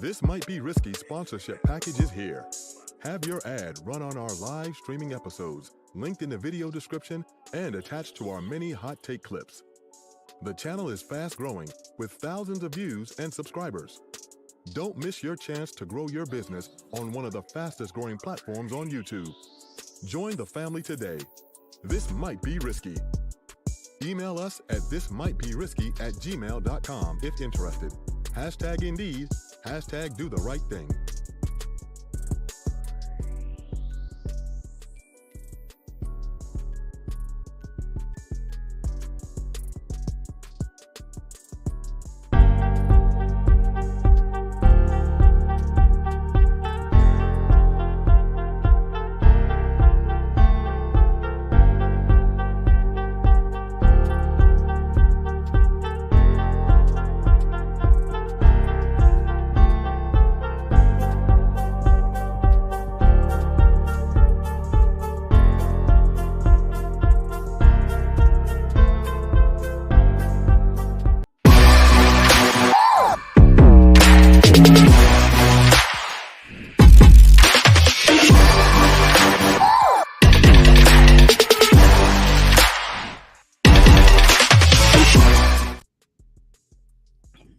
This Might Be Risky sponsorship package is here. Have your ad run on our live streaming episodes, linked in the video description and attached to our many hot take clips. The channel is fast growing with thousands of views and subscribers. Don't miss your chance to grow your business on one of the fastest growing platforms on YouTube. Join the family today. This might be risky. Email us at thismightberisky@gmail.com if interested. Hashtag Indeed, hashtag do the right thing.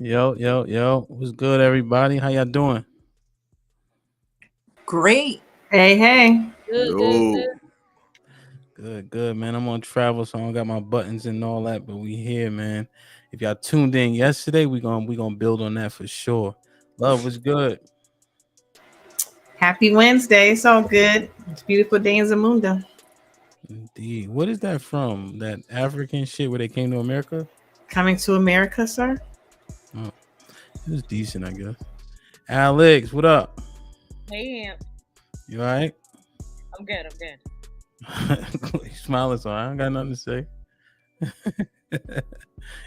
Yo. What's good, everybody? How y'all doing? Great. Hey. Good. Good, man. I'm on travel, so I don't got my buttons and all that, but we here, man. If y'all tuned in yesterday, we gonna build on that for sure. Love was good. Happy Wednesday. It's all good. It's a beautiful day in Zamunda. Indeed. What is that from? That African shit where they came to America? Coming to America, sir. Oh, it was decent, I guess. Alex, what up? Hey, Amp. You all right? I'm good. You smiling, so I don't got nothing to say.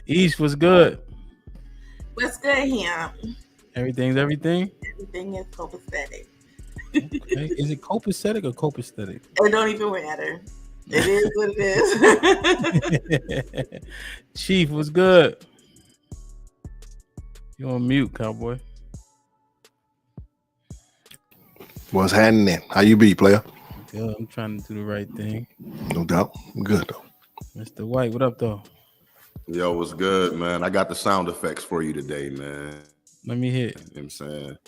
East was good. What's good here? Everything's everything. Everything is copacetic. Okay. Is it copacetic or copacetic? It don't even matter. It is what it is. Chief was good. You on mute, cowboy. What's happening? How you be, player? Good. I'm trying to do the right thing. No doubt. I'm good though. Mr. White, what up though? Yo, what's good, man? I got the sound effects for you today, man. Let me hear. You know what I'm saying?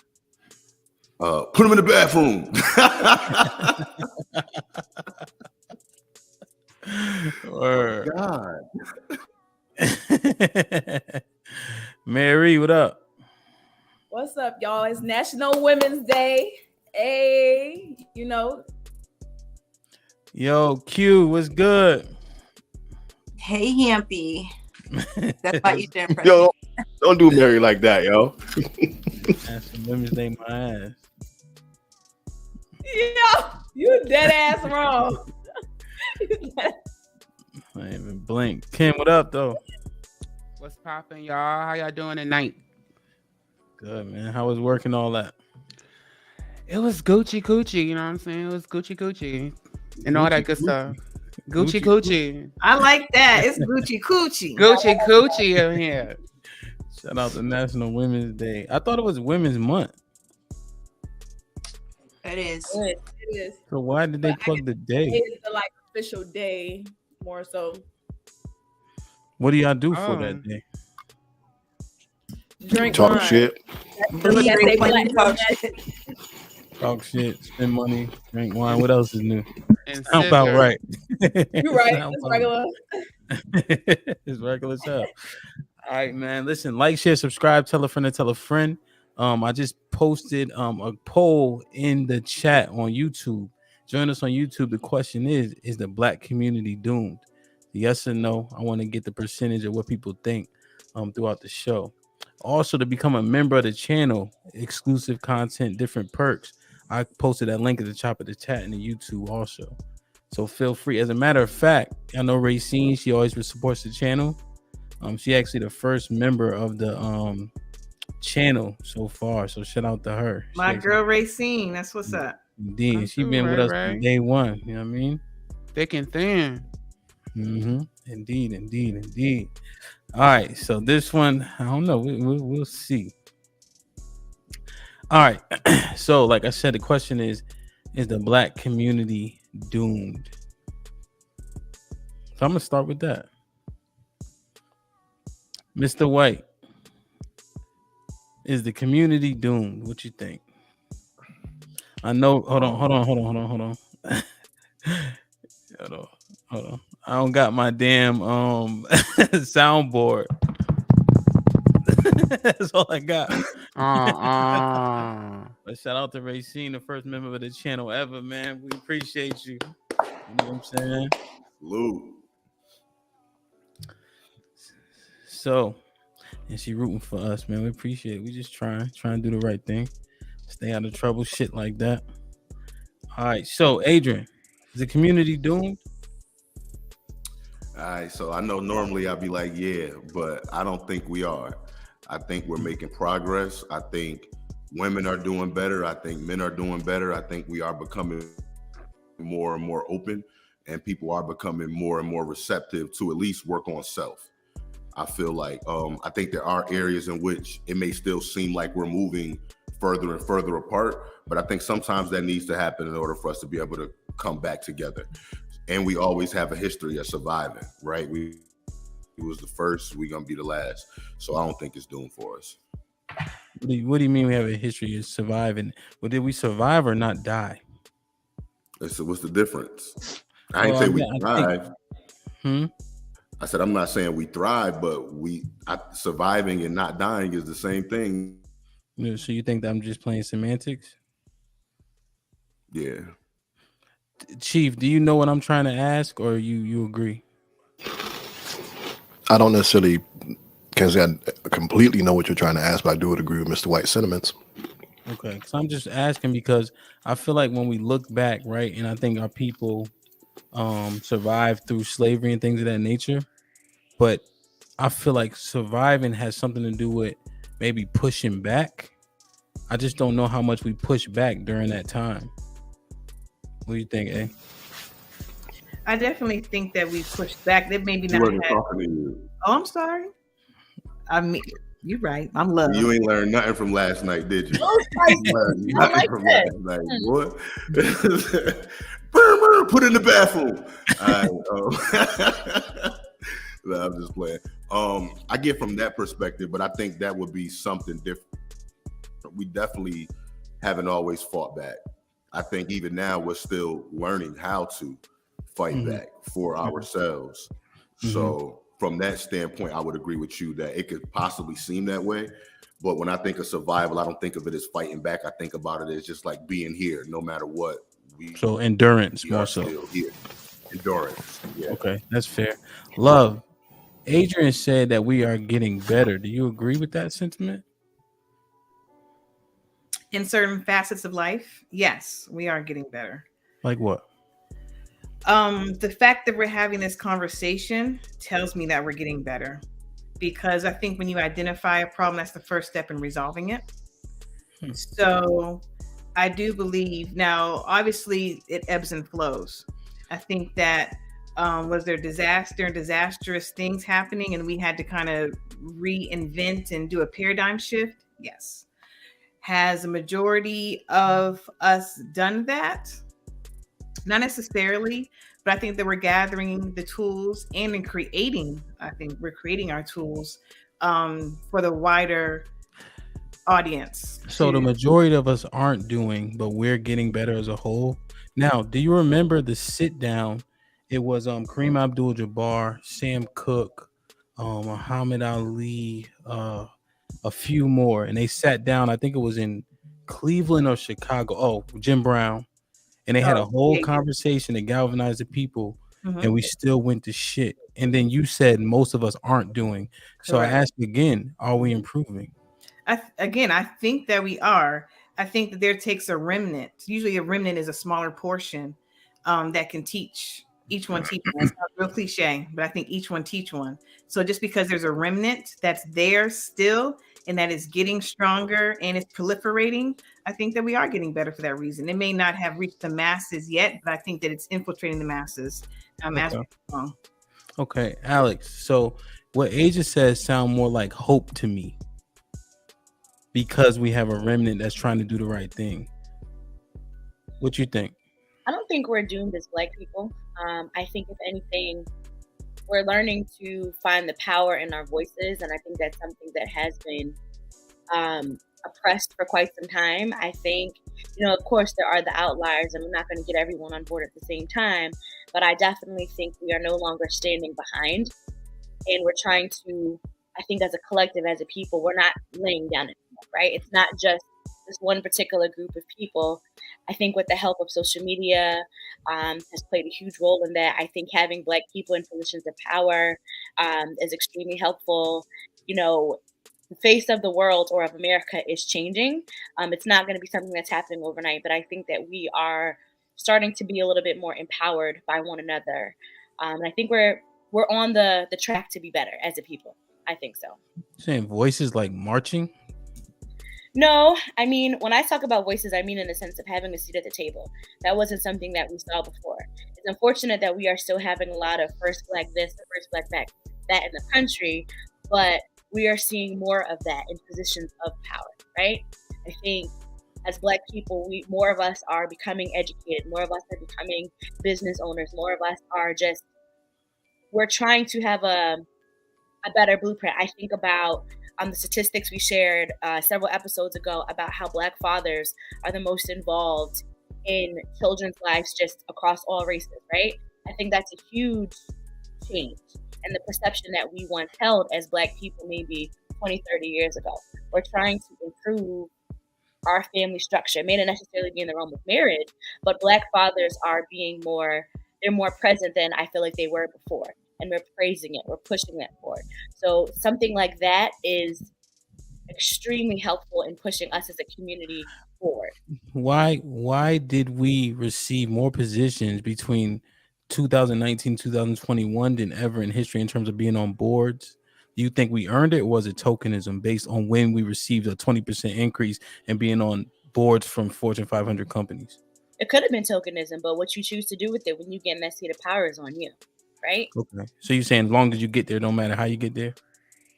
Put him in the bathroom. Word. God. Mary, what up? What's up, y'all? It's National Women's Day. Hey, Yo, Q, what's good? Hey, Hampy. That's why you didn't press. Yo, don't do Mary like that, yo. That's the Women's Day, my ass. Yo, you dead ass wrong. I ain't even blink. Kim, what up though? What's poppin', y'all? How y'all doing tonight? Good, man. How was working all that? It was Gucci coochie, you know what I'm saying? It was Gucci and all that good stuff. Gucci coochie. I like that. It's Gucci Coochie. Gucci coochie in here. Shout out to National Women's Day. I thought it was Women's Month. It is. It is. So why did they plug the day? It is the official day, more so. What do y'all do for that day? Drink Talk wine. shit. Yes, they black Talk shit. Talk shit, spend money, drink wine. What else is new? And Sound about scissor. right. You're right. Sound It's about regular. It's regular as hell. All right, man. Listen, like, share, subscribe, tell a friend to tell a friend. I just posted a poll in the chat on YouTube. Join us on YouTube. The question is the black community doomed? Yes or no? I want to get the percentage of what people think throughout the show. Also, to become a member of the channel, exclusive content, different perks. I posted that link at the top of the chat in the YouTube also. So feel free. As a matter of fact, I know Racine, she always supports the channel. She actually the first member of the channel so far. So shout out to her. My girl Racine. That's what's up. Indeed. That's She been right, with us right. from day one. You know what I mean? Thick and thin. Mm-hmm. Indeed. All right. So this one, I don't know. We'll see. All right. So like I said, the question is the black community doomed? So I'm going to start with that. Mr. White, is the community doomed? What you think? I know. Hold on. Hold on. I don't got my damn soundboard. That's all I got. But shout out to Racine, the first member of the channel ever, man. We appreciate you. You know what I'm saying? Lou. So, and she rooting for us, man. We appreciate it. We just trying to do the right thing. Stay out of trouble, shit like that. All right. So, Adrian, is the community doomed? All right, so I know normally I'd be like, yeah, but I don't think we are. I think we're making progress. I think women are doing better. I think men are doing better. I think we are becoming more and more open, and people are becoming more and more receptive to at least work on self. I feel like I think there are areas in which it may still seem like we're moving further and further apart, but I think sometimes that needs to happen in order for us to be able to come back together. And we always have a history of surviving, right? We was the first, we're gonna be the last. So I don't think it's doomed for us. What do you mean we have a history of surviving? Well, did we survive or not die? So what's the difference? I ain't say we thrive. I said I'm not saying we thrive, but surviving and not dying is the same thing. So you think that I'm just playing semantics? Yeah. Chief, do you know what I'm trying to ask, or you agree? I don't necessarily can't say I completely know what you're trying to ask, but I do agree with Mr. White's sentiments. Okay, because I'm just asking because I feel like when we look back, right, and I think our people survived through slavery and things of that nature, but I feel like surviving has something to do with maybe pushing back. I just don't know how much we pushed back during that time. What do you think, eh? I definitely think that we pushed back. That maybe She not. wasn't talking to you. Oh, I'm sorry. I mean, you're right. I'm loved. You ain't learned nothing from last night, did you? You learned nothing from last night, boy. Put in the bathroom. No, I'm just playing. I get from that perspective, but I think that would be something different. We definitely haven't always fought back. I think even now we're still learning how to fight back for ourselves. So from that standpoint, I would agree with you that it could possibly seem that way. But when I think of survival, I don't think of it as fighting back. I think about it as just like being here, no matter what. So endurance, we more are so. still here. Endurance. Yeah. Okay, that's fair. Love. Adrian said that we are getting better. Do you agree with that sentiment? In certain facets of life, yes, we are getting better. Like what? The fact that we're having this conversation tells me that we're getting better, because I think when you identify a problem, that's the first step in resolving it. So I do believe now, obviously it ebbs and flows. I think that was there disaster and disastrous things happening and we had to kind of reinvent and do a paradigm shift? Yes. Has a majority of us done that? Not necessarily, but I think that we're gathering the tools and in creating, I think we're creating our tools for the wider audience. So the majority of us aren't doing, but we're getting better as a whole. Now, do you remember the sit down? It was Kareem Abdul-Jabbar, Sam Cooke, Muhammad Ali, a few more, and they sat down. I think it was in Cleveland or Chicago. Oh, Jim Brown. And they had a whole conversation that galvanized the people, and we still went to shit. And then you said most of us aren't doing. So I ask again, are we improving? I think that we are. I think that there takes a remnant. Usually a remnant is a smaller portion that can teach. Each one teach one. It's not real cliche, but I think each one teach one. So just because there's a remnant that's there still and that is getting stronger and it's proliferating, I think that we are getting better for that reason. It may not have reached the masses yet, but I think that it's infiltrating the masses. Okay, Alex. So what Asia says sound more like hope to me, because we have a remnant that's trying to do the right thing. What you think? I don't think we're doomed as Black people. I think if anything, we're learning to find the power in our voices, and I think that's something that has been oppressed for quite some time. I think, of course, there are the outliers, and we're not going to get everyone on board at the same time, but I definitely think we are no longer standing behind, and we're trying to, I think as a collective, as a people, we're not laying down anymore, right? It's not just this one particular group of people. I think with the help of social media has played a huge role in that. I think having Black people in positions of power is extremely helpful. The face of the world or of America is changing. It's not going to be something that's happening overnight, but I think that we are starting to be a little bit more empowered by one another. And I think we're on the track to be better as a people. I think so. Saying voices like marching? No, I mean, when I talk about voices, I mean in the sense of having a seat at the table. That wasn't something that we saw before. It's unfortunate that we are still having a lot of first Black this, first Black that in the country, but we are seeing more of that in positions of power, right? I think as Black people, more of us are becoming educated, more of us are becoming business owners, more of us are we're trying to have a a better blueprint. I think about the statistics we shared several episodes ago about how Black fathers are the most involved in children's lives just across all races, right? I think that's a huge change. And the perception that we once held as Black people maybe 20, 30 years ago. We're trying to improve our family structure. It may not necessarily be in the realm of marriage, but Black fathers are they're more present than I feel like they were before. And we're praising it, we're pushing that forward. So something like that is extremely helpful in pushing us as a community forward. Why did we receive more positions between 2019 2021 than ever in history in terms of being on boards? Do you think we earned it, or was it tokenism based on when we received a 20% increase and being on boards from Fortune 500 companies? It could have been tokenism, but what you choose to do with it when you get messy, the power is on you, right? Okay. So you're saying as long as you get there, don't matter how you get there?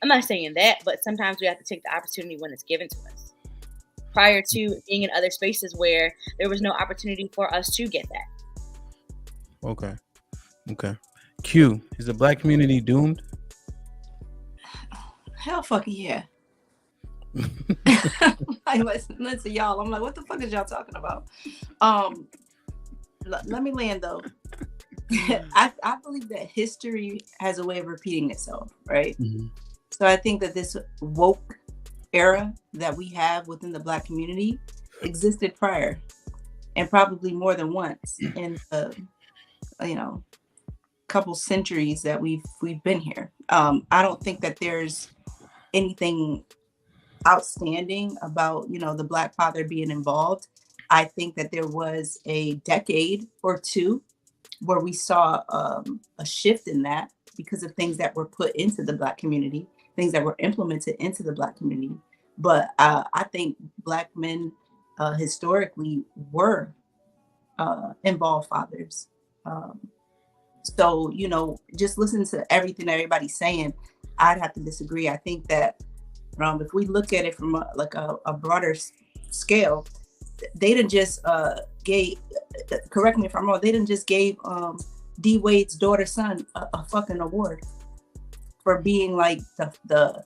I'm not saying that, but sometimes we have to take the opportunity when it's given to us. Prior to being in other spaces where there was no opportunity for us to get that. Okay. Q, is the Black community doomed? Hell fucking yeah. Like, listen, y'all. I'm like, what the fuck is y'all talking about? Let me land though. I believe that history has a way of repeating itself, right? Mm-hmm. So I think that this woke era that we have within the Black community existed prior, and probably more than once in the, couple centuries that we've been here. I don't think that there's anything outstanding about the Black father being involved. I think that there was a decade or two where we saw a shift in that because of things that were put into the Black community, things that were implemented into the Black community. But I think Black men historically were involved fathers. So, just listen to everything that everybody's saying, I'd have to disagree. I think that if we look at it from a broader scale, they didn't just correct me if I'm wrong, they didn't just gave D Wade's daughter's son a fucking award for being like the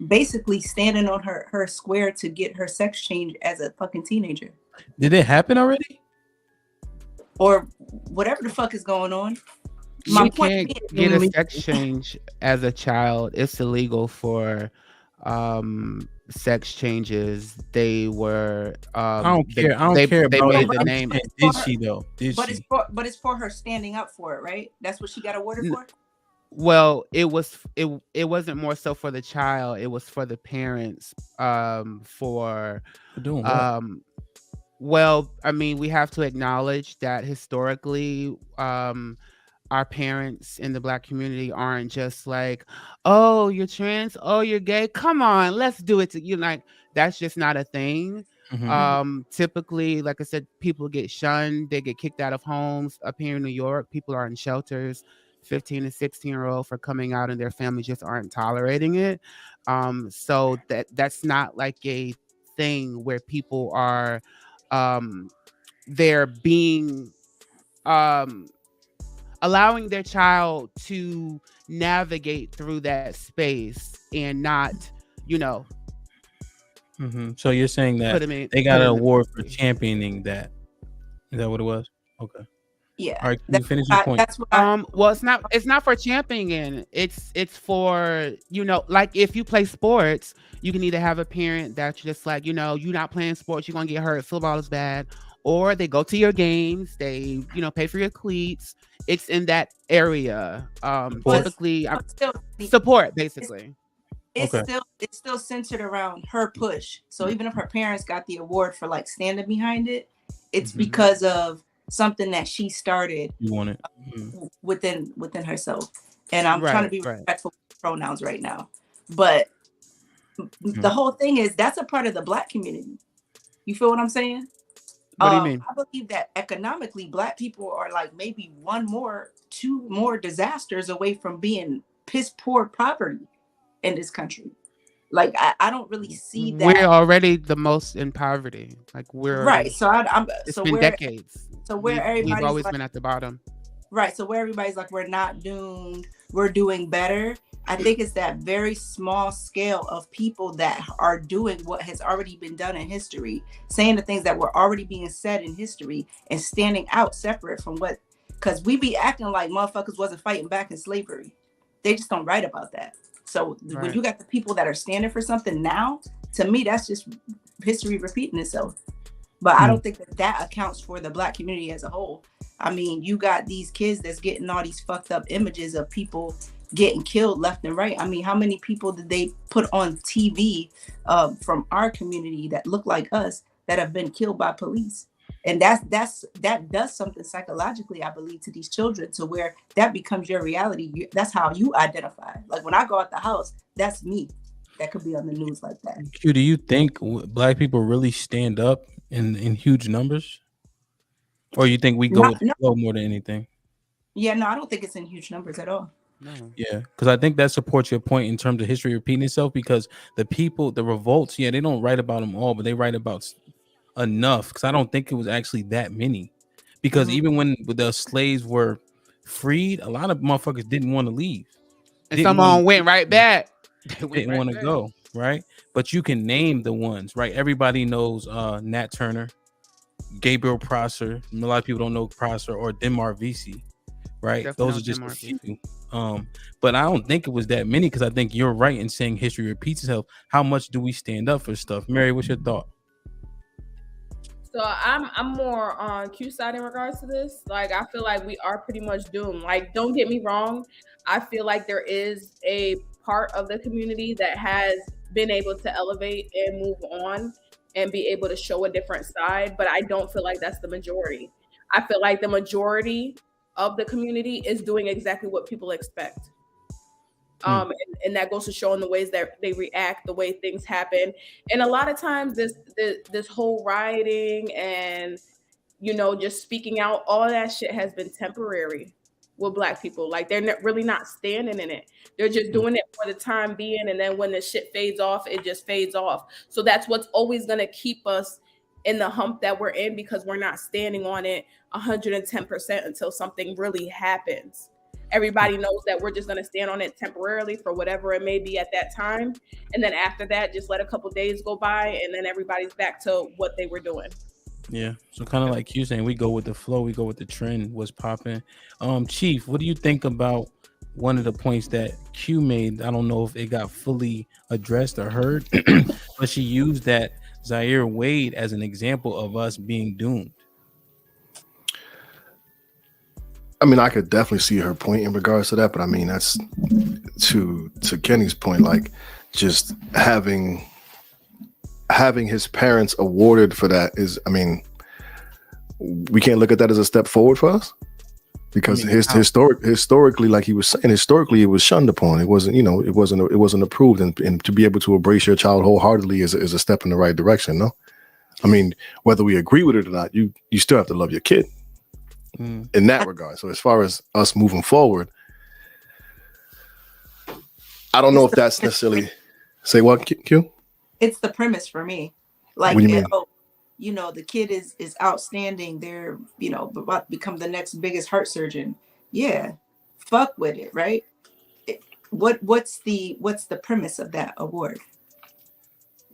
basically standing on her square to get her sex change as a fucking teenager. Did it happen already? Or whatever the fuck is going on. You can't get a sex change as a child. It's illegal for sex changes. They were I don't care. I don't care. They made the name. Did she though? But it's for her standing up for it, right? That's what she got awarded for. Well, it wasn't more so for the child. It was for the parents. For doing what? Well, I mean, we have to acknowledge that historically, our parents in the Black community aren't just like, oh, you're trans, oh, you're gay, come on, let's do it to you. Like, that's just not a thing. Mm-hmm. Typically, like I said, people get shunned, they get kicked out of homes. Up here in New York, people are in shelters. 15 and 16-year-old for coming out, and their family just aren't tolerating it. So that's not like a thing where people are they're being allowing their child to navigate through that space and not, Mm-hmm. So you're saying that they got an award for championing that? Is that what it was? Okay. Yeah. All right. Can you finish your point? That's what well, it's not for championing. It's for, like if you play sports, you can either have a parent that's just like, you're not playing sports, you're gonna get hurt, football is bad, or they go to your games, they pay for your cleats. It's in that area. Typically support basically. It's still centered around her push. So even if her parents got the award for like standing behind it, it's because of something that she started within herself. And I'm trying to be respectful with pronouns right now. But the whole thing is that's a part of the Black community. You feel what I'm saying? What do you mean? I believe that economically Black people are like maybe two more disasters away from being piss poor poverty in this country. Like I don't really see that. We're already the most in poverty. Like we're right. So it's been decades. So where everybody's we've always like, been at the bottom. Right. So where everybody's like, we're not doomed. we're doing better. I think it's that very small scale of people that are doing what has already been done in history, saying the things that were already being said in history and standing out separate from what, because we be acting like motherfuckers wasn't fighting back in slavery. They just don't write about that. So when you got the people that are standing for something now, to me, that's just history repeating itself. But I don't think that accounts for the Black community as a whole. I mean, you got these kids that's getting all these fucked up images of people getting killed left and right. I mean, how many people did they put on TV from our community that look like us that have been killed by police? And that does something psychologically, I believe, to these children, to where that becomes your reality. That's how you identify. Like when I go out the house, that's me. That could be on the news like that. Q, do you think Black people really stand up in huge numbers, or you think we go with the flow more than anything? Yeah, no, I don't think it's in huge numbers at all. No. Yeah, because I think that supports your point in terms of history repeating itself, because the people, the revolts, they don't write about them all, but they write about enough, because I don't think it was actually that many, because even when the slaves were freed, a lot of motherfuckers didn't want to leave, and someone went right back. Didn't want to go, right? But you can name the ones, right? Everybody knows Nat Turner, Gabriel Prosser. A lot of people don't know Prosser, or Denmark Vesey, right? Definitely. Those are just a few. But I don't think it was that many, because I think you're right in saying history repeats itself. How much do we stand up for stuff? Mary, what's your thought? So I'm more on Q side in regards to this. Like, I feel like we are pretty much doomed. Like, don't get me wrong. I feel like there is a part of the community that has been able to elevate and move on and be able to show a different side, but I don't feel like that's the majority. I feel like the majority of the community is doing exactly what people expect. And that goes to show in the ways that they react, the way things happen. And a lot of times this whole rioting and, just speaking out, all that shit has been temporary with Black people. Like, they're really not standing in it. They're just doing it for the time being. And then when the shit fades off, it just fades off. So that's what's always going to keep us in the hump that we're in, because we're not standing on it 110% until something really happens. Everybody knows that we're just going to stand on it temporarily for whatever it may be at that time. And then after that, just let a couple days go by, and then everybody's back to what they were doing. Yeah. So kind of like you saying, we go with the flow, we go with the trend, what's popping. Chief, what do you think about one of the points that Q made? I don't know if it got fully addressed or heard, but she used that Zaire Wade as an example of us being doomed. I mean, I could definitely see her point in regards to that, but I mean, that's to Kenny's point, like just having his parents awarded for that is, I mean, we can't look at that as a step forward for us, because historically, like he was saying, historically it was shunned upon. It wasn't, it wasn't approved, and to be able to embrace your child wholeheartedly is a step in the right direction. No, I mean, whether we agree with it or not, you still have to love your kid in that regard. So as far as us moving forward, I don't know if that's necessarily say what, Q? It's the premise for me. Like, what do you mean? The kid is outstanding. They're, about to become the next biggest heart surgeon. Yeah, fuck with it, right? What's the premise of that award?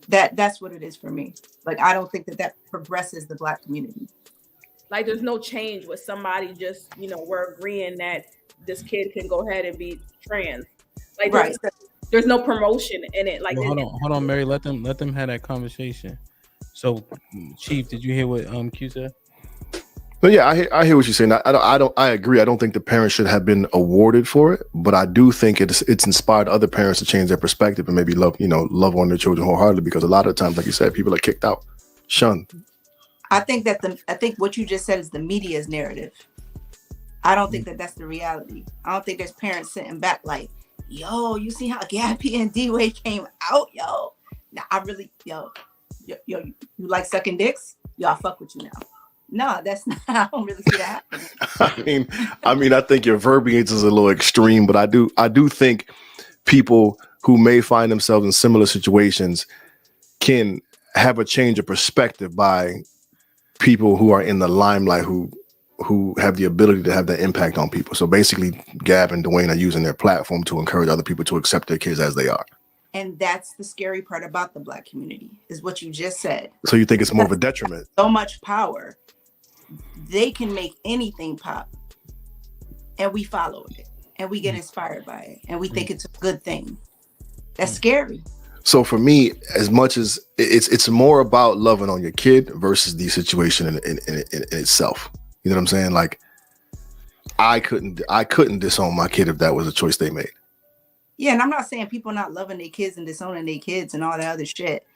That's what it is for me. Like, I don't think that progresses the Black community. Like, there's no change with somebody just, we're agreeing that this kid can go ahead and be trans. Like, right. There's no promotion in it. Like, well, hold on, Mary. Let them have that conversation. So, Chief, did you hear what Q said? But yeah, I hear what you're saying. I agree. I don't think the parents should have been awarded for it, but I do think it's inspired other parents to change their perspective and maybe love on their children wholeheartedly, because a lot of times, like you said, people are kicked out, shunned. I think what you just said is the media's narrative. I don't think that that's the reality. I don't think there's parents sitting back like, yo, you see how Gabby and D-Wade came out, yo. Now I really, yo, you like sucking dicks? Yo, I fuck with you now. No, that's not. I don't really see that happening. I mean, I think your verbiage is a little extreme, but I do think people who may find themselves in similar situations can have a change of perspective by people who are in the limelight, who who have the ability to have that impact on people. So basically, Gab and Dwayne are using their platform to encourage other people to accept their kids as they are. And that's the scary part about the Black community, is what you just said. So you think it's more of a detriment? So much power. They can make anything pop. And we follow it. And we get inspired by it. And we think it's a good thing. That's scary. So for me, as much as it's more about loving on your kid versus the situation in itself. You know what I'm saying? Like, I couldn't disown my kid if that was a choice they made. Yeah, and I'm not saying people not loving their kids and disowning their kids and all that other shit.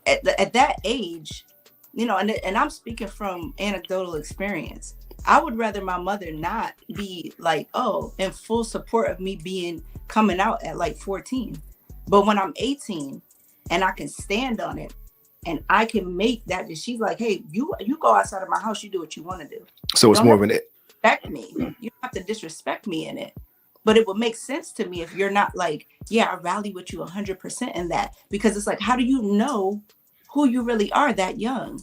At that age, you know, and I'm speaking from anecdotal experience. I would rather my mother not be like, oh, in full support of me coming out at like 14. But when I'm 18 and I can stand on it and I can make that, she's like, hey, you go outside of my house, you do what you want to do. So it's more of an disrespect me. You don't have to disrespect me in it. But it would make sense to me if you're not like, yeah, I rally with you 100% in that. Because it's like, how do you know who you really are that young?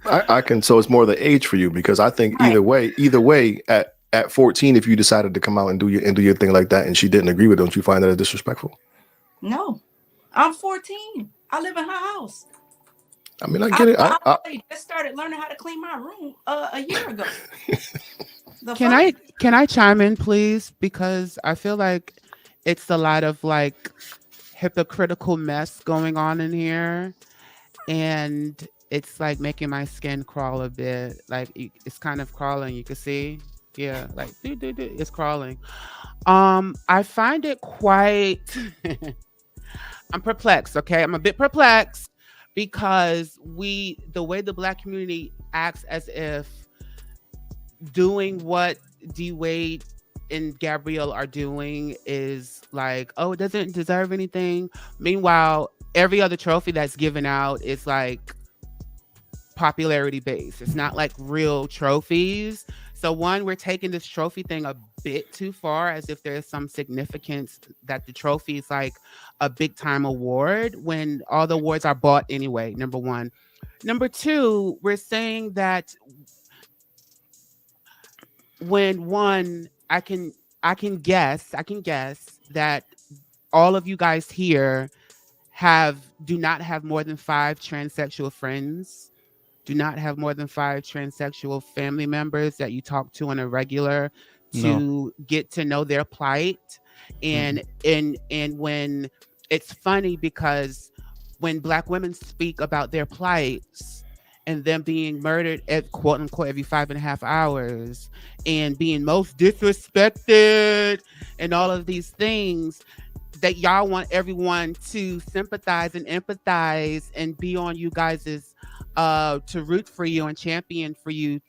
I can. So it's more the age for you, because I think either way, at 14, if you decided to come out and do your thing like that, and she didn't agree with it, don't you find that disrespectful? No, I'm 14. I live in her house. I mean, I get it. I just started learning how to clean my room a year ago. Can I chime in, please? Because I feel like it's a lot of like hypocritical mess going on in here, and it's like making my skin crawl a bit. Like it's kind of crawling. You can see, yeah, like it's crawling. I find it quite. I'm perplexed. Okay, I'm a bit perplexed because the way the Black community acts as if doing what D Wade and Gabrielle are doing is like, oh, it doesn't deserve anything. Meanwhile, every other trophy that's given out is like popularity based. It's not like real trophies. So one, we're taking this trophy thing a bit too far, as if there's some significance that the trophy is like a big time award when all the awards are bought anyway, number one. Number two, we're saying that I can guess that all of you guys here do not have more than 5 transsexual friends. Do not have more than 5 transsexual family members that you talk to on a regular to get to know their plight. And when it's funny because when Black women speak about their plights and them being murdered at quote unquote every 5.5 hours and being most disrespected and all of these things, that y'all want everyone to sympathize and empathize and be on you guys's to root for you and champion for you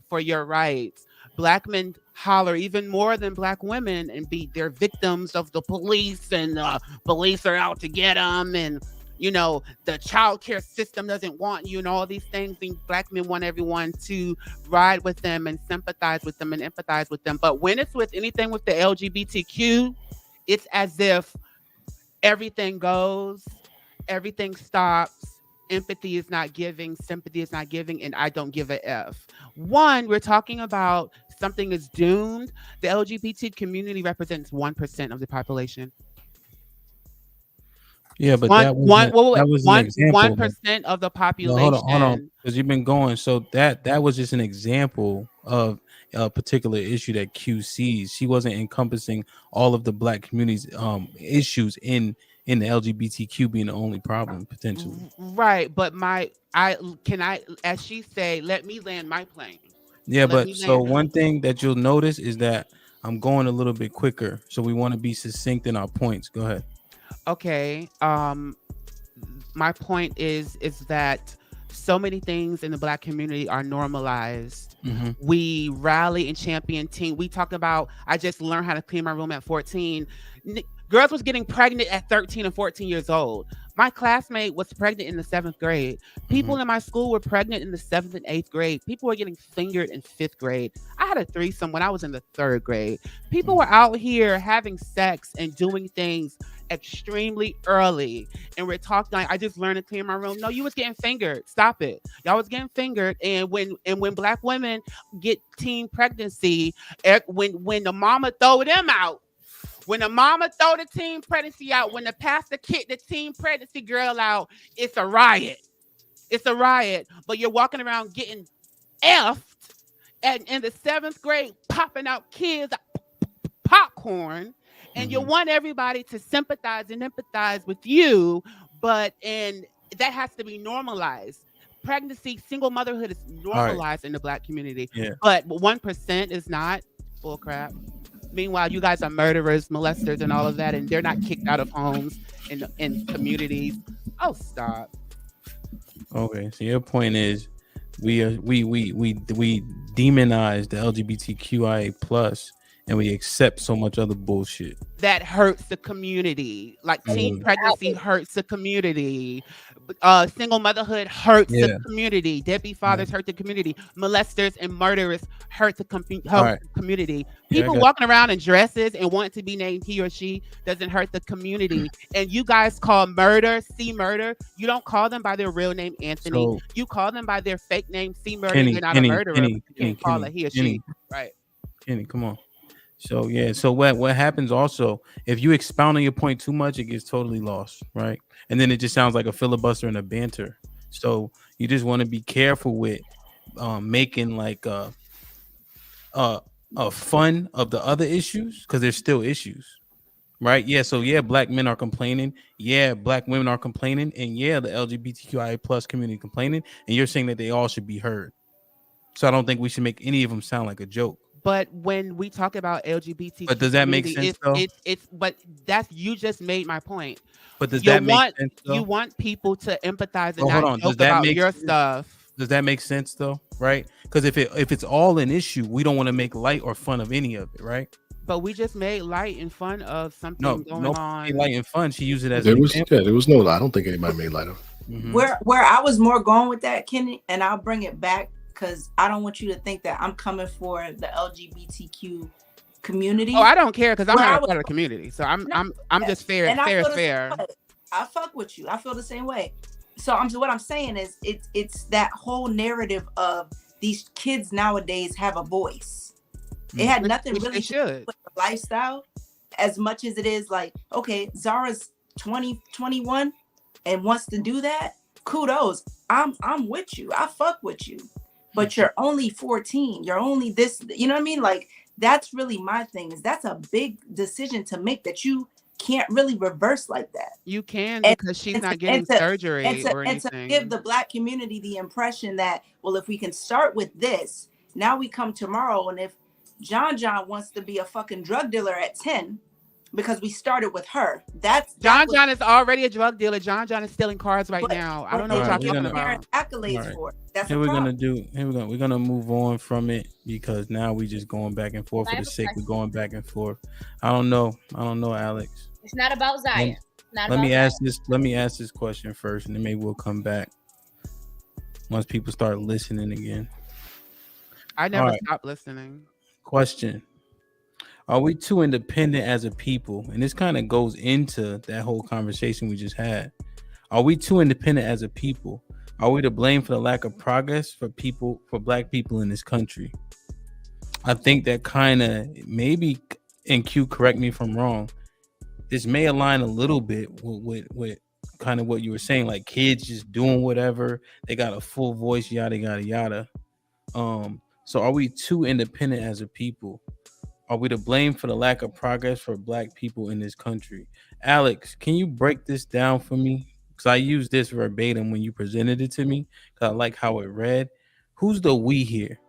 for your rights. Black men holler even more than Black women and they're victims of the police, and police are out to get them, and you know the child care system doesn't want you, and all these things. And Black men want everyone to ride with them and sympathize with them and empathize with them. But when it's with anything with the LGBTQ, it's as if everything goes, everything stops. Empathy is not giving, sympathy is not giving, and I don't give a F. One, we're talking about something is doomed. The LGBT community represents 1% of the population. Yeah, but that was an example. 1% of the population. No, hold on, because you've been going. So that was just an example of a particular issue that Q sees. She wasn't encompassing all of the Black community's issues in the LGBTQ being the only problem potentially. Right, but as she say, let me land my plane. Yeah, but so one thing that you'll notice is that I'm going a little bit quicker, so we want to be succinct in our points. Go ahead. Okay. My point is that so many things in the Black community are normalized. Mm-hmm. We rally and champion team. We talked about, I just learned how to clean my room at 14. Girls was getting pregnant at 13 and 14 years old. My classmate was pregnant in the 7th grade. People in my school were pregnant in the 7th and 8th grade. People were getting fingered in 5th grade. I had a threesome when I was in the 3rd grade. People were out here having sex and doing things extremely early. And we're talking like, I just learned to clean my room. No, you was getting fingered. Stop it. Y'all was getting fingered. And when Black women get teen pregnancy, when the mama throw them out, when the mama throw the teen pregnancy out, when the pastor kick the teen pregnancy girl out, it's a riot. It's a riot. But you're walking around getting effed and in the 7th grade popping out kids popcorn, and you want everybody to sympathize and empathize with you, and that has to be normalized. Pregnancy, single motherhood is normalized in the Black community, but 1% is not. Bull crap. Meanwhile, you guys are murderers, molesters, and all of that, and they're not kicked out of homes and communities. Oh, stop. Okay, so your point is we demonize the LGBTQIA plus, and we accept so much other bullshit that hurts the community. Like teen pregnancy hurts the community. Single motherhood hurts the community. Deadbeat fathers hurt the community. Molesters and murderers hurt the community. People walking around in dresses and wanting to be named he or she doesn't hurt the community. And you guys call murder C murder. You don't call them by their real name Anthony. So, you call them by their fake name C murder. They're not a murderer. You can't call it he or she. Right. Kenny, come on. So so what happens also, if you expound on your point too much, it gets totally lost, right? And then it just sounds like a filibuster and a banter. So you just want to be careful with making like a fun of the other issues, because there's still issues, right? Yeah. So Black men are complaining. Yeah, Black women are complaining, and the LGBTQIA plus community complaining, and you're saying that they all should be heard. So I don't think we should make any of them sound like a joke. But when we talk about LGBT, but does that make sense though? But that's, you just made my point. But does that make sense though? You want people to empathize and not joke about your stuff. Does that make sense though? Right? Because if it's all an issue, we don't want to make light or fun of any of it, right? But we just made light and fun of something going on. Light and fun. She used it as there was no. I don't think anybody made light of. Where I was more going with that, Kenny, and I'll bring it back, because I don't want you to think that I'm coming for the LGBTQ community. Oh, I don't care, because I'm not a part of the community. So I'm just fair. I fuck with you. I feel the same way. So what I'm saying is it's that whole narrative of these kids nowadays have a voice. It had nothing really to do with the lifestyle as much as it is like, okay, Zara's 20, 21 and wants to do that. Kudos. I'm with you. I fuck with you. But you're only 14. You're only this, you know what I mean? Like, that's really my thing, is that's a big decision to make that you can't really reverse like that. You can, because she's not getting surgery or anything. And to give the Black community the impression that, well, if we can start with this, now we come tomorrow, and if John wants to be a fucking drug dealer at 10, because we started with her. John is already a drug dealer. John is stealing cars now. I don't know what y'all talking about. Accolades for it. That's Here we're gonna move on from it, because now we just going back and forth for the sake of going back and forth. I don't know, Alex. It's not about Zion. Let me ask this question first, and then maybe we'll come back once people start listening again. I never stopped listening. Question. Are we too independent as a people? And this kind of goes into that whole conversation we just had. Are we too independent as a people? Are we to blame for the lack of progress for Black people in this country? I think that kind of maybe, and Q, correct me if I'm wrong, this may align a little bit with kind of what you were saying, like kids just doing whatever, they got a full voice, yada yada yada. So are we too independent as a people? Are we to blame for the lack of progress for Black people in this country? Alex, can you break this down for me? Because I used this verbatim when you presented it to me, because I like how it read. Who's the we here?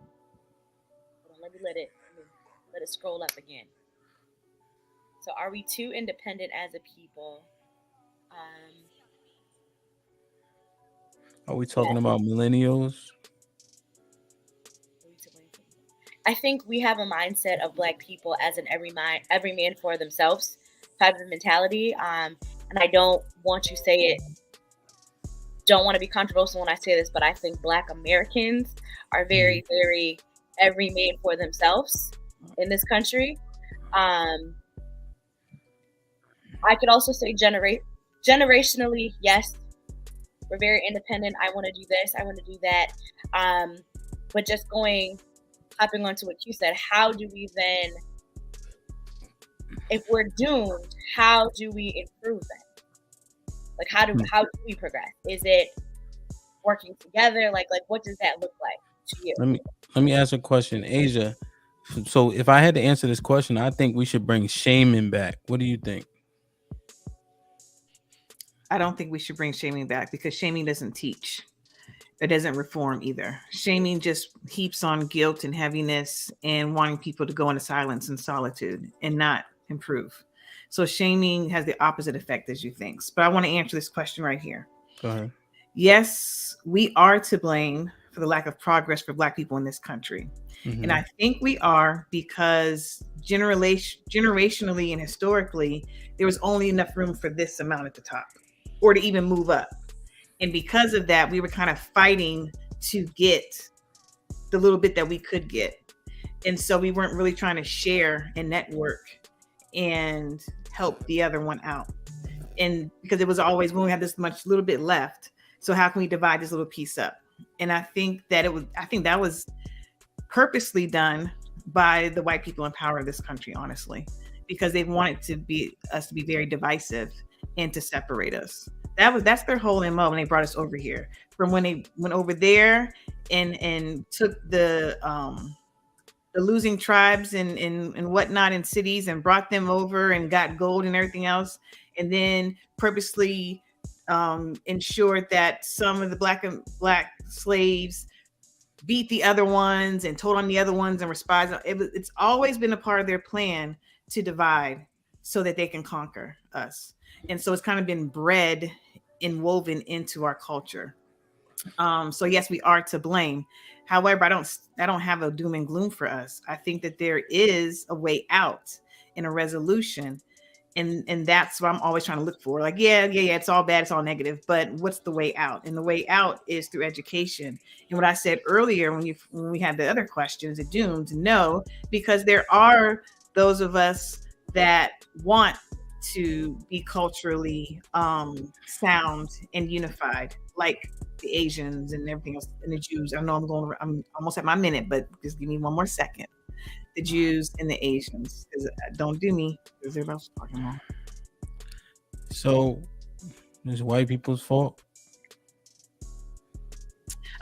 Let me let it scroll up again. So are we too independent as a people? Are we talking about millennials? I think we have a mindset of Black people as an every man for themselves type of mentality. And I don't want to say it, don't want to be controversial when I say this, but I think Black Americans are very, very every man for themselves in this country. I could also say generationally, yes, we're very independent. I want to do this, I want to do that. But just hopping onto what you said, how do we then, if we're doomed, how do we improve that? Like, how do we progress? Is it working together? Like what does that look like to you? Let me ask a question, Asia. So if I had to answer this question, I think we should bring shaming back. What do you think? I don't think we should bring shaming back, because shaming doesn't teach. It doesn't reform either. Shaming just heaps on guilt and heaviness and wanting people to go into silence and solitude and not improve. So shaming has the opposite effect as you think. But I want to answer this question right here. Go ahead. Yes, we are to blame for the lack of progress for Black people in this country. Mm-hmm. And I think we are because generationally and historically, there was only enough room for this amount at the top or to even move up. And because of that, we were kind of fighting to get the little bit that we could get. And so we weren't really trying to share and network and help the other one out. And because it was always when we had this much little bit left, so how can we divide this little piece up? And I think that was purposely done by the white people in power of this country, honestly, because they wanted us to be very divisive and to separate us. That's their whole MO when they brought us over here. From when they went over there and took the losing tribes and whatnot in cities and brought them over and got gold and everything else, and then purposely ensured that some of the black slaves beat the other ones and told on the other ones and were spies. It's always been a part of their plan to divide so that they can conquer us. And so it's kind of been bred and woven into our culture. So yes, we are to blame. However, I don't have a doom and gloom for us. I think that there is a way out and a resolution. And that's what I'm always trying to look for. Like, yeah, it's all bad, it's all negative, but what's the way out? And the way out is through education. And what I said earlier when we had the other questions, the doomed, no, because there are those of us that want to be culturally sound and unified, like the Asians and everything else, and the Jews. I know I'm almost at my minute, but just give me one more second. The Jews and the Asians, because don't do me, because everybody's talking wrong. So it's white people's fault?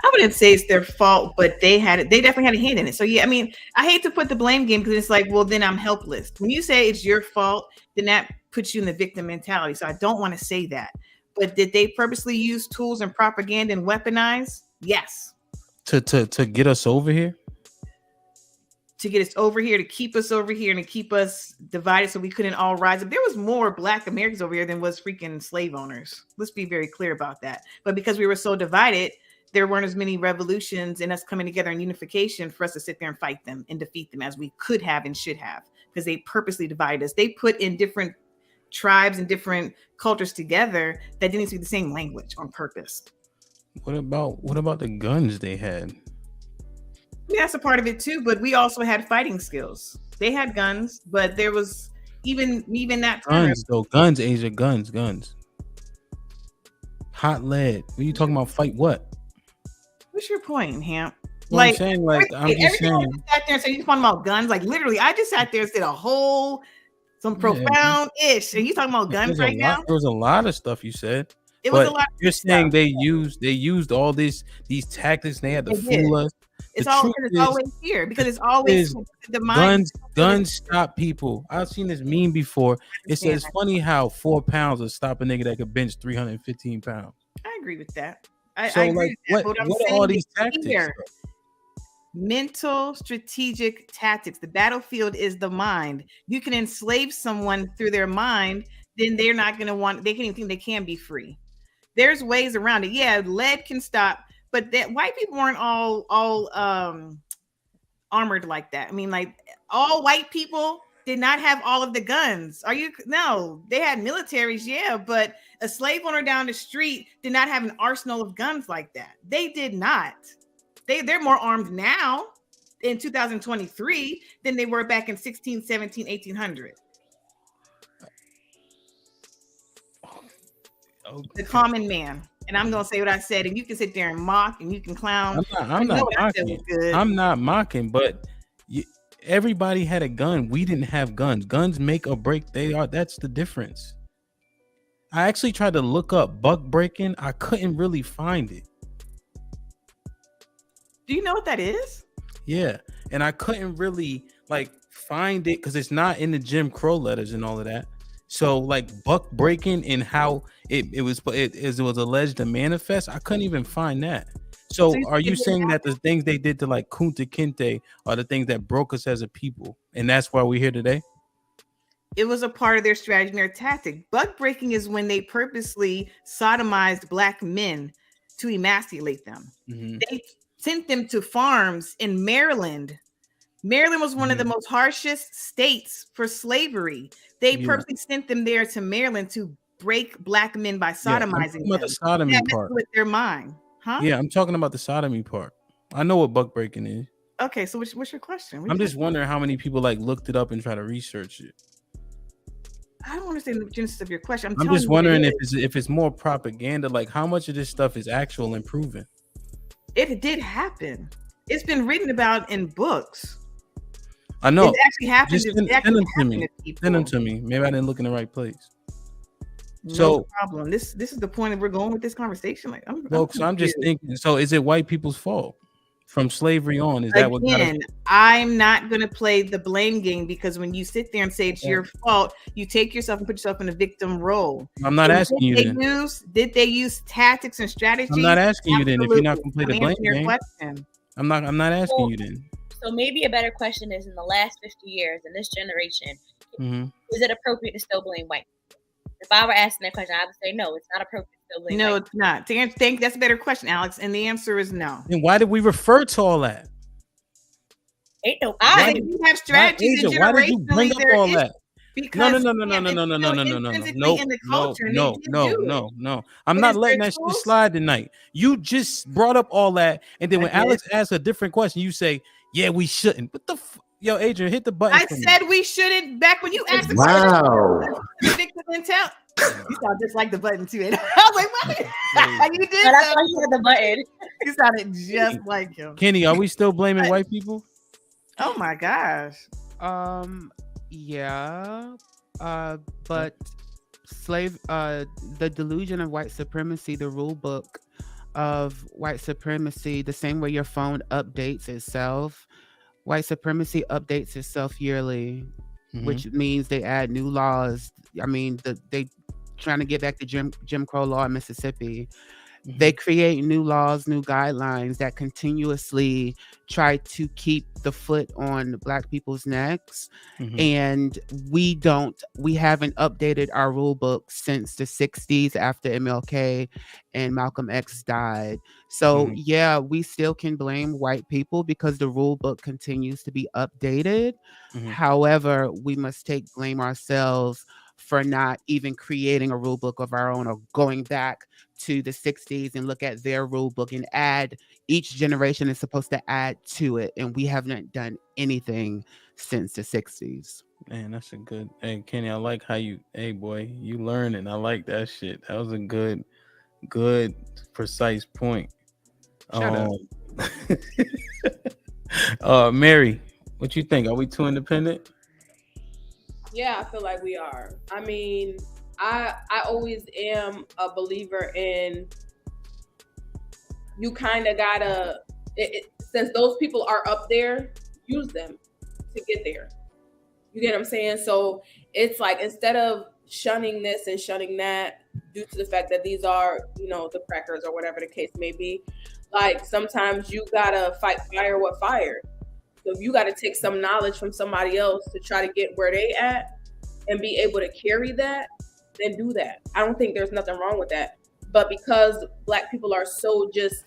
I wouldn't say it's their fault, but they definitely had a hand in it. So yeah, I mean, I hate to put the blame game, because it's like, well, then I'm helpless. When you say it's your fault, then that puts you in the victim mentality. So I don't want to say that. But did they purposely use tools and propaganda and weaponize? Yes. To get us over here? To get us over here, to keep us over here, and to keep us divided so we couldn't all rise up. There was more Black Americans over here than was freaking slave owners. Let's be very clear about that. But because we were so divided, there weren't as many revolutions and us coming together in unification for us to sit there and fight them and defeat them as we could have and should have, because they purposely divided us. They put in different tribes and different cultures together that didn't speak the same language on purpose. What about the guns they had? Yeah, that's a part of it too, but we also had fighting skills. They had guns, but there was even that time. Guns though, guns, Asia, guns. Hot lead. What are you talking about? Fight what? What's your point, Hamp? Well, I'm saying, like, I'm just saying. You sat there and said you talking about guns. Like literally, I just sat there and said some profound-ish. Are you talking about guns right now? There was a lot of stuff you said. It was a lot. You're saying they used all these tactics. And they had to fool us. It's always here, because it's always the mind. Guns stop people. I've seen this meme before. It says, funny how 4 pounds will stop a nigga that could bench 315 pounds. I agree with that. I agree with that. What are all these tactics? Mental strategic tactics. The battlefield is the mind. You can enslave someone through their mind, then they're not going to they can't even think they can be free. There's ways around it. Yeah, lead can stop, but that white people weren't all armored like that. I mean, like, all white people did not have all of the guns. No, they had militaries, yeah, but a slave owner down the street did not have an arsenal of guns like that. They did not. They're more armed now in 2023 than they were back in 16, 17, 1800. The common man. And I'm gonna say what I said, and you can sit there and mock, and you can clown. I'm not mocking. I'm not mocking, but everybody had a gun. We didn't have guns. Guns make or break. That's the difference. I actually tried to look up buck breaking. I couldn't really find it. Do you know what that is? Yeah, and I couldn't really find it because it's not in the Jim Crow letters and all of that. So buck breaking and how it was alleged to manifest, I couldn't even find that. So are you saying that the things they did to Kunta Kinte are the things that broke us as a people, and that's why we're here today? It was a part of their strategy and their tactic. Buck breaking is when they purposely sodomized Black men to emasculate them. Mm-hmm. They sent them to farms in Maryland. Maryland was one of the most harshest states for slavery. They purposely sent them there to Maryland to break Black men by sodomizing them. The sodomy part with their mind, huh? Yeah, I'm talking about the sodomy part. I know what buck breaking is. Okay, so what's your question? I'm just wondering how many people looked it up and try to research it. I don't understand the genesis of your question. I'm just wondering if it's more propaganda. How much of this stuff is actual and proven? It did happen. It's been written about in books. I know. It actually happened. Send them to me. Send them to me. Maybe I didn't look in the right place. No problem. This is the point that we're going with this conversation. I'm just thinking. So is it white people's fault from slavery on? Is that what? Again, I'm not going to play the blame game, because when you sit there and say it's your fault, you take yourself and put yourself in a victim role. I'm not asking you. Did they use tactics and strategies? I'm not asking you then. If you're not going to play the blame game, question. I'm not asking you then. So maybe a better question is, in the last 50 years, in this generation, is it appropriate to still blame white people? If I were asking that question, I would say no, it's not appropriate to still blame white people. No, it's not. That's a better question, Alex. And the answer is no. And why did we refer to all that? Ain't no you have strategies and generationally. Why did you bring up all that? Because no. I'm not letting that shit slide tonight. You just brought up all that, and then when Alex asked a different question, you say, "Yeah, we shouldn't." What the yo, Adrian, hit the button. I said we shouldn't. Back when you asked the question, victim intel. You sound just like the button too. And I was like, "What?" You did. But I thought you had the button. You sounded just like him. Kenny, are we still blaming white people? Oh my gosh. Yeah, but the delusion of white supremacy, the rule book of white supremacy, the same way your phone updates itself, white supremacy updates itself yearly, which means they add new laws. I mean, they trying to get back to Jim Crow law in Mississippi. They create new laws, new guidelines that continuously try to keep the foot on Black people's necks. And we haven't updated our rule book since the 60s after MLK and Malcolm X died. So yeah, we still can blame white people because the rule book continues to be updated. However, we must take blame ourselves for not even creating a rule book of our own, or going back to the 60s and look at their rule book and add. Each generation is supposed to add to it, and we haven't done anything since the 60s. Man, that's a good. Hey, Kenny, I like how you. Hey, boy, you learning. I like that shit. That was a good, precise point. Shut up. Mary, what you think? Are we too independent? Yeah, I feel like we are. I mean, I always am a believer in, you kind of gotta, since those people are up there, use them to get there. You get what I'm saying? So it's like, instead of shunning this and shunning that due to the fact that these are, the crackers or whatever the case may be, like sometimes you gotta fight fire with fire. So if you got to take some knowledge from somebody else to try to get where they at and be able to carry that, then do that. I don't think there's nothing wrong with that. But because Black people are so just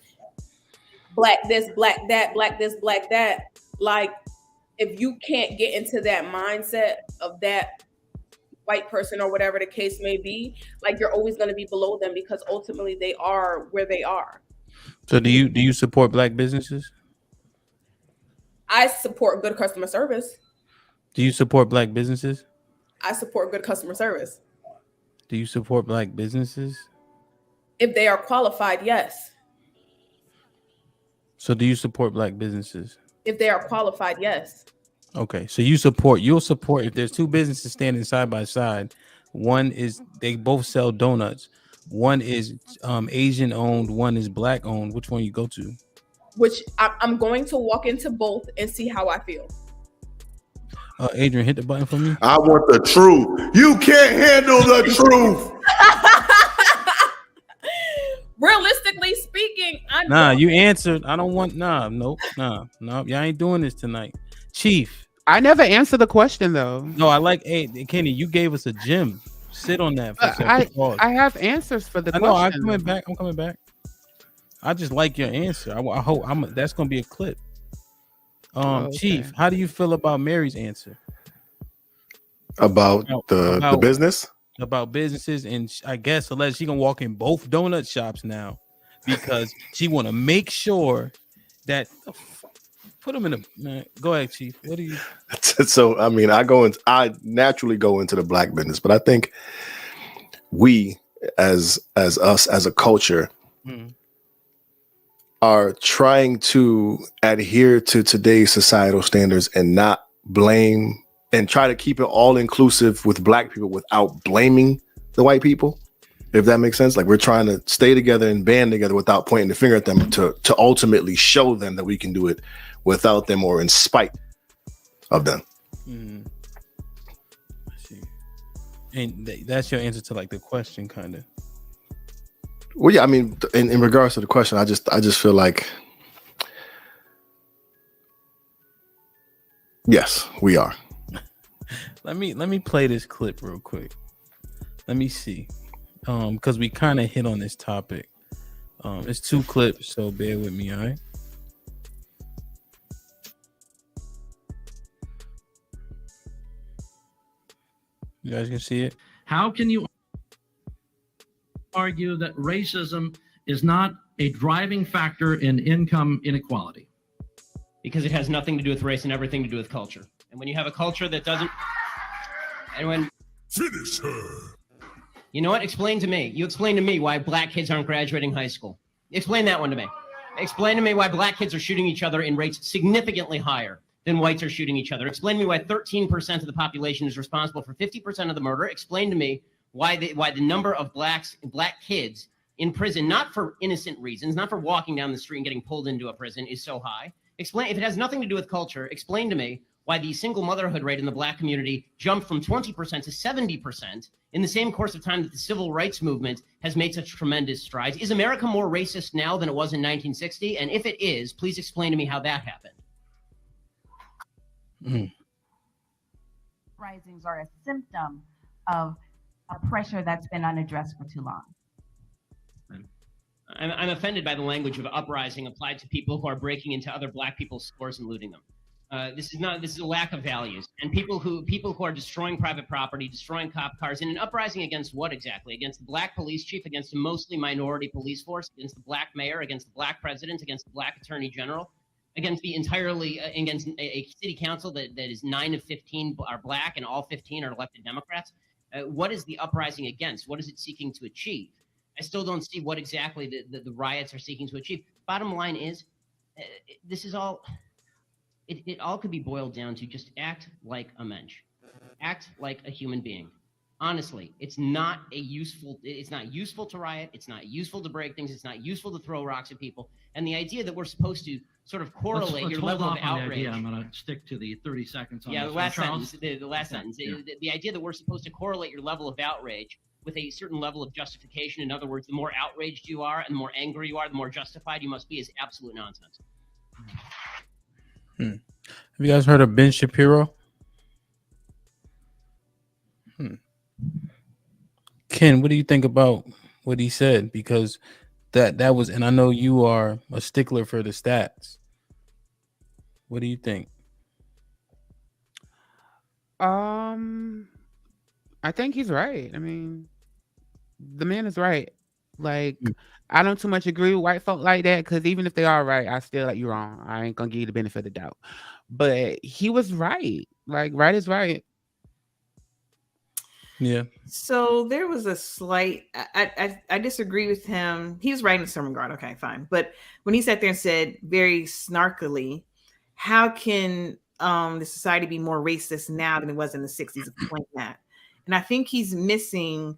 Black this, Black that, Black this, Black that, like if you can't get into that mindset of that white person or whatever the case may be, like you're always going to be below them, because ultimately they are where they are. So do you support Black businesses? I support good customer service. Do you support Black businesses? I support good customer service. Do you support Black businesses? If they are qualified, yes. So do you support black businesses? If they are qualified, yes. Okay, so you'll support if there's two businesses standing side by side. One is they both sell donuts. One is Asian owned, one is black owned. Which one you go to? Which I'm going to walk into both and see how I feel. Adrian, hit the button for me. I want the truth. You can't handle the truth. Realistically speaking, You answered. I don't want nope. Y'all ain't doing this tonight. Chief. I never answered the question though. No, I like Kenny, you gave us a gem. Sit on that for a second. I have answers for the question. No, I'm coming back. I just like your answer. I hope that's gonna be a clip. Okay. Chief, how do you feel about Mary's answer? About the business? About businesses, and I guess unless she gonna walk in both donut shops now because she want to make sure that put them in the man. Go ahead, Chief. What do you? So I mean, I naturally go into the black business, but I think we as us as a culture are trying to adhere to today's societal standards and not blame and try to keep it all inclusive with black people without blaming the white people, if that makes sense. Like we're trying to stay together and band together without pointing the finger at them to ultimately show them that we can do it without them or in spite of them. I see. And that's your answer to like the question, kind of. Well, yeah, I mean, in regards to the question, I just feel like, yes, we are. Let me play this clip real quick. Let me see, because we kind of hit on this topic. It's 2 clips, so bear with me, all right? You guys can see it. How can you argue that racism is not a driving factor in income inequality? Because it has nothing to do with race and everything to do with culture. And when you have a culture that doesn't... And when... Finish her. You know what? Explain to me. You explain to me why black kids aren't graduating high school. Explain that one to me. Explain to me why black kids are shooting each other in rates significantly higher than whites are shooting each other. Explain to me why 13% of the population is responsible for 50% of the murder. Explain to me why the number of black kids in prison, not for innocent reasons, not for walking down the street and getting pulled into a prison, is so high. Explain, if it has nothing to do with culture, explain to me why the single motherhood rate in the black community jumped from 20% to 70% in the same course of time that the civil rights movement has made such tremendous strides. Is America more racist now than it was in 1960? And if it is, please explain to me how that happened. Risings are a symptom of a pressure that's been unaddressed for too long. I'm offended by the language of uprising applied to people who are breaking into other black people's stores and looting them. This is a lack of values, and people who are destroying private property, destroying cop cars, in an uprising against what exactly? Against the black police chief, against a mostly minority police force, against the black mayor, against the black president, against the black attorney general, against against a city council that is 9 of 15 are black and all 15 are elected Democrats. What is the uprising against? What is it seeking to achieve? I still don't see what exactly the riots are seeking to achieve. Bottom line is, this is all. It all could be boiled down to just act like a mensch, act like a human being. Honestly, it's not useful to riot. It's not useful to break things. It's not useful to throw rocks at people. And the idea that we're supposed to sort of correlate your level of outrage. I'm going to stick to the 30 seconds on the last sentence. The last sentence. The idea that we're supposed to correlate your level of outrage with a certain level of justification. In other words, the more outraged you are and the more angry you are, the more justified you must be, is absolute nonsense. Have you guys heard of Ben Shapiro? Ken, what do you think about what he said? Because that was, and I know you are a stickler for the stats. What do you think? I think he's right. I mean, the man is right. Like, I don't too much agree with white folk like that, because even if they are right, I still like you wrong. I ain't gonna give you the benefit of the doubt. But he was right. Like, right is right. Yeah. So there was a slight. I disagree with him. He was writing a sermon guard. Okay, fine. But when he sat there and said very snarkily, "How can the society be more racist now than it was in the '60s?" Explain that. And I think he's missing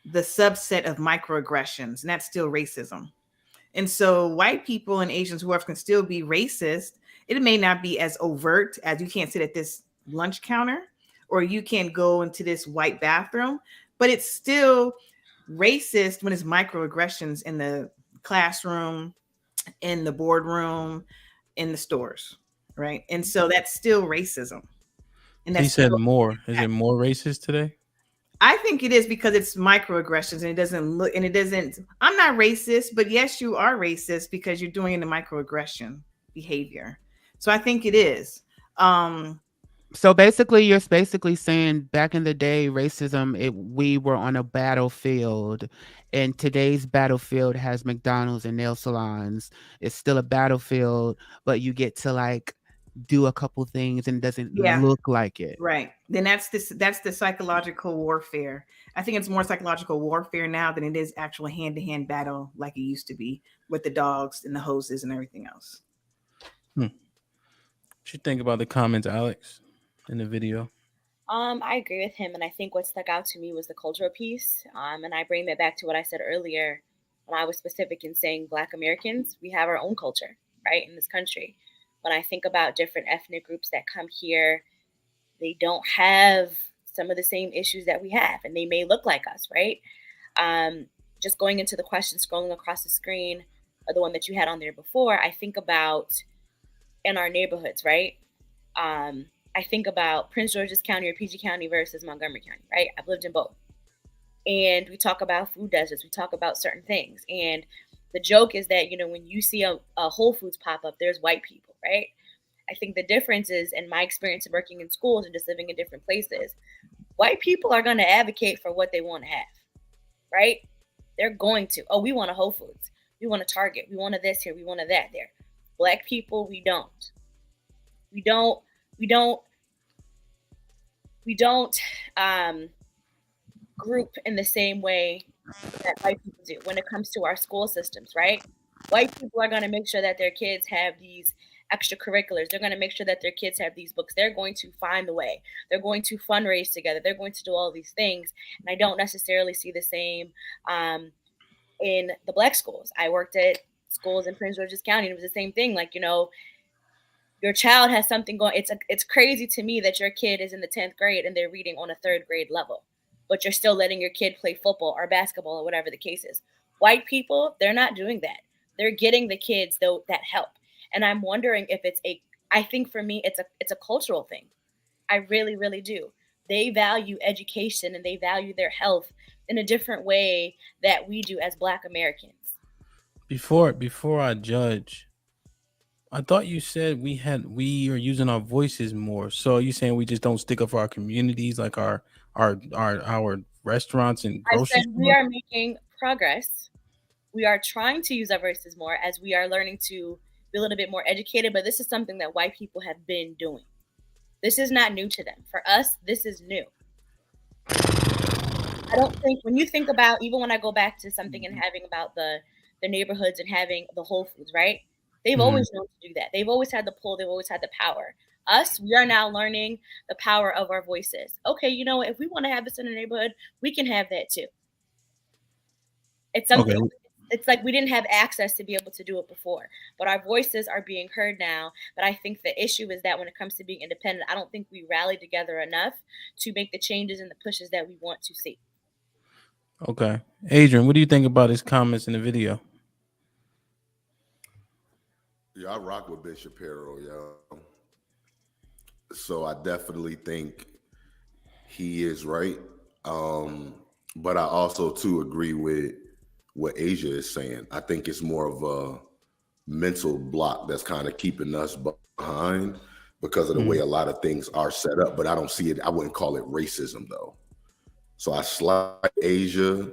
the subset of microaggressions, and that's still racism. And so white people and Asians, whoever, can still be racist. It may not be as overt as you can't sit at this lunch counter or you can't go into this white bathroom, but it's still racist when it's microaggressions in the classroom, in the boardroom, in the stores, right? And so that's still racism. And He that's said still, more. Is it more racist today? I think it is because it's microaggressions and it doesn't look, and it doesn't, I'm not racist, but yes, you are racist because you're doing the microaggression behavior. So I think it is. So basically, you're basically saying back in the day, racism, we were on a battlefield, and today's battlefield has McDonald's and nail salons. It's still a battlefield, but you get to like do a couple things and it doesn't Yeah. look like it. Right. Then that's the psychological warfare. I think it's more psychological warfare now than it is actual hand-to-hand battle like it used to be with the dogs and the hoses and everything else. What you think about the comments, Alex, in the video? I agree with him, and I think what stuck out to me was the cultural piece. And I bring that back to what I said earlier when I was specific in saying Black Americans, we have our own culture, right, in this country. When I think about different ethnic groups that come here, they don't have some of the same issues that we have, and they may look like us, right? Just going into the question, scrolling across the screen, or the one that you had on there before, I think about in our neighborhoods, right? I think about Prince George's County or PG County versus Montgomery County, right? I've lived in both. And we talk about food deserts, we talk about certain things. And the joke is that, when you see a Whole Foods pop up, there's white people, right? I think the difference is, in my experience of working in schools and just living in different places, white people are going to advocate for what they want to have, right? They're going to. Oh, we want a Whole Foods. We want a Target. We want a this here. We want a that there. Black people, we don't. We don't group in the same way that white people do when it comes to our school systems, right? White people are going to make sure that their kids have these extracurriculars. They're going to make sure that their kids have these books. They're going to find the way. They're going to fundraise together. They're going to do all these things. And I don't necessarily see the same in the Black schools. I worked at schools in Prince George's County, and it was the same thing. Like, your child has something going. It's crazy to me that your kid is in the 10th grade and they're reading on a 3rd grade level, but you're still letting your kid play football or basketball or whatever the case is. White people, they're not doing that. They're getting the kids though that help. And I'm wondering if I think for me, it's a cultural thing. I really, really do. They value education and they value their health in a different way that we do as Black Americans. Before I judge, I thought you said we are using our voices more. So are you saying we just don't stick up for our communities, like our restaurants and grocery stores? We are making progress. We are trying to use our voices more as we are learning to be a little bit more educated, but this is something that white people have been doing. This is not new to them. For us, this is new. I don't think, when you think about, even when I go back to something and having about the neighborhoods and having the Whole Foods, right? They've always known to do that. They've always had the pull. They've always had the power. Us, we are now learning the power of our voices. Okay, if we want to have this in the neighborhood, we can have that too. It's something. Okay. It's like we didn't have access to be able to do it before, but our voices are being heard now. But I think the issue is that when it comes to being independent, I don't think we rally together enough to make the changes and the pushes that we want to see. Okay. Adrian, what do you think about his comments in the video? Yeah, I rock with Ben Shapiro, yo. So I definitely think he is right. But I also too agree with what Asia is saying. I think it's more of a mental block that's kind of keeping us behind because of the way a lot of things are set up. But I don't see it. I wouldn't call it racism though. So I slide Asia.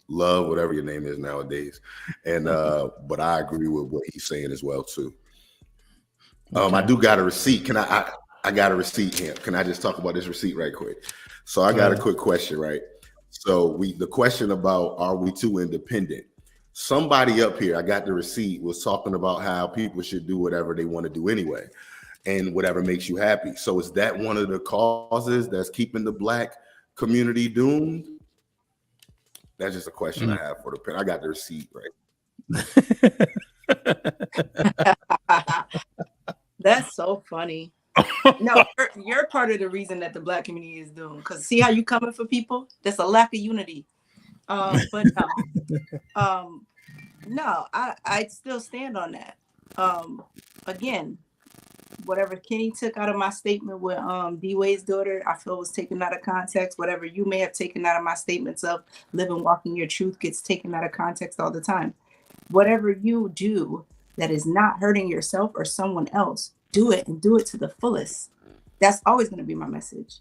Love, whatever your name is nowadays. And but I agree with what he's saying as well too. I do got a receipt. Can I I got a receipt here. Can I just talk about this receipt right quick? So I got a quick question, right? So the question about, are we too independent? Somebody up here, I got the receipt, was talking about how people should do whatever they want to do anyway, and whatever makes you happy. So is that one of the causes that's keeping the Black community doomed? That's just a question I have for the parent. I got the receipt, right? That's so funny. No, you're part of the reason that the Black community is doomed. Because see how you coming for people? There's a lack of unity. But no, I still stand on that. Again, whatever Kenny took out of my statement with D-Wade's daughter, I feel was taken out of context. Whatever you may have taken out of my statements of living, walking your truth gets taken out of context all the time. Whatever you do that is not hurting yourself or someone else, do it, and do it to the fullest. That's always going to be my message.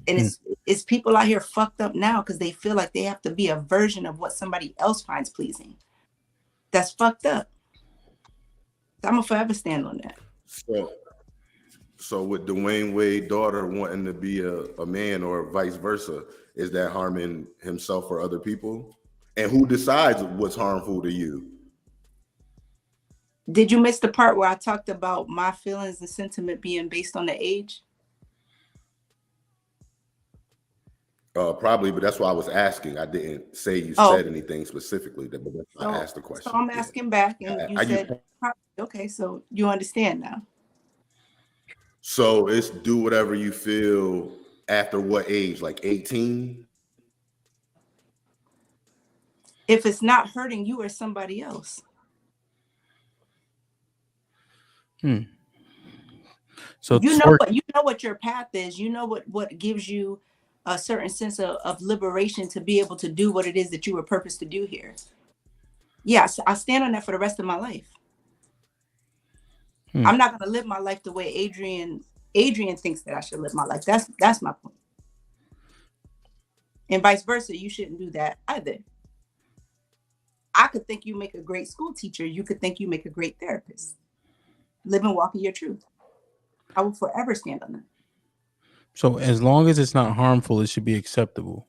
And it's people out here fucked up now because they feel like they have to be a version of what somebody else finds pleasing. That's fucked up. So I'm gonna forever stand on that. So with Dwayne Wade's daughter wanting to be a man or vice versa, is that harming himself or other people? And who decides what's harmful to you? Did you miss the part where I talked about my feelings and sentiment being based on the age? Probably, but that's why I was asking. I didn't say you said anything specifically, but that's why I asked the question. So I'm asking back, and you said, okay, so you understand now. So it's do whatever you feel after what age, like 18? If it's not hurting you or somebody else. So you know what your path is. You know what gives you a certain sense of liberation to be able to do what it is that you were purposed to do here. Yes, I stand on that for the rest of my life. I'm not going to live my life the way Adrian thinks that I should live my life. That's my point. And vice versa, you shouldn't do that either. I could think you make a great school teacher. You could think you make a great therapist. Live and walk in your truth. I will forever stand on that. So as long as it's not harmful, it should be acceptable.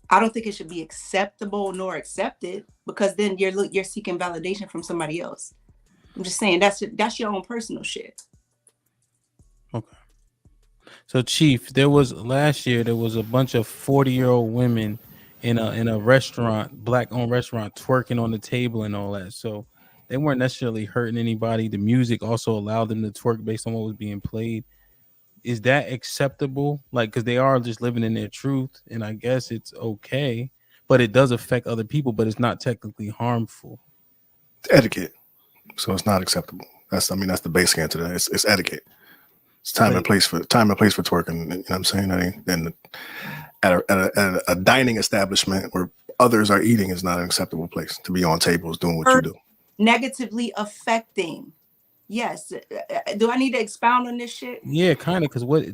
I don't think it should be acceptable nor accepted, because then you're seeking validation from somebody else. I'm just saying that's your own personal shit. Okay. So Chief, last year there was a bunch of 40-year-old women in a restaurant, Black-owned restaurant, twerking on the table and all that. So they weren't necessarily hurting anybody. The music also allowed them to twerk based on what was being played. Is that acceptable? Like, because they are just living in their truth, and I guess it's okay, but it does affect other people, but it's not technically harmful. Etiquette. So it's not acceptable. That's the basic answer to that. It's etiquette. It's time and place for twerking. You know what I'm saying? And at a dining establishment where others are eating is not an acceptable place to be on tables doing what you do. Negatively affecting. Yes. Do I need to expound on this shit? Yeah, kind of, because what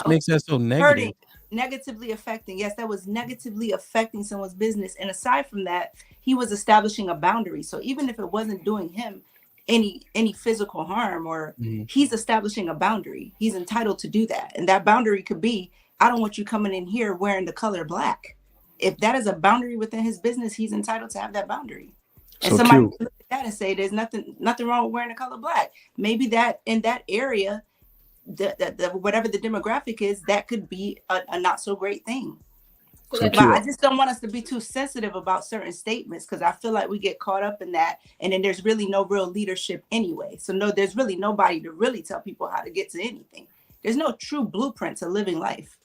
makes that so negative? Hurting, negatively affecting. Yes, that was negatively affecting someone's business. And aside from that, he was establishing a boundary. So even if it wasn't doing him any physical harm, or he's establishing a boundary, he's entitled to do that. And that boundary could be, I don't want you coming in here wearing the color black. If that is a boundary within his business, he's entitled to have that boundary. And so somebody can look at that and say there's nothing wrong with wearing the color black. Maybe that in that area, the whatever the demographic is, that could be a not so great thing. But I just don't want us to be too sensitive about certain statements, because I feel like we get caught up in that, and then there's really no real leadership anyway. So there's really nobody to really tell people how to get to anything. There's no true bluept to living life.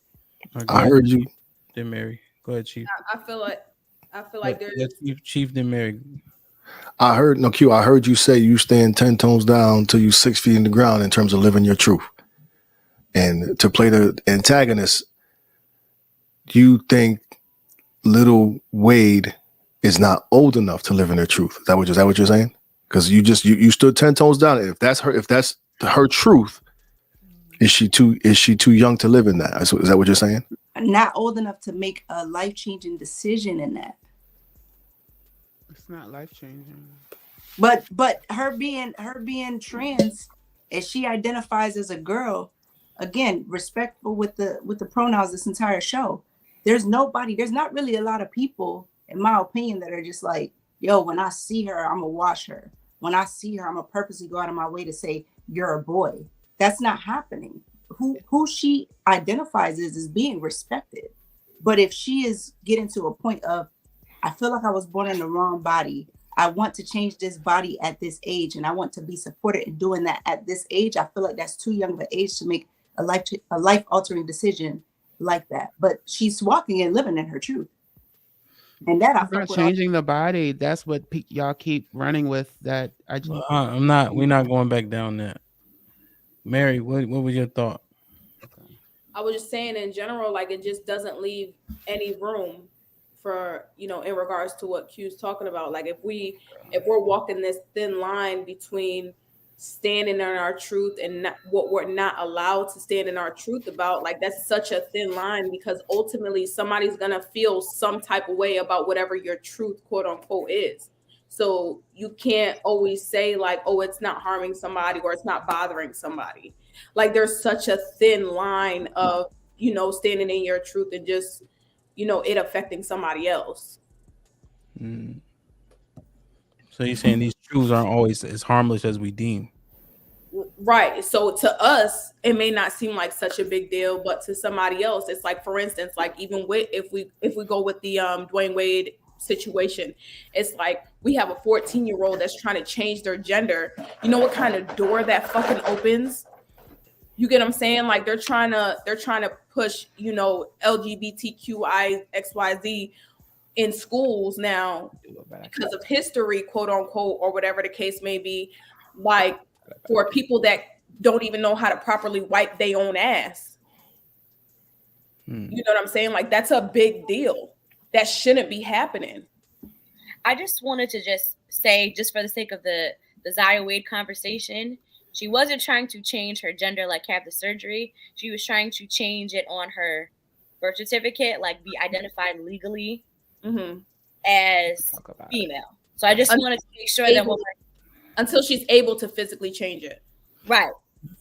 I heard you. Then Mary, go ahead, Chief. I feel like there's Chief. Then Mary. I heard you say you stand 10 toes down till you 6 feet in the ground in terms of living your truth. And to play the antagonist, you think little Wade is not old enough to live in their truth. Is that what you're saying? Because you stood 10 toes down. If that's her truth, is she too young to live in that? Is that what you're saying? Not old enough to make a life-changing decision in that. It's not life-changing. But her being trans If she identifies as a girl, again, respectful with the pronouns this entire show, there's not really a lot of people, in my opinion, that are just like, yo, when I see her, I'm gonna wash her. When I see her, I'm gonna purposely go out of my way to say, you're a boy. That's not happening. Who she identifies as is being respected. But if she is getting to a point of, I feel like I was born in the wrong body, I want to change this body at this age, and I want to be supported in doing that at this age, I feel like that's too young of an age to make a life altering decision like that. But she's walking and living in her truth, and that I not changing the body. That's what y'all keep running with. That I'm not. We're not going back down that. Mary, what was your thought? I was just saying in general, like it just doesn't leave any room for, in regards to what Q's talking about. Like if we're walking this thin line between standing in our truth and what we're not allowed to stand in our truth about, like that's such a thin line, because ultimately somebody's gonna feel some type of way about whatever your truth, quote unquote, is. So you can't always say like, oh, it's not harming somebody or it's not bothering somebody. Like there's such a thin line of, standing in your truth and just, it affecting somebody else. So you're saying these truths aren't always as harmless as we deem? Right. So to us, it may not seem like such a big deal, but to somebody else, it's like, for instance, like even with if we go with the Dwayne Wade situation, it's like we have a 14-year-old that's trying to change their gender. You know what kind of door that fucking opens? You get what I'm saying? Like they're trying to push, LGBTQI XYZ in schools now because of history, quote unquote, or whatever the case may be, like for people that don't even know how to properly wipe their own ass. You know what I'm saying? Like that's a big deal. That shouldn't be happening. I just wanted to just say, just for the sake of the Zaya Wade conversation, she wasn't trying to change her gender, like have the surgery. She was trying to change it on her birth certificate, like be identified legally as female. So I just wanted to make sure that until she's able to physically change it. Right.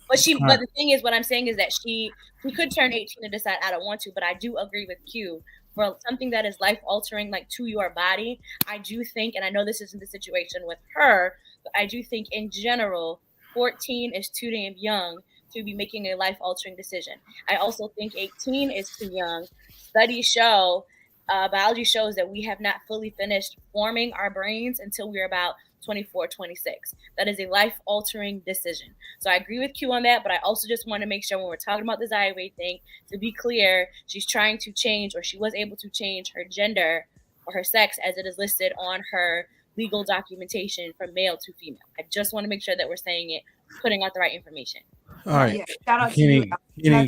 But but the thing is, what I'm saying is that she could turn 18 and decide I don't want to, but I do agree with Q. For something that is life altering, like to your body, I do think, and I know this isn't the situation with her, but I do think in general, 14 is too damn young to be making a life altering decision. I also think 18 is too young. Studies show, biology shows that we have not fully finished forming our brains until we're about 24, 26. That is a life-altering decision. So I agree with Q on that, but I also just want to make sure when we're talking about the Zaya Wade thing, to be clear, she's trying to change, or she was able to change her gender or her sex as it is listed on her legal documentation from male to female. I just want to make sure that we're saying it, putting out the right information. All right. Yeah, shout out Kenny, to you.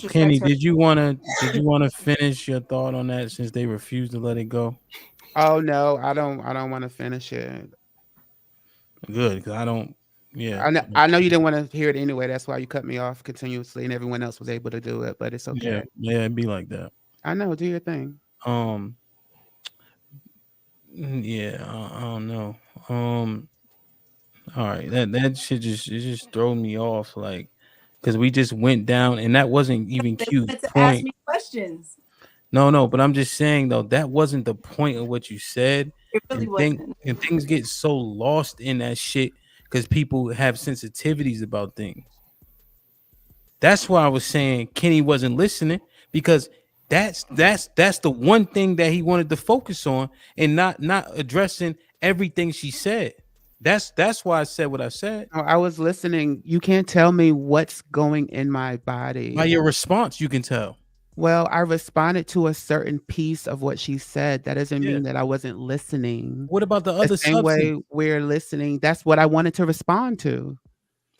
Kenny, did you want to finish your thought on that since they refused to let it go? Oh no, I don't want to finish it. Good, because I don't. Yeah, I know you didn't want to hear it anyway. That's why you cut me off continuously, and everyone else was able to do it. But it's okay. Yeah, it'd be like that. I know. Do your thing. Yeah, I don't know. All right, that shit just throw me off, like, because we just went down, and that wasn't even Q's point. Ask me questions. No, but I'm just saying though, that wasn't the point of what you said. It really wasn't. And things get so lost in that shit because people have sensitivities about things. That's why I was saying Kenny wasn't listening, because that's the one thing that he wanted to focus on and not addressing everything she said. That's why I said what I said. Oh, I was listening. You can't tell me what's going in my body. By your response, you can tell. Well, I responded to a certain piece of what she said. That doesn't mean that I wasn't listening. What about the other same way we're listening? That's what I wanted to respond to.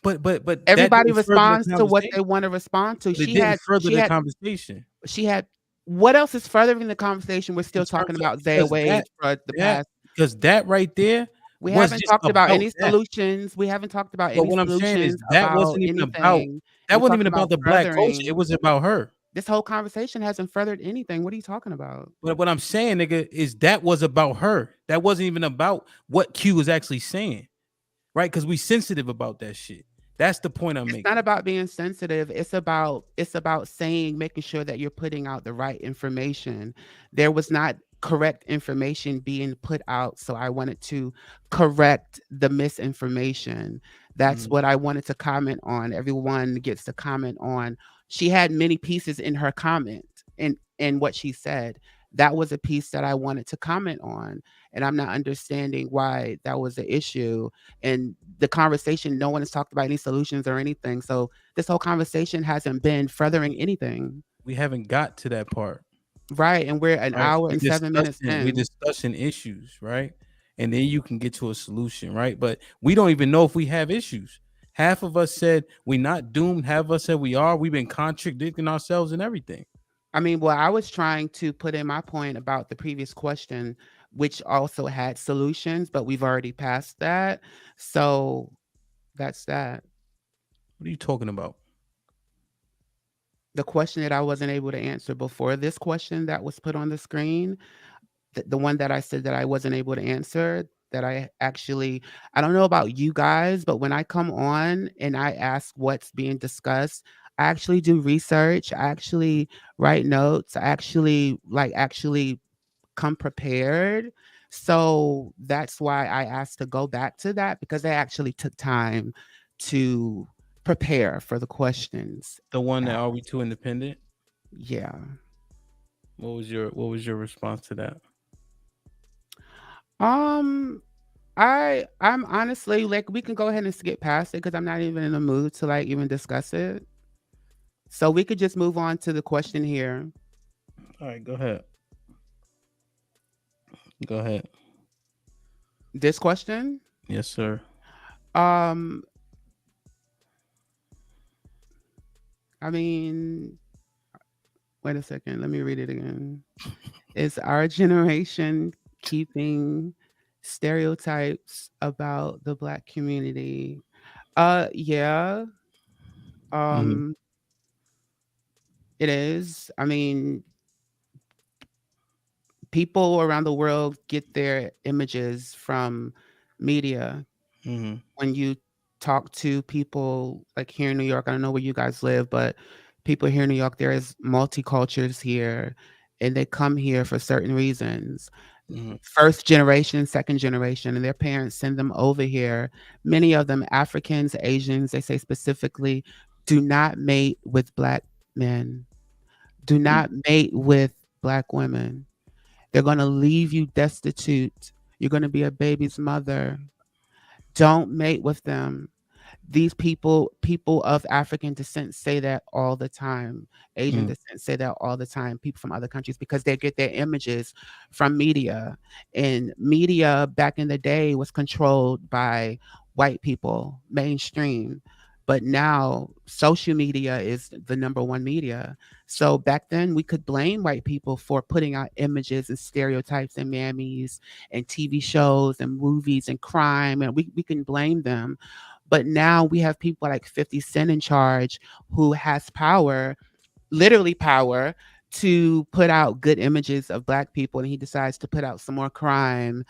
But everybody responds to what they want to respond to. She had the conversation. She had what else is furthering the conversation? We're still talking about Zaya Wade for the past. Because that right there, we haven't talked about any solutions. We haven't talked about any solutions. What I'm saying is that wasn't even about. That wasn't even about the black culture. It was about her. This whole conversation hasn't furthered anything. What are you talking about? But what I'm saying, nigga, is that was about her. That wasn't even about what Q was actually saying, right? Because we sensitive about that shit. That's the point I'm It's making. not about being sensitive. It's about saying, making sure that you're putting out the right information. There was not correct information being put out, so I wanted to correct the misinformation. That's what I wanted to comment on. Everyone gets to comment on. She had many pieces in her comment in what she said. That was a piece that I wanted to comment on, and I'm not understanding why that was an issue. And the conversation, no one has talked about any solutions or anything. So this whole conversation hasn't been furthering anything. We haven't got to that part. Right. And we're an Right? hour and 7 minutes We're in. discussing issues, right? And then you can get to a solution, right? But we don't even know if we have issues. Half of us said we're not doomed. Half of us said we are. We've been contradicting ourselves and everything. I mean, well, I was trying to put in my point about the previous question, which also had solutions, but we've already passed that. So that's that. What are you talking about? The question that I wasn't able to answer before this question that was put on the screen, the one that I said that I wasn't able to answer, that I don't know about you guys, but when I come on and I ask what's being discussed, I actually do research. I actually write notes. I actually come prepared. So that's why I asked to go back to that, because I actually took time to prepare for the questions. The one that, are we too independent? Yeah. What was your response to that? I'm honestly, like, we can go ahead and skip past it because I'm not even in the mood to like even discuss it. So we could just move on to the question here. All right, go ahead. Go ahead. This question? Yes, sir. I mean, wait a second. Let me read it again. Is our generation keeping stereotypes about the Black community? Yeah. It is. I mean, people around the world get their images from media. When you talk to people like here in New York, I don't know where you guys live, but people here in New York, there is multicultures here, and they come here for certain reasons. First generation, second generation, and their parents send them over here. Many of them, Africans, Asians, they say specifically, do not mate with Black men. Do not mate with Black women. They're going to leave you destitute. You're going to be a baby's mother. Don't mate with them. These people of African descent say that all the time. Asian descent say that all the time. People from other countries, because they get their images from media. And media back in the day was controlled by white people, mainstream. But now social media is the number one media. So back then we could blame white people for putting out images and stereotypes and mammies and TV shows and movies and crime, and we can blame them. But now we have people like 50 Cent in charge, who has power, literally power, to put out good images of Black people, and he decides to put out some more crime.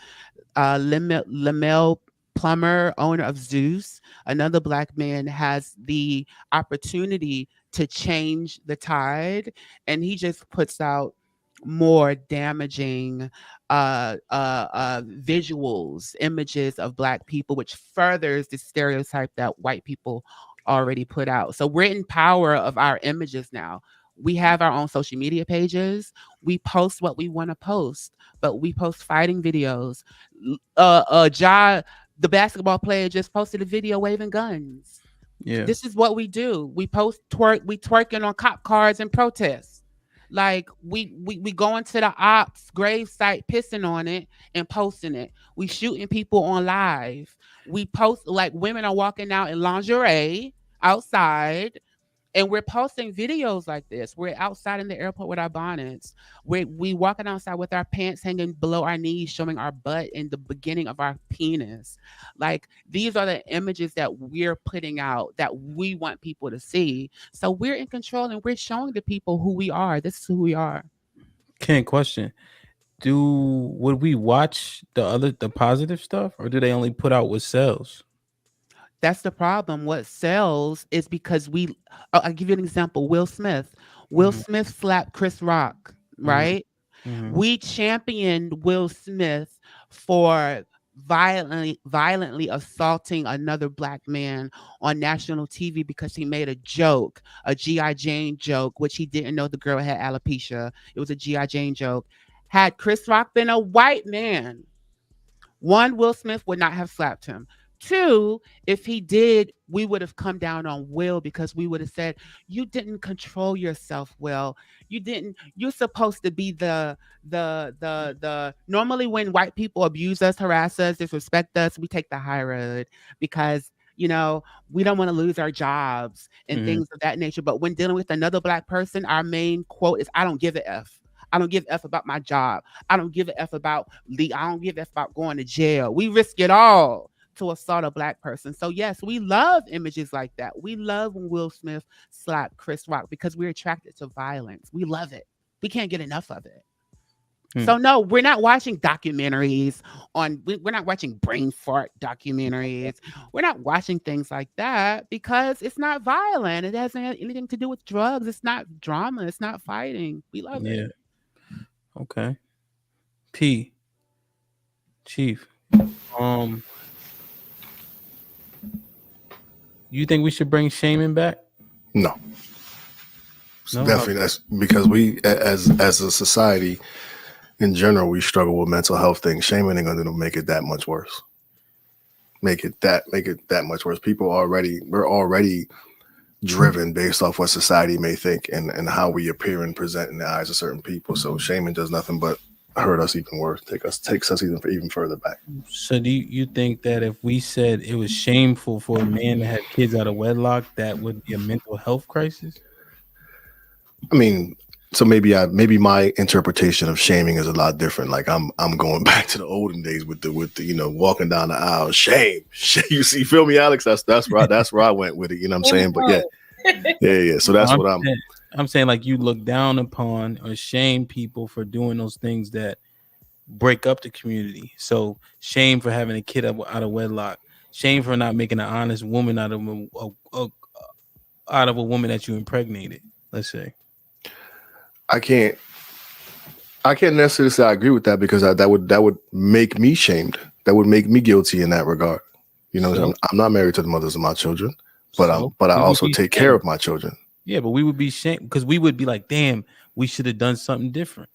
Lamel Plummer, owner of Zeus, another Black man, has the opportunity to change the tide, and he just puts out more damaging visuals, images of Black people, which furthers the stereotype that white people already put out. So we're in power of our images now. We have our own social media pages. We post what we want to post, but we post fighting videos. The basketball player, just posted a video waving guns. Yeah. This is what we do. We twerking on cop cars and protests. Like we go into the ops grave site, pissing on it and posting it. We shooting people on live. We post, like, women are walking out in lingerie outside, and we're posting videos like this. We're outside in the airport with our bonnets. We walking outside with our pants hanging below our knees, showing our butt and the beginning of our penis. Like, these are the images that we're putting out that we want people to see. So we're in control, and we're showing the people who we are. This is who we are. Ken, question. Would we watch the positive stuff, or do they only put out what sells? That's the problem. What sells is because I'll give you an example. Will Smith. Will Smith slapped Chris Rock, right? We championed Will Smith for violently assaulting another black man on national TV because he made a joke, a G.I. Jane joke, which he didn't know the girl had alopecia. It was a G.I. Jane joke. Had Chris Rock been a white man, one, Will Smith would not have slapped him. Two, if he did, we would have come down on Will because we would have said, you didn't control yourself, Will. You're supposed to be the normally when white people abuse us, harass us, disrespect us, we take the high road because, we don't want to lose our jobs and things of that nature. But when dealing with another black person, our main quote is, I don't give a F. I don't give a F about my job. I don't give a F about I don't give a F about going to jail. We risk it all to assault a black person. So yes, we love images like that. We love when Will Smith slapped Chris Rock because we're attracted to violence. We love it. We can't get enough of it. So no, we're not watching documentaries we're not watching brain fart documentaries. We're not watching things like that because it's not violent. It doesn't have anything to do with drugs. It's not drama. It's not fighting. We love it. Okay. Chief. You think we should bring shaming back? No. Definitely. That's because we, as a society in general, we struggle with mental health things. Shaming ain't gonna make it that much worse. Make it that much worse. We're already driven based off what society may think and how we appear and present in the eyes of certain people. So shaming does nothing but hurt us even worse, takes us even further back. So do you think that if we said it was shameful for a man to have kids out of wedlock, that would be a mental health crisis? I mean, so maybe my interpretation of shaming is a lot different. Like I'm going back to the olden days with the walking down the aisle, shame. You see, feel me, Alex? That's where I went with it. You know what I'm saying? But yeah. So that's what I'm saying. Like you look down upon or shame people for doing those things that break up the community. So shame for having a kid out of wedlock. Shame for not making an honest woman out of a woman that you impregnated. Let's say. I can't necessarily say I agree with that because that would make me shamed. That would make me guilty in that regard. I'm not married to the mothers of my children, but I also take care of my children. Yeah, but we would be shamed because we would be like, damn, we should have done something different.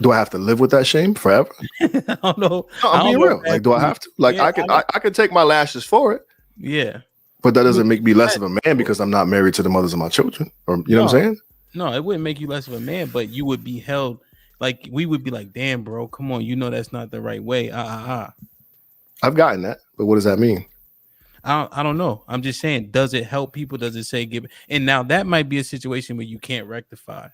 Do I have to live with that shame forever? I don't know. No, I'm being real. Like, do I have to? Like, yeah, I could take my lashes for it. Yeah. But that doesn't make me less of a man because I'm not married to the mothers of my children. Or you know what I'm saying? No, it wouldn't make you less of a man, but you would be held like we would be like, damn, bro, come on, that's not the right way. I've gotten that, but what does that mean? I don't know. I'm just saying, does it help people? Does it say give? And now that might be a situation where you can't rectify.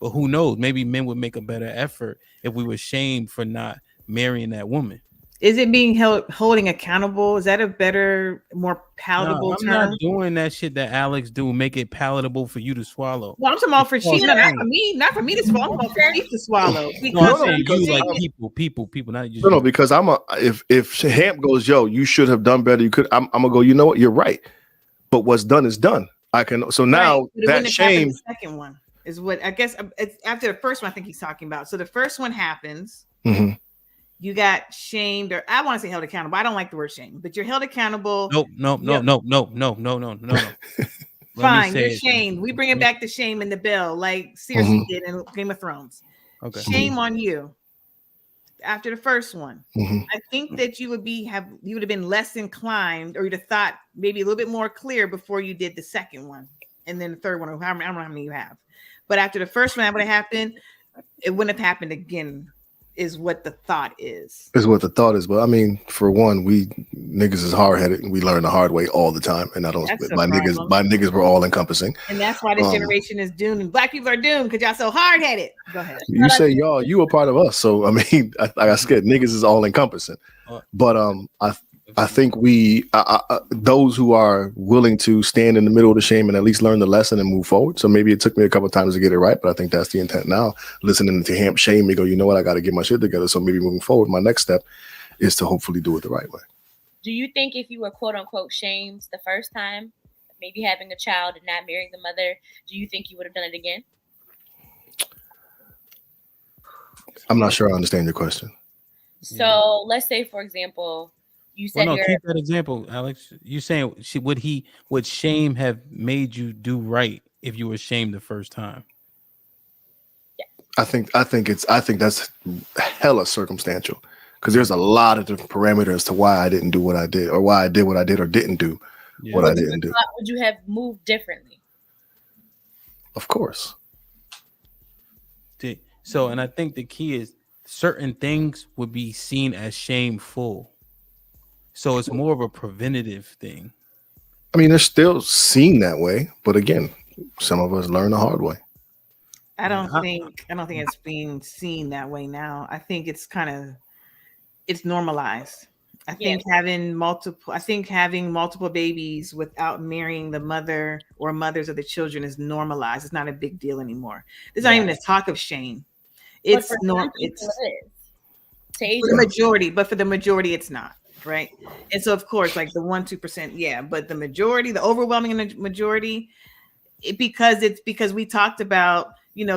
But who knows? Maybe men would make a better effort if we were shamed for not marrying that woman. Is it being holding accountable? Is that a better, more palatable term? I'm not doing that shit that Alex do. Make it palatable for you to swallow. Well, I'm talking about for Chief, not for me to swallow. I'm talking for Chief to swallow. People, not you. No, because if Hamp goes, yo, you should have done better. You could. I'm gonna go. You know what? You're right. But what's done is done. I can. So now that shame. The second one is what I guess it's after the first one. I think he's talking about. So the first one happens. Mm-hmm. You got shamed, or I want to say held accountable. I don't like the word shame, but you're held accountable. No. Fine, you're shamed. We bring it back to shame in the bill, like Cersei did in Game of Thrones. Okay. Shame on you. After the first one, I think that you would have been less inclined, or you'd have thought maybe a little bit more clear before you did the second one, and then the third one. I don't know how many you have, but after the first one, that would have happened. It wouldn't have happened again. Is what the thought is. But I mean, for one, we niggas is hard headed and we learn the hard way all the time. And I don't. My niggas were all encompassing. And that's why this generation is doomed. And black people are doomed because y'all so hard headed. Go ahead. You say y'all, you a part of us. So I mean, like I said, niggas is all encompassing. But I think those who are willing to stand in the middle of the shame and at least learn the lesson and move forward. So maybe it took me a couple of times to get it right, but I think that's the intent now. Listening to Hamp shame me, go, you know what? I got to get my shit together. So maybe moving forward, my next step is to hopefully do it the right way. Do you think if you were quote unquote shamed the first time, maybe having a child and not marrying the mother, do you think you would have done it again? I'm not sure I understand your question. So let's say, for example, you said keep that example, Alex. You saying would shame have made you do right if you were shamed the first time? I think that's hella circumstantial, because there's a lot of different parameters to why I didn't do what I did, or why I did what I did or didn't do what I didn't do. Would you have moved differently? Of course. So, and I think the key is certain things would be seen as shameful. So it's more of a preventative thing. I mean, they're still seen that way, but again, some of us learn the hard way. I don't think it's being seen that way now. I think it's normalized. I think having multiple babies without marrying the mother or mothers of the children is normalized. It's not a big deal anymore. There's not even a talk of shame. It's for the majority, but for the majority, it's not, right? And so, of course, like the 1-2%, but the majority, the overwhelming majority, because we talked about,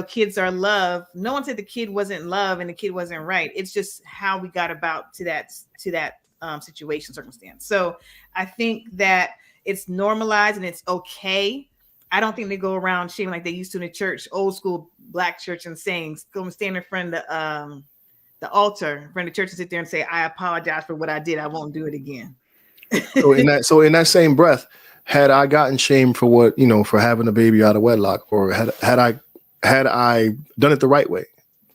kids are love. No one said the kid wasn't love and the kid wasn't right. It's just how we got about to that situation, circumstance. So I think that it's normalized and it's okay. I don't think they go around shaming like they used to in the church, old school Black church, and saying, go and stand in front of the altar, in front of the church, and sit there and say, I apologize for what I did. I won't do it again. So in that same breath, had I gotten shamed for what, for having a baby out of wedlock, or had I done it the right way,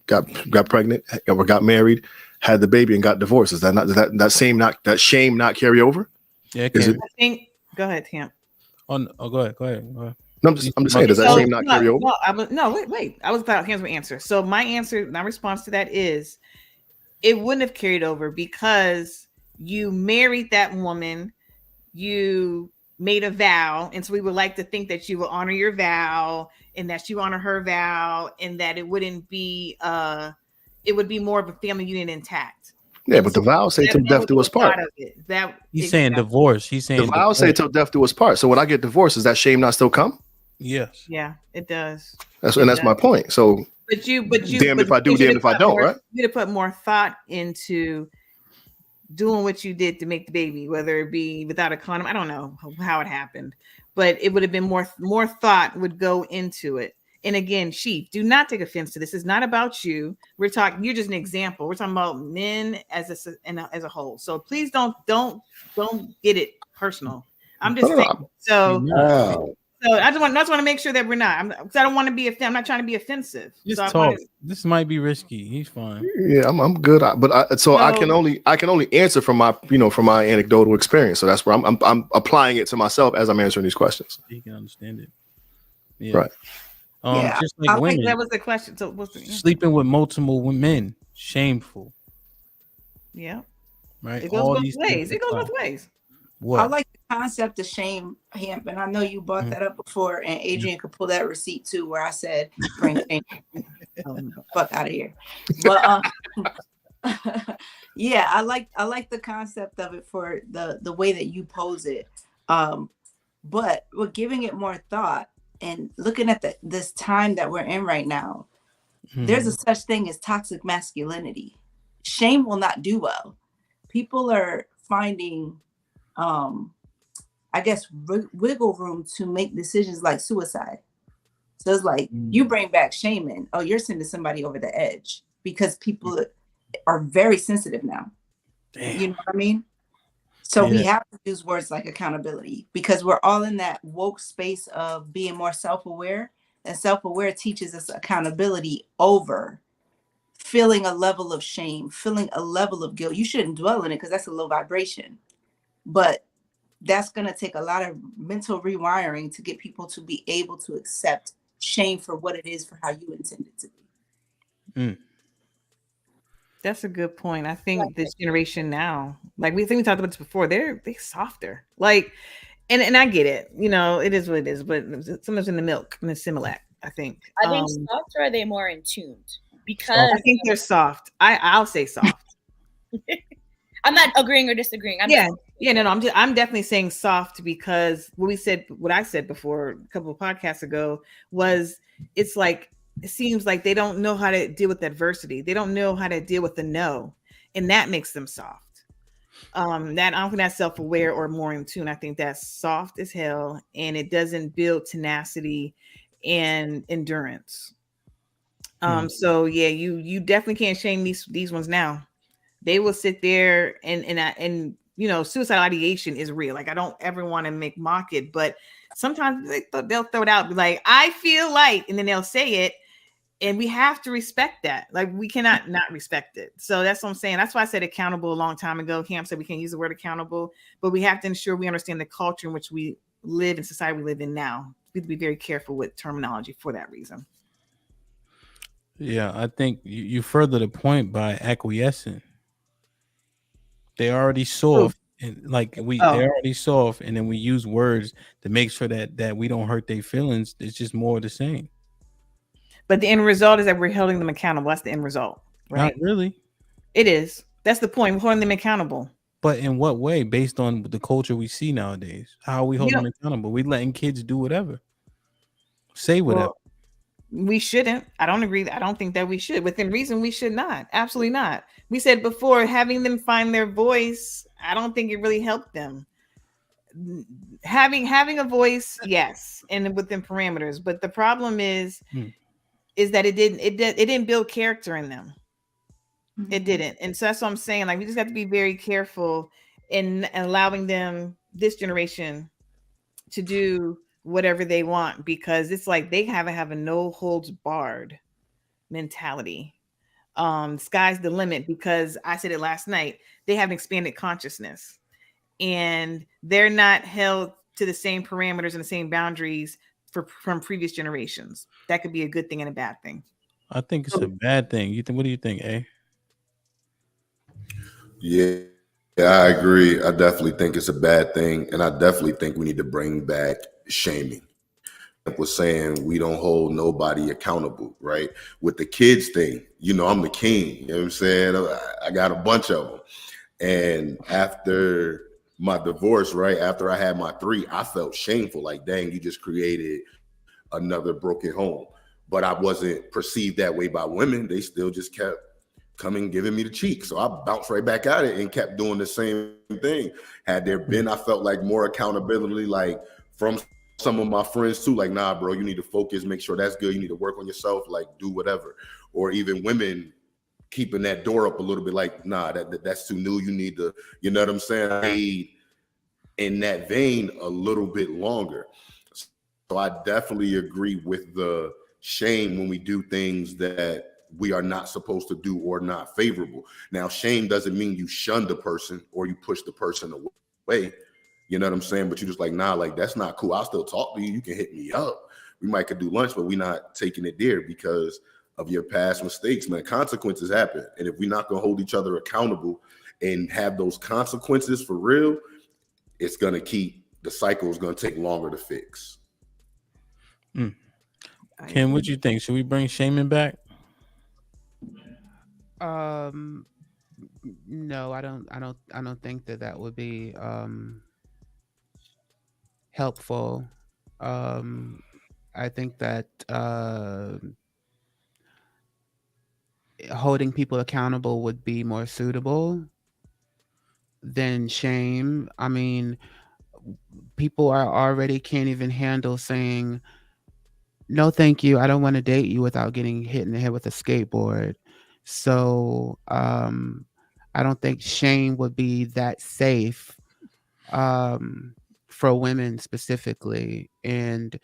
got pregnant or got married, had the baby and got divorced, is that shame not carry over? Yeah, I think. Go ahead, Tim. Go ahead. No, I'm just saying, does that shame not carry over? Wait. I was about Ham's answer. So my response to that is, it wouldn't have carried over because you married that woman, you made a vow, and so we would like to think that you will honor your vow and that you honor her vow, and that it wouldn't be it would be more of a family union intact. Yeah, but the vows say till death do us part. He's saying divorce. He's saying the vows say till death do us part. So when I get divorced, does that shame not still come? Yes. Yeah, it does. That's my point. So but you damned if I do, damned if I don't, right? You to put more thought into doing what you did to make the baby, whether it be without a condom. I don't know how it happened, but it would have been more thought would go into it. And again, Chief, do not take offense to this. It's not about you. You're just an example. We're talking about men as a whole. So please don't get it personal. I'm just saying. So I just want to make sure that we're not. Because I don't want to be I'm not trying to be offensive. Just talk. This might be risky. He's fine. Yeah, I'm good. I can only answer from my from my anecdotal experience. So that's where I'm applying it to myself as I'm answering these questions. You can understand it. Yeah. Right. Just like women. That was the question. So what's the sleeping with multiple men, shameful. Yeah. Right. It goes both ways. What? I like the concept of shame, Hamp, and I know you brought that up before, and Adrian could pull that receipt too, where I said, "Bring shame, fuck out of here." But yeah, I like the concept of it for the way that you pose it. But we're giving it more thought and looking at this time that we're in right now. There's a such thing as toxic masculinity. Shame will not do well. People are finding I guess wiggle room to make decisions like suicide. So it's like you bring back shaming. Oh, you're sending somebody over the edge, because people are very sensitive now. Damn. You know what I mean? So we have to use words like accountability, because we're all in that woke space of being more self-aware, and self-aware teaches us accountability over feeling a level of shame, feeling a level of guilt. You shouldn't dwell in it because that's a low vibration. But that's going to take a lot of mental rewiring to get people to be able to accept shame for what it is, for how you intend it to be. That's a good point. I think this generation now, like we talked about this before, they're softer. Like, and I get it. It is what it is. But sometimes in the milk, in the Similac, I think. Are they soft, or are they more in tuned? Because I think they're soft. I'll say soft. I'm not agreeing or disagreeing. I'm definitely saying soft because what I said before a couple of podcasts ago was it's like it seems like they don't know how to deal with adversity. They don't know how to deal with the no, and that makes them soft. That I don't think that's self-aware or more in tune. I think that's soft as hell, and it doesn't build tenacity and endurance. So yeah, you definitely can't shame these ones now. They will sit there and suicidal ideation is real. Like I don't ever want to make mock it, but sometimes they'll throw it out, be like, I feel like, and then they'll say it, and we have to respect that. Like we cannot not respect it. So that's what I'm saying. That's why I said accountable a long time ago. Cam said we can't use the word accountable, but we have to ensure we understand the culture in which we live in, society we live in now. We have to be very careful with terminology for that reason. Yeah, I think you further the point by acquiescing. They already soft, and they're already soft, and then we use words to make sure that we don't hurt their feelings. It's just more of the same. But the end result is that we're holding them accountable. That's the end result, right? Not really. It is. That's the point. We're holding them accountable. But in what way? Based on the culture we see nowadays, how are we holding them accountable? We letting kids do whatever, say whatever. Well, we shouldn't. I don't agree. I don't think that we should. Within reason, we should not. Absolutely not. We said before, having them find their voice, I don't think it really helped them. Having a voice, yes, and within parameters. But the problem is that it didn't build character in them. It didn't. And so that's what I'm saying. Like we just have to be very careful in allowing them, this generation, to do whatever they want, because it's like they have a no holds barred mentality. Sky's the limit, because I said it last night, they have an expanded consciousness and they're not held to the same parameters and the same boundaries from previous generations. That could be a good thing and a bad thing. I think it's a bad thing. What do you think, A? Yeah, I agree. I definitely think it's a bad thing, and I definitely think we need to bring back shaming. Was saying we don't hold nobody accountable, right? With the kids thing, I'm the king. You know what I'm saying? I got a bunch of them. And after my divorce, right, after I had my 3, I felt shameful. Like, dang, you just created another broken home. But I wasn't perceived that way by women. They still just kept coming, giving me the cheek. So I bounced right back at it and kept doing the same thing. Had there been, I felt like more accountability, like from some of my friends too, like, nah, bro, you need to focus, make sure that's good. You need to work on yourself, like do whatever. Or even women keeping that door up a little bit, like, nah, that's too new. You need to, you know what I'm saying? I need in that vein a little bit longer. So I definitely agree with the shame when we do things that we are not supposed to do or not favorable. Now, shame doesn't mean you shun the person or you push the person away. You know what I'm saying? But you're just like, nah, like, that's not cool. I'll still talk to you. You can hit me up. We might could do lunch, but we're not taking it there because of your past mistakes, man. Consequences happen. And if we're not going to hold each other accountable and have those consequences for real, it's going to keep, the cycle is going to take longer to fix. Ken, what you think? Should we bring shaming back? No, I don't think that would be helpful. I think that holding people accountable would be more suitable than shame. I mean, people are already can't even handle saying, no, thank you, I don't want to date you without getting hit in the head with a skateboard. So I don't think shame would be that safe for women specifically, and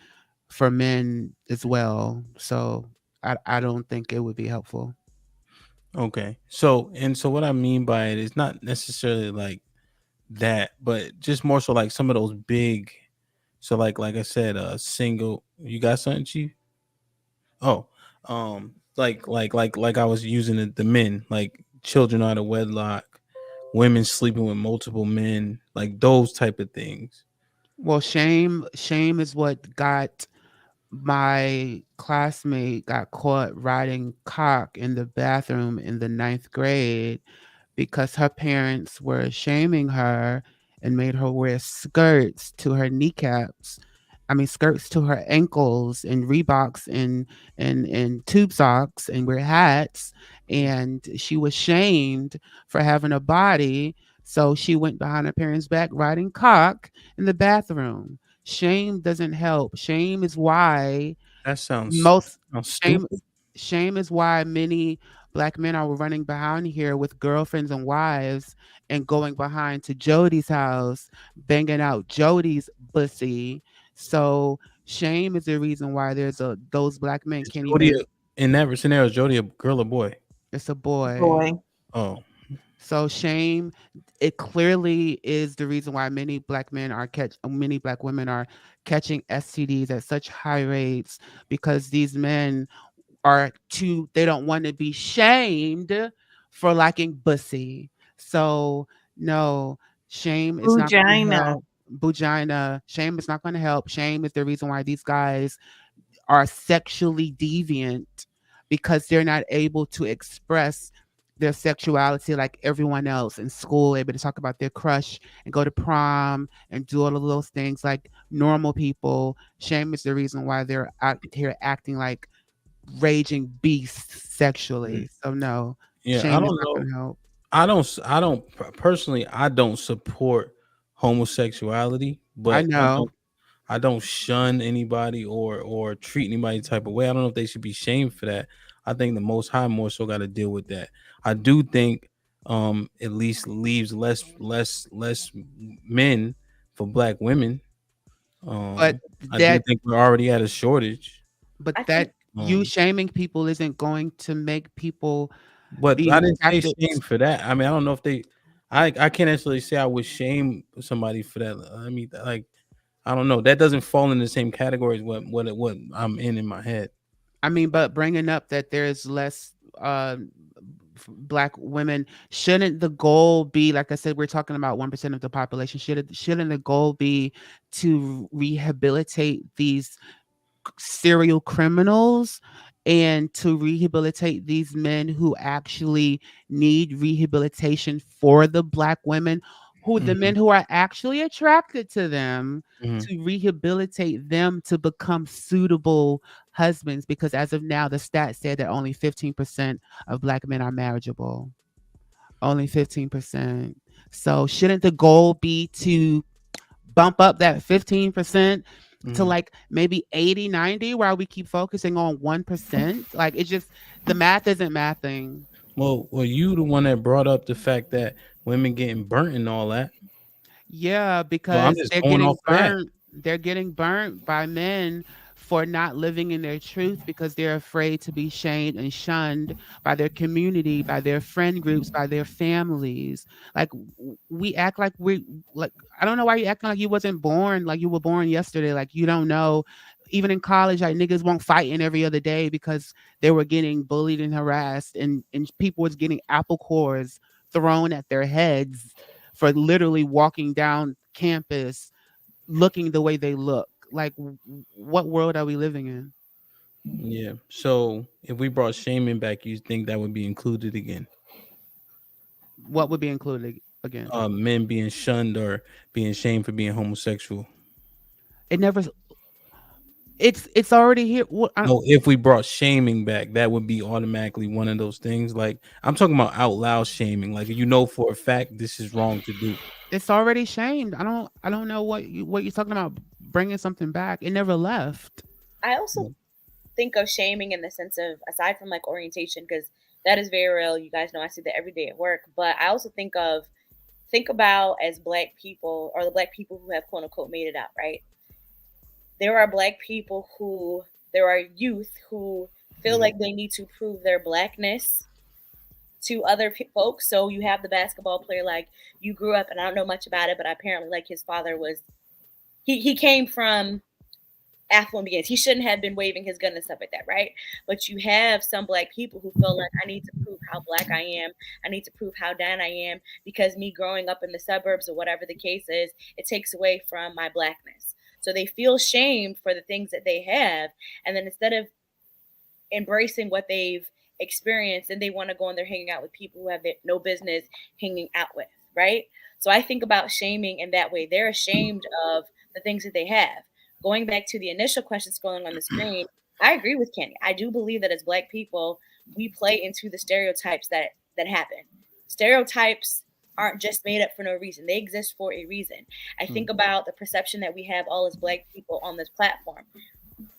for men as well. So I don't think it would be helpful. Okay. So what I mean by it is not necessarily like that, but just more so like some of those big, so like I said, single, you got something, Chief? Oh, like I was using the men, like children out of wedlock, women sleeping with multiple men, like those type of things. Well, shame is what got my classmate got caught riding cock in the bathroom in the 9th grade because her parents were shaming her and made her wear skirts to her kneecaps. I mean, skirts to her ankles and Reeboks and tube socks and wear hats. And she was shamed for having a body. So she went behind her parents' back riding cock in the bathroom. Shame doesn't help. Shame is why That most sounds shame stupid. shame is why many black men are running behind here with girlfriends and wives and going behind to Jody's house, banging out Jody's pussy. So shame is the reason why there's a those black men Is can't Jody even. in that scenario? Is Jody a girl or boy? It's a boy. Boy. Oh, So shame, it clearly is the reason why many black women are catching STDs at such high rates, because these men they don't want to be shamed for liking bussy. So no, shame is not going to Vagina. help. Bugina, shame is not going to help. Shame is the reason why these guys are sexually deviant, because they're not able to express their sexuality like everyone else in school, able to talk about their crush and go to prom and do all of those things like normal people. Shame is the reason why they're out here acting like raging beasts sexually. So no, yeah. I shame is don't not know. going to help. Personally, I don't support homosexuality, I but know. I don't shun anybody or treat anybody type of way. I don't know if they should be shamed for that. I think the Most High more so got to deal with that. I do think at least leaves less men for black women. But I do that think we're already at a shortage. but I think that you Um, shaming people isn't going to make people but be I didn't say attracted. shame for that. I mean, I don't know if they. I can't actually say I would shame somebody for that. I mean, like I don't know. That doesn't fall in the same category as what I'm in my head. I mean, but bringing up that there's less black women, shouldn't the goal be, like I said, we're talking about 1% of the population, shouldn't the goal be to rehabilitate these serial criminals and to rehabilitate these men who actually need rehabilitation for the black women, who the Mhm, men who are actually attracted to them, mhm. to rehabilitate them to become suitable husbands, because as of now the stats said that only 15% of black men are marriageable. Only 15%. So shouldn't the goal be to bump up that 15% to Mhm. like maybe 80, 90, while we keep focusing on 1%? Like it's just the math isn't mathing. Well, you the one that brought up the fact that women getting burnt and all that. Yeah, So I'm because just going off of that. they're getting burnt by men for not living in their truth, because they're afraid to be shamed and shunned by their community, by their friend groups, by their families. Like we act like we like I don't know why you acting like you wasn't born, like you were born yesterday, like you don't know. Even in college, like niggas won't fighting every other day because they were getting bullied and harassed, and people was getting apple cores thrown at their heads for literally walking down campus looking the way they look. Like, what world are we living in? Yeah. So if we brought shaming back, you think that would be included again? What would be included again? Men being shunned or being shamed for being homosexual. It never. It's already here. No, if we brought shaming back, that would be automatically one of those things. Like I'm talking about out loud shaming. Like you know for a fact this is wrong to do. It's already shamed. I don't know what you're talking about. Bringing something back. It never left. I also think of shaming in the sense of, aside from like orientation, because that is very real. You guys know I see that every day at work. But I also think about as black people, or the black people who have quote unquote made it out, right? There are black people there are youth who feel like they need to prove their blackness to other folks. So you have the basketball player, like you grew up, and I don't know much about it, but apparently like his father was, he came from affluent beginnings. He shouldn't have been waving his gun and stuff like that, right? But you have some black people who feel like, I need to prove how black I am. I need to prove how down I am, because me growing up in the suburbs or whatever the case is, it takes away from my blackness. So they feel shamed for the things that they have. And then instead of embracing what they've experience, and they want to go and they're hanging out with people who have no business hanging out with, right? So I think about shaming in that way. They're ashamed of the things that they have. Going back to the initial question scrolling on the screen, I agree with Kenny. I do believe that as Black people, we play into the stereotypes that happen. Stereotypes aren't just made up for no reason. They exist for a reason. I think about the perception that we have all as Black people on this platform.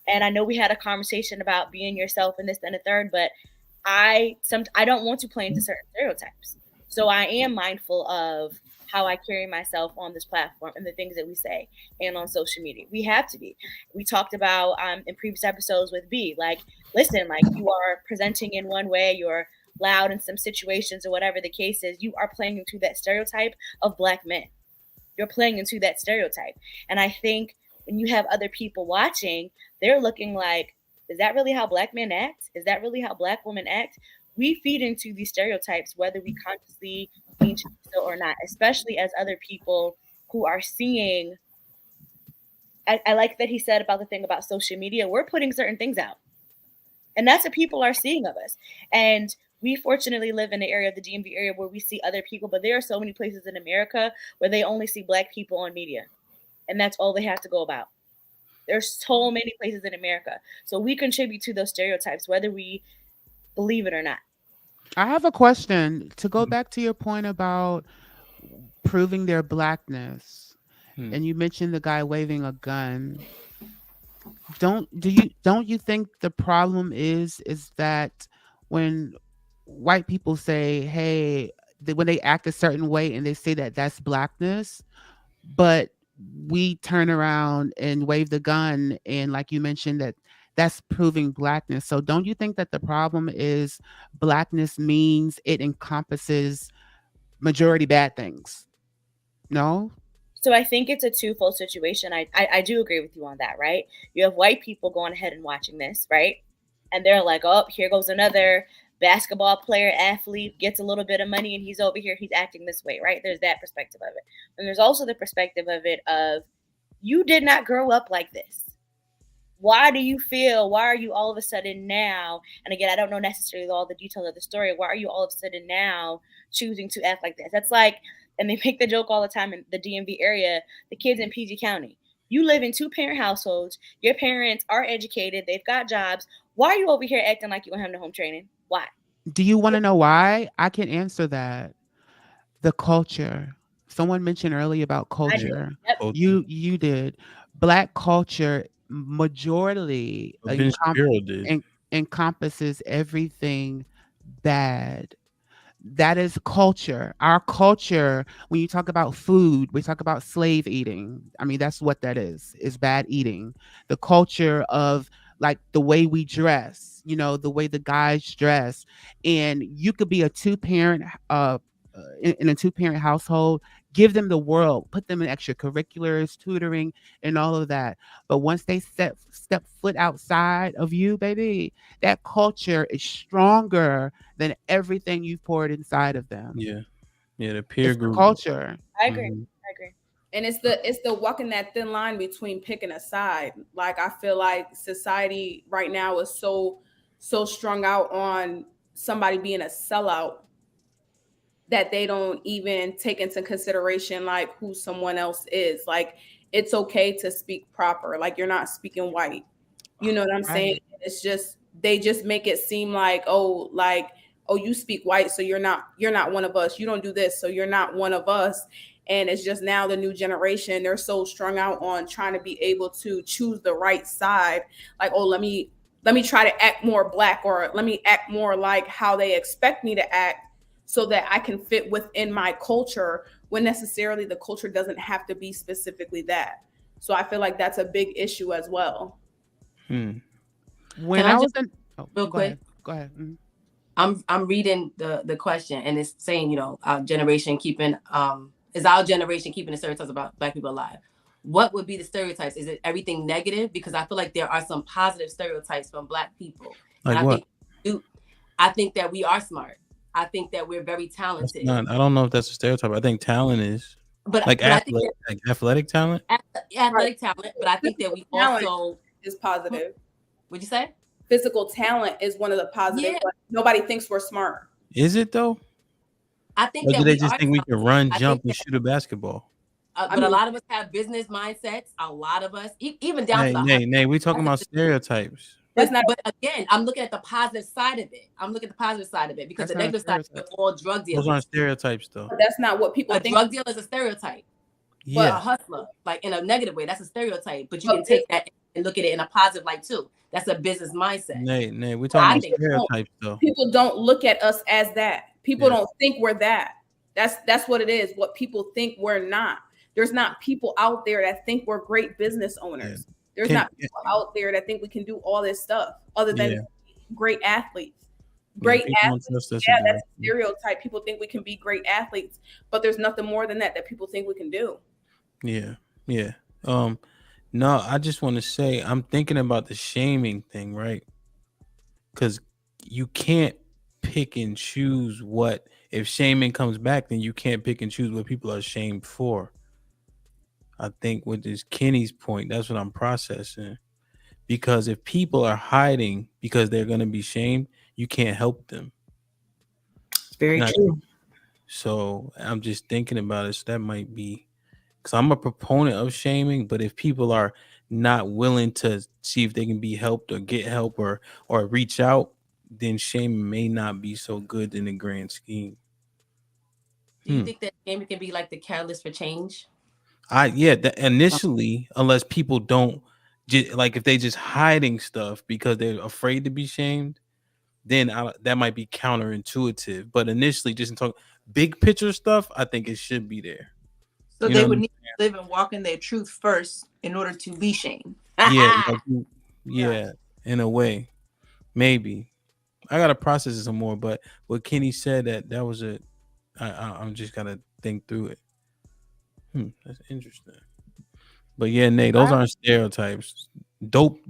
And I know we had a conversation about being yourself and this and the third, but I don't want to play into certain stereotypes. So I am mindful of how I carry myself on this platform and the things that we say and on social media. We have to be. We talked about in previous episodes with B, like, listen, like, you are presenting in one way, you're loud in some situations or whatever the case is, you are playing into that stereotype of Black men. You're playing into that stereotype. And I think when you have other people watching, they're looking like, is that really how Black men act? Is that really how Black women act? We feed into these stereotypes, whether we consciously mean to do so or not, especially as other people who are seeing. I like that he said about the thing about social media. We're putting certain things out. And that's what people are seeing of us. And we fortunately live in the area of the DMV area where we see other people, but there are so many places in America where they only see Black people on media. And that's all they have to go about. There's so many places in America. So we contribute to those stereotypes, whether we believe it or not. I have a question to go back to your point about proving their Blackness. And you mentioned the guy waving a gun. Don't you think the problem is that when white people say, hey, when they act a certain way and they say that that's Blackness, but we turn around and wave the gun and, like you mentioned, that's proving Blackness. So don't you think that the problem is Blackness means it encompasses majority bad things? No? So I think it's a twofold situation. I do agree with you on that, right? You have white people going ahead and watching this, right? And they're like, oh, here goes another basketball player, athlete, gets a little bit of money and he's over here, he's acting this way, right? There's that perspective of it. And there's also the perspective of it of, you did not grow up like this. Why are you all of a sudden now, and again, I don't know necessarily all the details of the story, why are you all of a sudden now choosing to act like this? That's like, and they make the joke all the time in the DMV area, the kids in PG County. You live in 2-parent households, your parents are educated, they've got jobs. Why are you over here acting like you don't have no home training? Why? Do you want to know why? I can answer that. The culture. Someone mentioned earlier about culture. Yep. You did. Black culture majorly encompasses everything bad. That is culture. Our culture, when you talk about food, we talk about slave eating. I mean, that's what that is bad eating. The culture of, like, the way we dress, the way the guys dress. And you could be a two-parent in a two-parent household, give them the world, put them in extracurriculars, tutoring, and all of that. But once they step foot outside of you, baby, that culture is stronger than everything you've poured inside of them. Yeah, the peer group culture. I agree. I agree. And it's the walking that thin line between picking a side. Like, I feel like society right now is so strung out on somebody being a sellout that they don't even take into consideration like who someone else is. Like, it's okay to speak proper. Like, you're not speaking white. You know what I'm saying? It's just, they just make it seem like, oh, you speak white, so you're not one of us. You don't do this, so you're not one of us. And it's just now the new generation, they're so strung out on trying to be able to choose the right side. Like, oh, let me try to act more Black, or let me act more like how they expect me to act, so that I can fit within my culture, when necessarily the culture doesn't have to be specifically that. So I feel like that's a big issue as well. When I was real quick, go ahead. Mm-hmm. I'm reading the question, and it's saying, our generation keeping the stereotypes about Black people alive. What would be the stereotypes? Is it everything negative? Because I feel like there are some positive stereotypes from Black people. Like what? I think that we are smart. I think that we're very talented. I don't know if that's a stereotype. I think talent is, athletic talent. Athletic talent, but I think that we also is positive. What'd you say? physical talent is one of the positives, but nobody thinks we're smart. Is it though? I think Or that do they we just are think we can run, I jump, think and shoot a basketball? but a lot of us have business mindsets. A lot of us, even down to the Nay, we talking about stereotypes. But again, I'm looking at the positive side of it. Because the negative side is all drug dealers. Those aren't stereotypes, though. But that's not what people think. A drug dealer is a stereotype. Yeah. But a hustler, like in a negative way, that's a stereotype. But you can take that and look at it in a positive light too. That's a business mindset. Nay, we're talking about stereotypes, though. People don't look at us as that. People don't think we're that. That's what it is. What people think we're not. There's not people out there that think we're great business owners. Yeah. There's not people out there that think we can do all this stuff other than great athletes. Great athletes. That's a stereotype. People think we can be great athletes, but there's nothing more than that people think we can do. Yeah. No, I just want to say I'm thinking about the shaming thing, right? Because you can't pick and choose what, if shaming comes back, then you can't pick and choose what people are shamed for. I think with this Kenny's point, that's what I'm processing. Because if people are hiding because they're going to be shamed, you can't help them. It's very true. So I'm just thinking about it. So that might be, because I'm a proponent of shaming, but if people are not willing to see if they can be helped or get help or reach out, then shaming may not be so good in the grand scheme. Do you think that shaming can be like the catalyst for change? Initially, unless people don't, like if they just hiding stuff because they're afraid to be shamed, then that might be counterintuitive. But initially, just in talk big picture stuff, I think it should be there. So they would need to live and walk in their truth first in order to be shamed. Yeah, in a way, maybe. I gotta process it some more. But what Kenny said that was it. I'm just gotta think through it. That's interesting. But yeah, Nate, those aren't stereotypes. Dope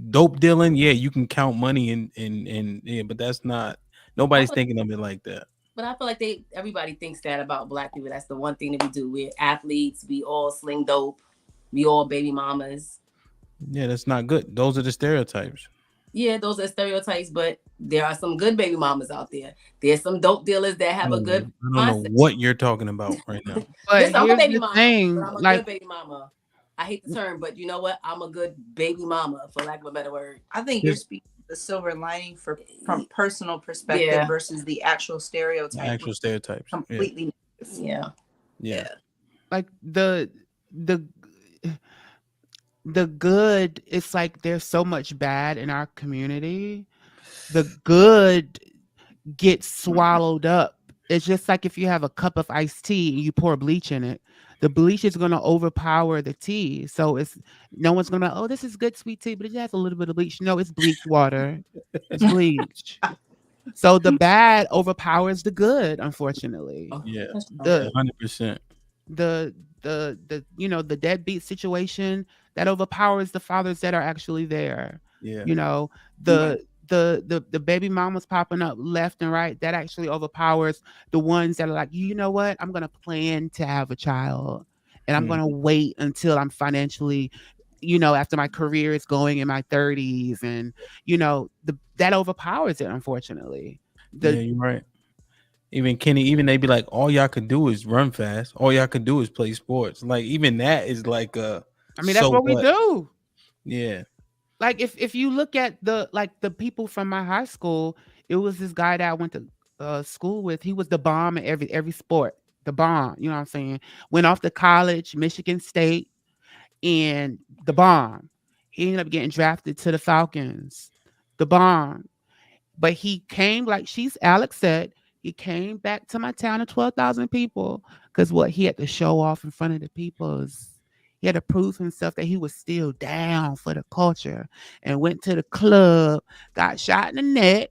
dealing, yeah, you can count money and yeah, but that's not, nobody's thinking of it like that. But I feel like everybody thinks that about Black people. That's the one thing that we do. We're athletes, we all sling dope, we all baby mamas. Yeah, that's not good. Those are the stereotypes. Yeah, those are stereotypes, but there are some good baby mamas out there. There's some dope dealers that have a good I don't know what you're talking about right now. But I'm a baby mama, but I'm a good baby mama. I hate the term, but you know what? I'm a good baby mama, for lack of a better word. I think you're speaking the silver lining from personal perspective versus the actual stereotype. Completely. Yeah. Like the good, it's like there's so much bad in our community. The good gets swallowed up. It's just like if you have a cup of iced tea and you pour bleach in it, the bleach is going to overpower the tea. So no one's going to, oh, this is good sweet tea, but it has a little bit of bleach. No, it's bleach water. It's bleach. So the bad overpowers the good, unfortunately. Yeah, 100%. The the deadbeat situation that overpowers the fathers that are actually there. Yeah. The baby mamas popping up left and right, that actually overpowers the ones that are like, you know what, I'm gonna plan to have a child and I'm gonna wait until I'm financially, after my career is going in my 30s, and that overpowers it, unfortunately. Yeah, you're right. Even Kenny, they be like, all y'all could do is run fast, all y'all could do is play sports. Like, even that is like that's what we do. Yeah. Like if you look at the people from my high school, it was this guy that I went to school with. He was the bomb in every sport. The bomb, you know what I'm saying? Went off to college, Michigan State, and the bomb. He ended up getting drafted to the Falcons. The bomb. But he came, like Alex said, he came back to my town of 12,000 people because he had to show off in front of the people. He had to prove himself that he was still down for the culture, and went to the club, got shot in the neck,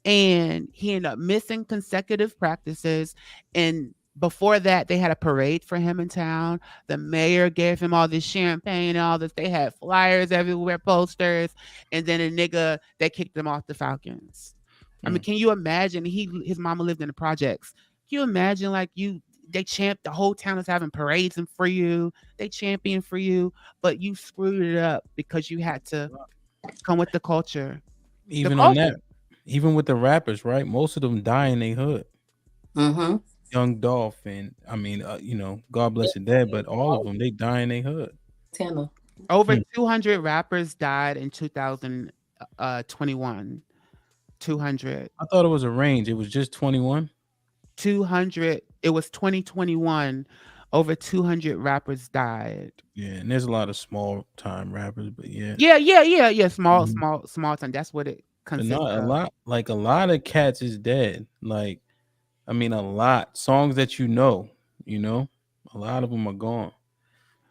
and he ended up missing consecutive practices. And before that, they had a parade for him in town. The mayor gave him all this champagne and all this. They had flyers everywhere, posters. And then they kicked him off the Falcons. I mean, can you imagine? His mama lived in the projects. Can you imagine, the whole town is having parades for you. They champion for you, but you screwed it up because you had to come with the culture. Even on that, even with the rappers, right? Most of them die in their hood. Mm-hmm. Young Dolph, and I mean, God bless the dead, but all of them, they die in their hood. Over 200 rappers died in 2021. 200. I thought it was a range. It was just 21. 200. It was 2021. Over 200 rappers died. Yeah, and there's a lot of small time rappers, but yeah. Yeah. Small time. That's what it But consists not a of. lot. Like a lot of cats is dead. Like, I mean, a lot. Songs that a lot of them are gone.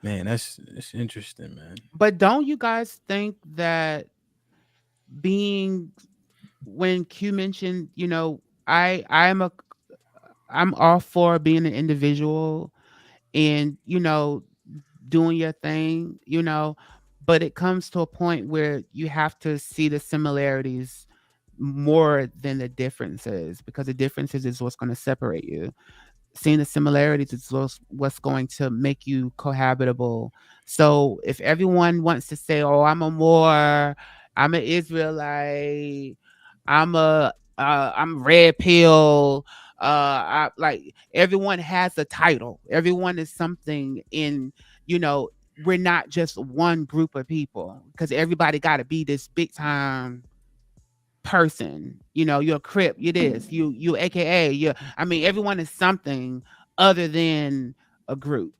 Man, it's interesting, man. But don't you guys think that when Q mentioned, I'm all for being an individual and, doing your thing, but it comes to a point where you have to see the similarities more than the differences, because the differences is what's going to separate you. Seeing the similarities is what's going to make you cohabitable. So if everyone wants to say, "Oh, I'm an Israelite, I'm red pill," like everyone has a title. Everyone is something in, we're not just one group of people, because everybody got to be this big time person. You're a Crip, you this, you AKA, everyone is something other than a group.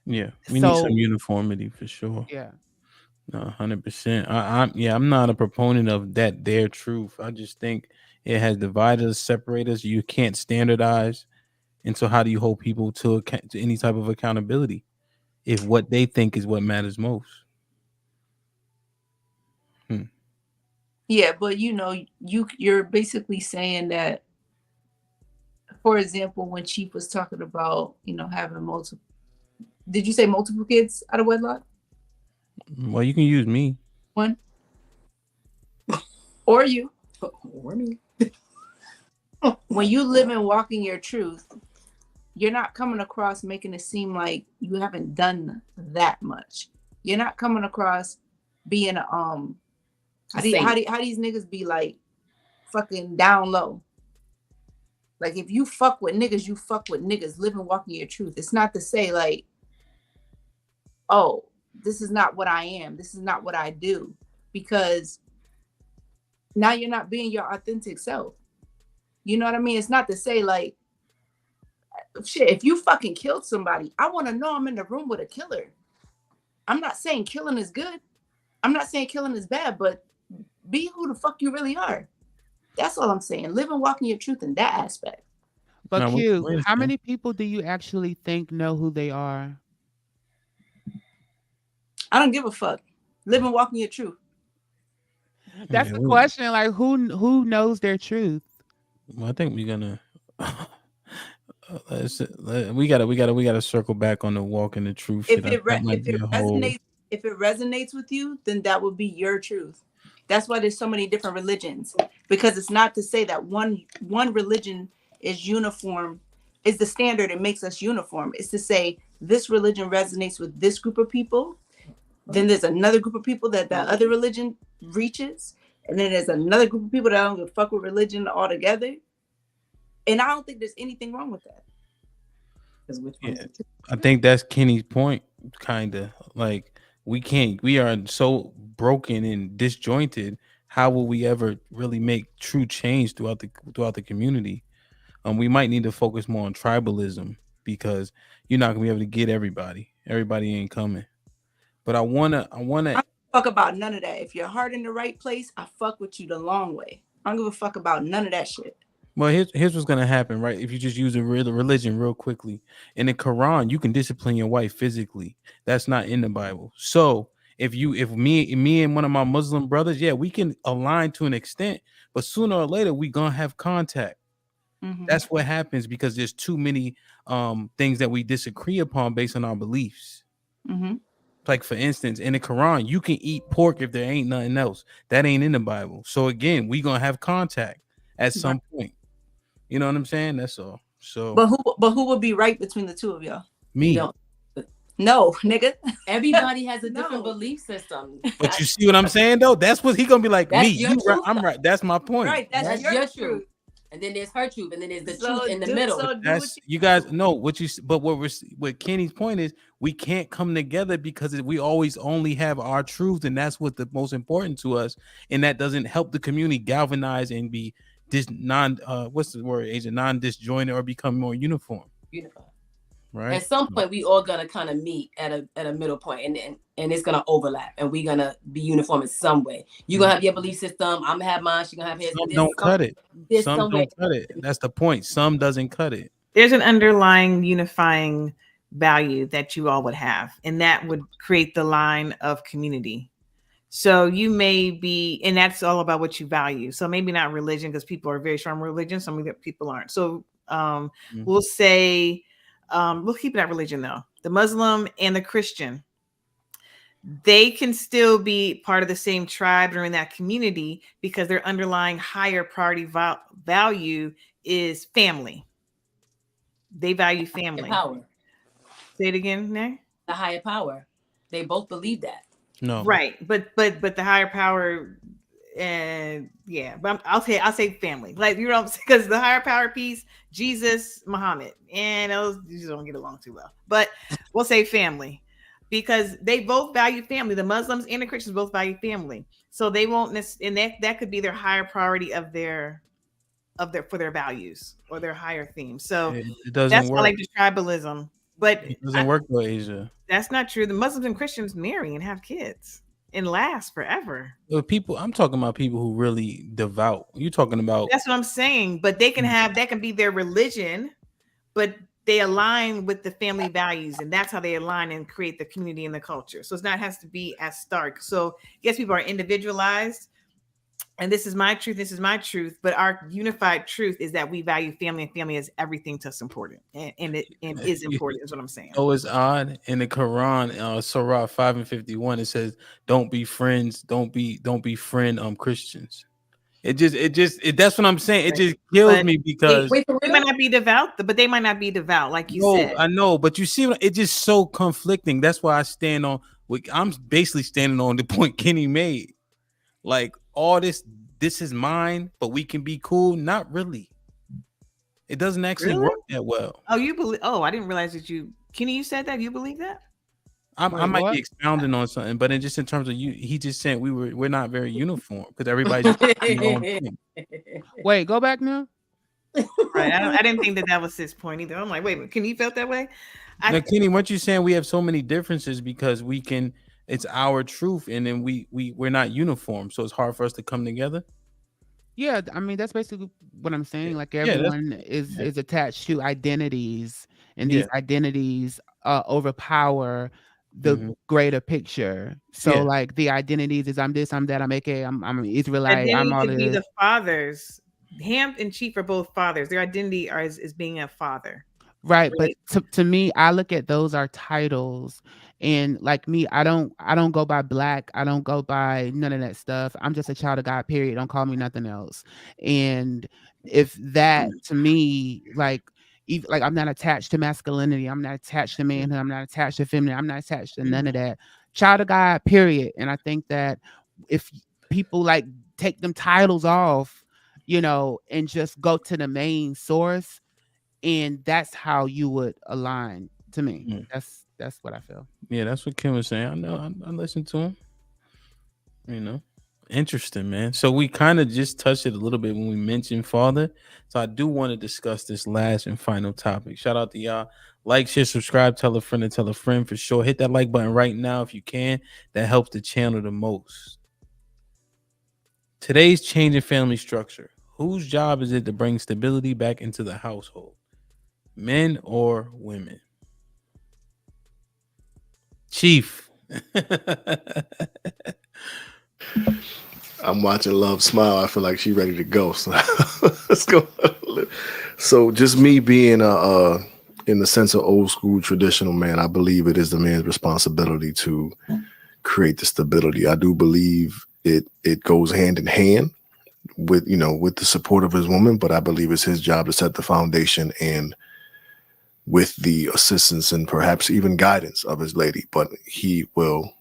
Yeah, we need some uniformity for sure. Yeah. No, 100%. I'm not a proponent of that. Their truth. I just think it has divided us, separated us. You can't standardize, and so how do you hold people to any type of accountability if what they think is what matters most? Yeah, but you're basically saying that, for example, when Chief was talking about, having multiple, did you say multiple kids out of wedlock? Well, you can use me. One. Or you. Or me. When you live and walk in your truth, you're not coming across making it seem like you haven't done that much. You're not coming across being how these niggas be like fucking down low. Like if you fuck with niggas, you fuck with niggas. Live and walk in your truth. It's not to say like, oh, this is not what I am. This is not what I do. Because now you're not being your authentic self. You know what I mean? It's not to say like, shit, if you fucking killed somebody, I want to know I'm in the room with a killer. I'm not saying killing is good. I'm not saying killing is bad, but be who the fuck you really are. That's all I'm saying. Live and walk in your truth in that aspect. But now, Q, how many people do you actually think know who they are? I don't give a fuck. Live and walk in your truth. That's the question. Like, who knows their truth? Well, I think we're gonna we gotta circle back on the walk in the truth. If it resonates with you, then that would be your truth. That's why there's so many different religions, because it's not to say that one religion is uniform, is the standard and makes us uniform. It's to say this religion resonates with this group of people. Then there's another group of people that other religion reaches. And then there's another group of people that don't give a fuck with religion altogether. And I don't think there's anything wrong with that. Yeah, I think that's Kenny's point, kind of. Like, we are so broken and disjointed. How will we ever really make true change throughout the community? We might need to focus more on tribalism, because you're not gonna be able to get everybody. Everybody ain't coming. But I wanna I don't fuck about none of that. If your heart in the right place, I fuck with you the long way. I don't give a fuck about none of that shit. Well, here's what's gonna happen, right? If you just use a religion real quickly, in the Quran, you can discipline your wife physically. That's not in the Bible. So if me and one of my Muslim brothers, yeah, we can align to an extent, but sooner or later we gonna have contact. Mm-hmm. That's what happens, because there's too many things that we disagree upon based on our beliefs. Mm-hmm. Like, for instance, in the Quran, you can eat pork if there ain't nothing else. That ain't in the Bible. So again, we gonna have contact at some point. You know what I'm saying? That's all. So, but who would be right between the two of y'all? Me. No, nigga. Everybody has a different belief system. But you see what I'm saying though? That's what he gonna be like. That's Me, your you right, truth, I'm right. That's my point. Right, that's your truth. And then there's her truth, and then there's the So truth in the do- middle. so do That's you guys know what you. But what Kenny's point is, we can't come together because we always only have our truth, and that's what the most important to us. And that doesn't help the community galvanize and be what's the word, Asia, non-disjointed or become more uniform. Unified. Right. At some point, we all gonna kind of meet at a middle point, and it's gonna overlap, and we're gonna be uniform in some way. You're gonna have your belief system. I'm gonna have mine. She's gonna have his. Some don't cut it. Some don't cut it. That's the point. Some doesn't cut it. There's an underlying unifying value that you all would have, and that would create the line of community. So you may be, and that's all about what you value. So maybe not religion, because people are very strong in religion. Some people aren't. So we'll say, we'll keep it at religion though. The Muslim and the Christian, they can still be part of the same tribe or in that community because their underlying higher priority value is family. They value family. Power. Say it again, Nay. The higher power. They both believe that. No. Right, but the higher power, and but I'll say family, like, you know, because the higher power piece, Jesus, Muhammad, and those just don't get along too well. But we'll say family because they both value family. The Muslims and the Christians both value family, so they won't. And that could be their higher priority of their for their values or their higher theme. So it doesn't that's work. why I like the tribalism, but It doesn't work though, Asia. That's not true. The Muslims and Christians marry and have kids and last forever. I'm talking about people who really devout. You're talking about. That's what I'm saying. But they can have, that can be their religion, but they align with the family values, and that's how they align and create the community and the culture. So it's not has to be as stark. So yes, people are individualized, and this is my truth, this is my truth, but our unified truth is that we value family, and family is everything to us important, and it is important, is what I'm saying. Oh, it's odd. In the Quran, Surah 5:51, it says, "Don't be friends, don't befriend Christians." That's what I'm saying. It just kills me because they might not be devout, but they might not be devout, like you said. I know, but you see, it's just so conflicting. That's why I stand on. I'm basically standing on the point Kenny made. Like, all this is mine, but we can be cool. Not really. It doesn't actually work that well. Oh, you believe? Oh, I didn't realize that Kenny, you said that. You believe that? I might be expounding on something, but in terms of you, he just said we're not very uniform because everybody's Wait, go back now. Right. I didn't think that was his point either. I'm like, wait, Kenny felt that way? Now, Kenny, weren't you saying we have so many differences because we can? It's our truth, and then we're not uniform, so it's hard for us to come together. Yeah, I mean that's basically what I'm saying. Like everyone is attached to identities, and these identities overpower the greater picture. So like the identities is I'm this, I'm that, I'm AK, I'm Israelite, identity I'm all could this. be the fathers. Ham and Chief are both fathers. Their identity is being a father. Right, but to me, I look at those are titles, and like me, I don't go by black, I don't go by none of that stuff. I'm just a child of God. Period. Don't call me nothing else. And if that to me, like I'm not attached to masculinity, I'm not attached to manhood, I'm not attached to feminine, I'm not attached to none of that. Child of God. Period. And I think that if people like take them titles off, you know, and just go to the main source. And that's how you would align to me. That's what I feel. Yeah, that's what Kim was saying. I know. I listened to him. You know, interesting, man. So we kind of just touched it a little bit when we mentioned father. So I do want to discuss this last and final topic. Shout out to y'all. Like, share, subscribe, tell a friend for sure. Hit that like button right now if you can. That helps the channel the most. Today's changing family structure. Whose job is it to bring stability back into the household? Men or women? Chief. I'm watching Love smile. I feel like she's ready to go. So let's go. So just me being in the sense of old school traditional man, I believe it is the man's responsibility to create the stability. I do believe it goes hand in hand with the support of his woman, but I believe it's his job to set the foundation and with the assistance and perhaps even guidance of his lady, but he will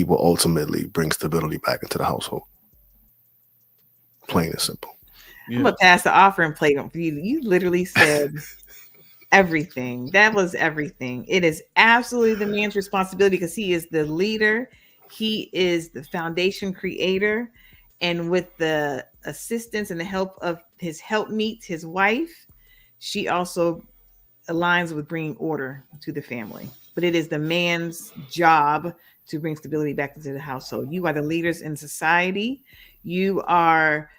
ultimately bring stability back into the household. Plain and simple. I'm gonna pass the offering plate on for you. You literally said everything. That was everything. It is absolutely the man's responsibility because he is the leader. He is the foundation creator. And with the assistance and the help of his helpmeet, his wife, she also aligns with bringing order to the family. But it is the man's job to bring stability back into the household. You are the leaders in society. You are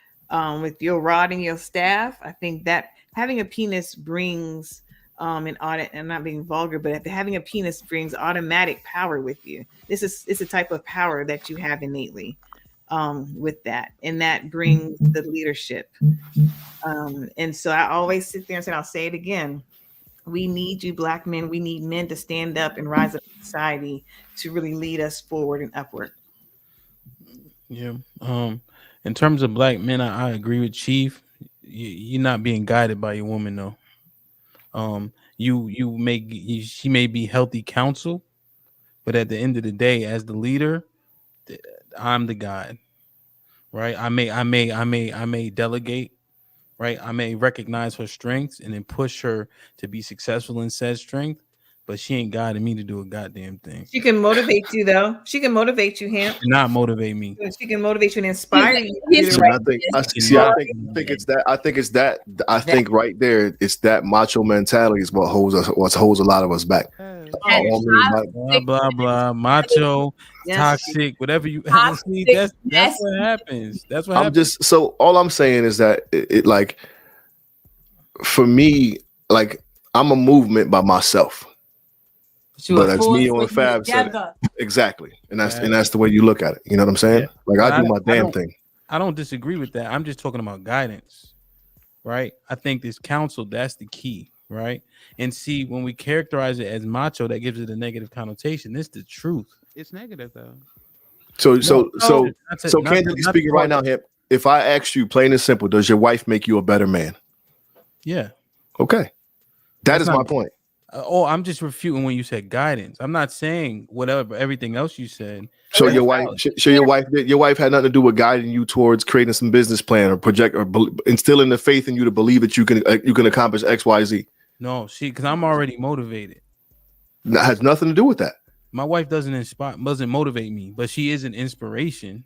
with your rod and your staff. I think that having a penis brings an audit, and not being vulgar, but having a penis brings automatic power with you. It's a type of power that you have innately with that, and that brings the leadership. And so I always sit there and say, I'll say it again. We need you, Black men. We need men to stand up and rise up in society to really lead us forward and upward. Yeah. In terms of Black men, I agree with Chief. You're not being guided by your woman, though. She may be healthy counsel, but at the end of the day, as the leader, I'm the guide, right? I may delegate, right? I may recognize her strengths and then push her to be successful in said strength, but she ain't guiding me to do a goddamn thing. She can motivate you, though. She can motivate you, Hamp. Not motivate me. She can motivate you and inspire you. I think it's that. I think right there, it's that macho mentality is what holds a lot of us back. Blah blah blah, macho, toxic, whatever you see. That's what happens. That's what happens. So all I'm saying is that it like, for me, like, I'm a movement by myself. But that's me on Fab said exactly, and that's the way you look at it. You know what I'm saying? Yeah. Like, I do my damn thing. I don't disagree with that. I'm just talking about guidance, right? I think this counsel, that's the key, right? And see, when we characterize it as macho, that gives it a negative connotation. This is the truth. It's negative though. So candidly speaking, right now, if I ask you plain and simple, does your wife make you a better man? Yeah. Okay. That is my point. I'm just refuting when you said guidance. I'm not saying whatever everything else you said. So your wife had nothing to do with guiding you towards creating some business plan or project or instilling the faith in you to believe that you can accomplish X, Y, Z. No, because I'm already motivated. That has nothing to do with that. My wife doesn't motivate me, but she is an inspiration.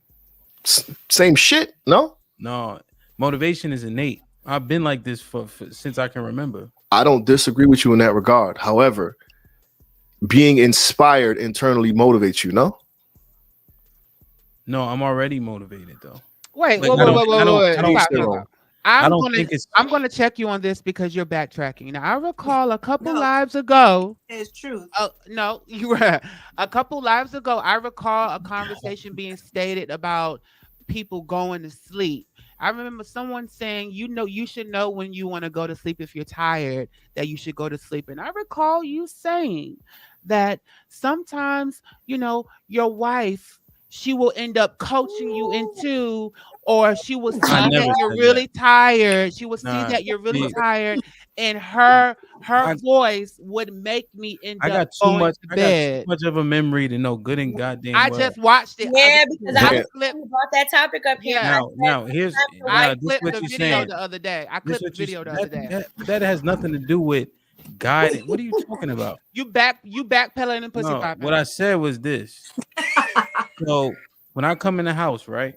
Same shit, no? No, motivation is innate. I've been like this for since I can remember. I don't disagree with you in that regard. However, being inspired internally motivates you, no? No, I'm already motivated though. Wait. I'm going to check you on this because you're backtracking. Now, I recall a couple lives ago. It's true. No, you were a couple lives ago. I recall a conversation being stated about people going to sleep. I remember someone saying, you should know when you want to go to sleep. If you're tired, that you should go to sleep. And I recall you saying that sometimes, your wife, she will end up coaching you into, or she will see that you're really tired. She will see that you're really tired, and her voice would make me end up going to bed. I got too much of a memory to know good and goddamn well. I just watched it. Yeah, because I brought that topic up here. I clipped the video the other day. That has nothing to do with guidance. What are you talking about? You backpedaling and pussy popping. What I said was this. So when I come in the house, right,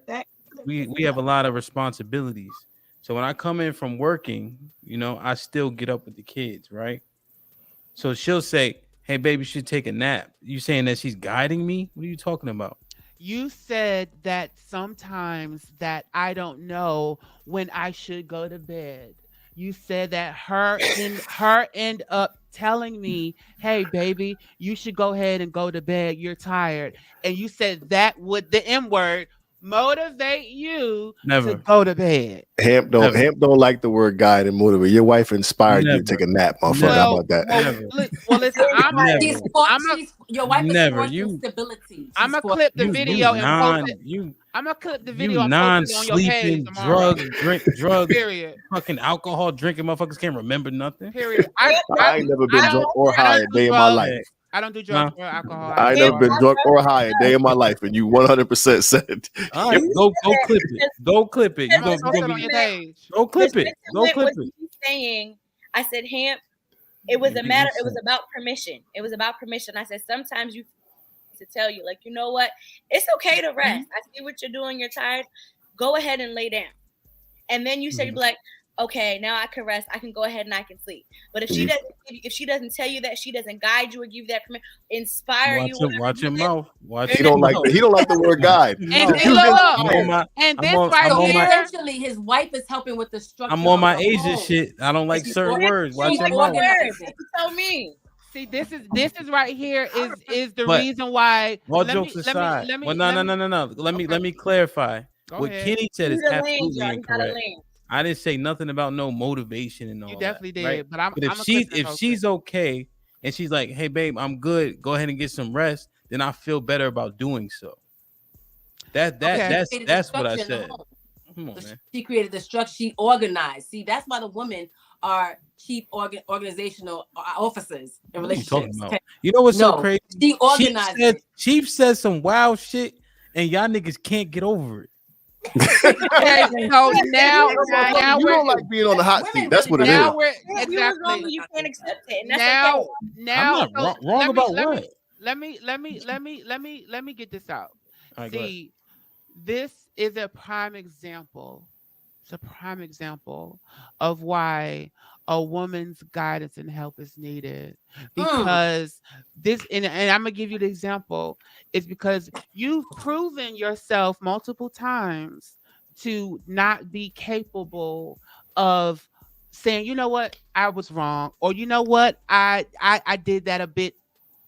we have a lot of responsibilities. So when I come in from working, I still get up with the kids, right? So she'll say, "Hey, baby, you should take a nap." You saying that she's guiding me? What are you talking about? You said that sometimes that I don't know when I should go to bed. You said that her end up telling me, "Hey, baby, you should go ahead and go to bed. You're tired." And you said that the M word motivate you Never. to go to bed? Hamp don't like the word guide and motivate. Your wife inspired you to take a nap, motherfucker. How about that? Well, listen, your wife is Never. for some stability. I'm gonna clip the video and post it. I'm gonna clip the video and post it on your page tomorrow. Drug, Period. fucking alcohol drinking motherfuckers can't remember nothing. Period. I ain't never been drunk or high a day in my life. I don't do drugs or alcohol. I ain't never been drunk or high a day in my life, and you 100% said. All right, go clip it. Go clip it. You go clip it. Go clip it. Saying, I said, Hamp, it was a matter. It was about permission. It was about permission. I said, sometimes you to tell you, like, you know what? It's okay to rest. I see what you're doing. You're tired. Go ahead and lay down. And then you say, like, okay, now I can rest. I can go ahead and I can sleep. But if she doesn't tell you that, she doesn't guide you or give you that permission, inspire you. Watch your mouth. He don't like the word guide. Essentially, his wife is helping with the structure. I'm on my Asian shit. I don't like certain words. Watch your mouth. Tell me. See, this is right here is the reason why. All jokes aside, no. Let me clarify. What Kenny said is absolutely incorrect. I didn't say nothing about no motivation and all. You definitely did, right? but if she's okay and she's like, hey babe, I'm good. Go ahead and get some rest. Then I feel better about doing so. That's what I said. Come on, man. She created the structure. She organized. See, that's why the women are chief organizational officers in relationships. You know what's so crazy? She organized. Chief said some wild shit, and y'all niggas can't get over it. Okay, so now you don't like being on the hot seat. That's what it is. Exactly. You can't accept it. And that's now, I'm not wrong about what. Let me get this out. Right, see, this is a prime example. It's a prime example of why a woman's guidance and help is needed, because this, and I'm gonna give you the example. It's because you've proven yourself multiple times to not be capable of saying, you know what, I was wrong, or you know what, I did that a bit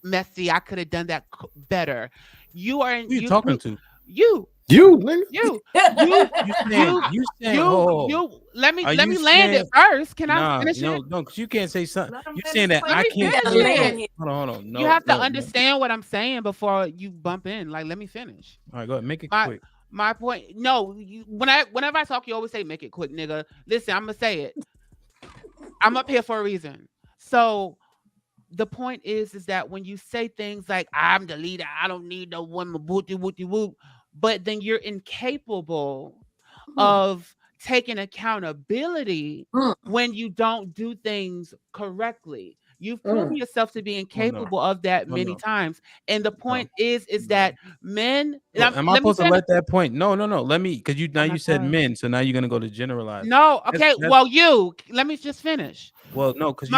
messy. I could have done that better. You are. Who you talking to? You. Nigga. You. Let me land it first. Can I finish it? No, because you can't say something. You saying that I can't. Hold on. No, you have to understand what I'm saying before you bump in. Like, let me finish. All right, go ahead. Make it quick. My point. No, whenever I talk, you always say, "Make it quick, nigga." Listen, I'm gonna say it. I'm up here for a reason. So the point is that when you say things like, "I'm the leader. I don't need no woman," whoop, but then you're incapable of taking accountability when you don't do things correctly. You've proven yourself to be incapable of that many times. And the point is that men. Am I supposed to let that point? No. Let me, because you said men, so now you're gonna go to generalize. No, okay. Well, let me just finish. Well, no, because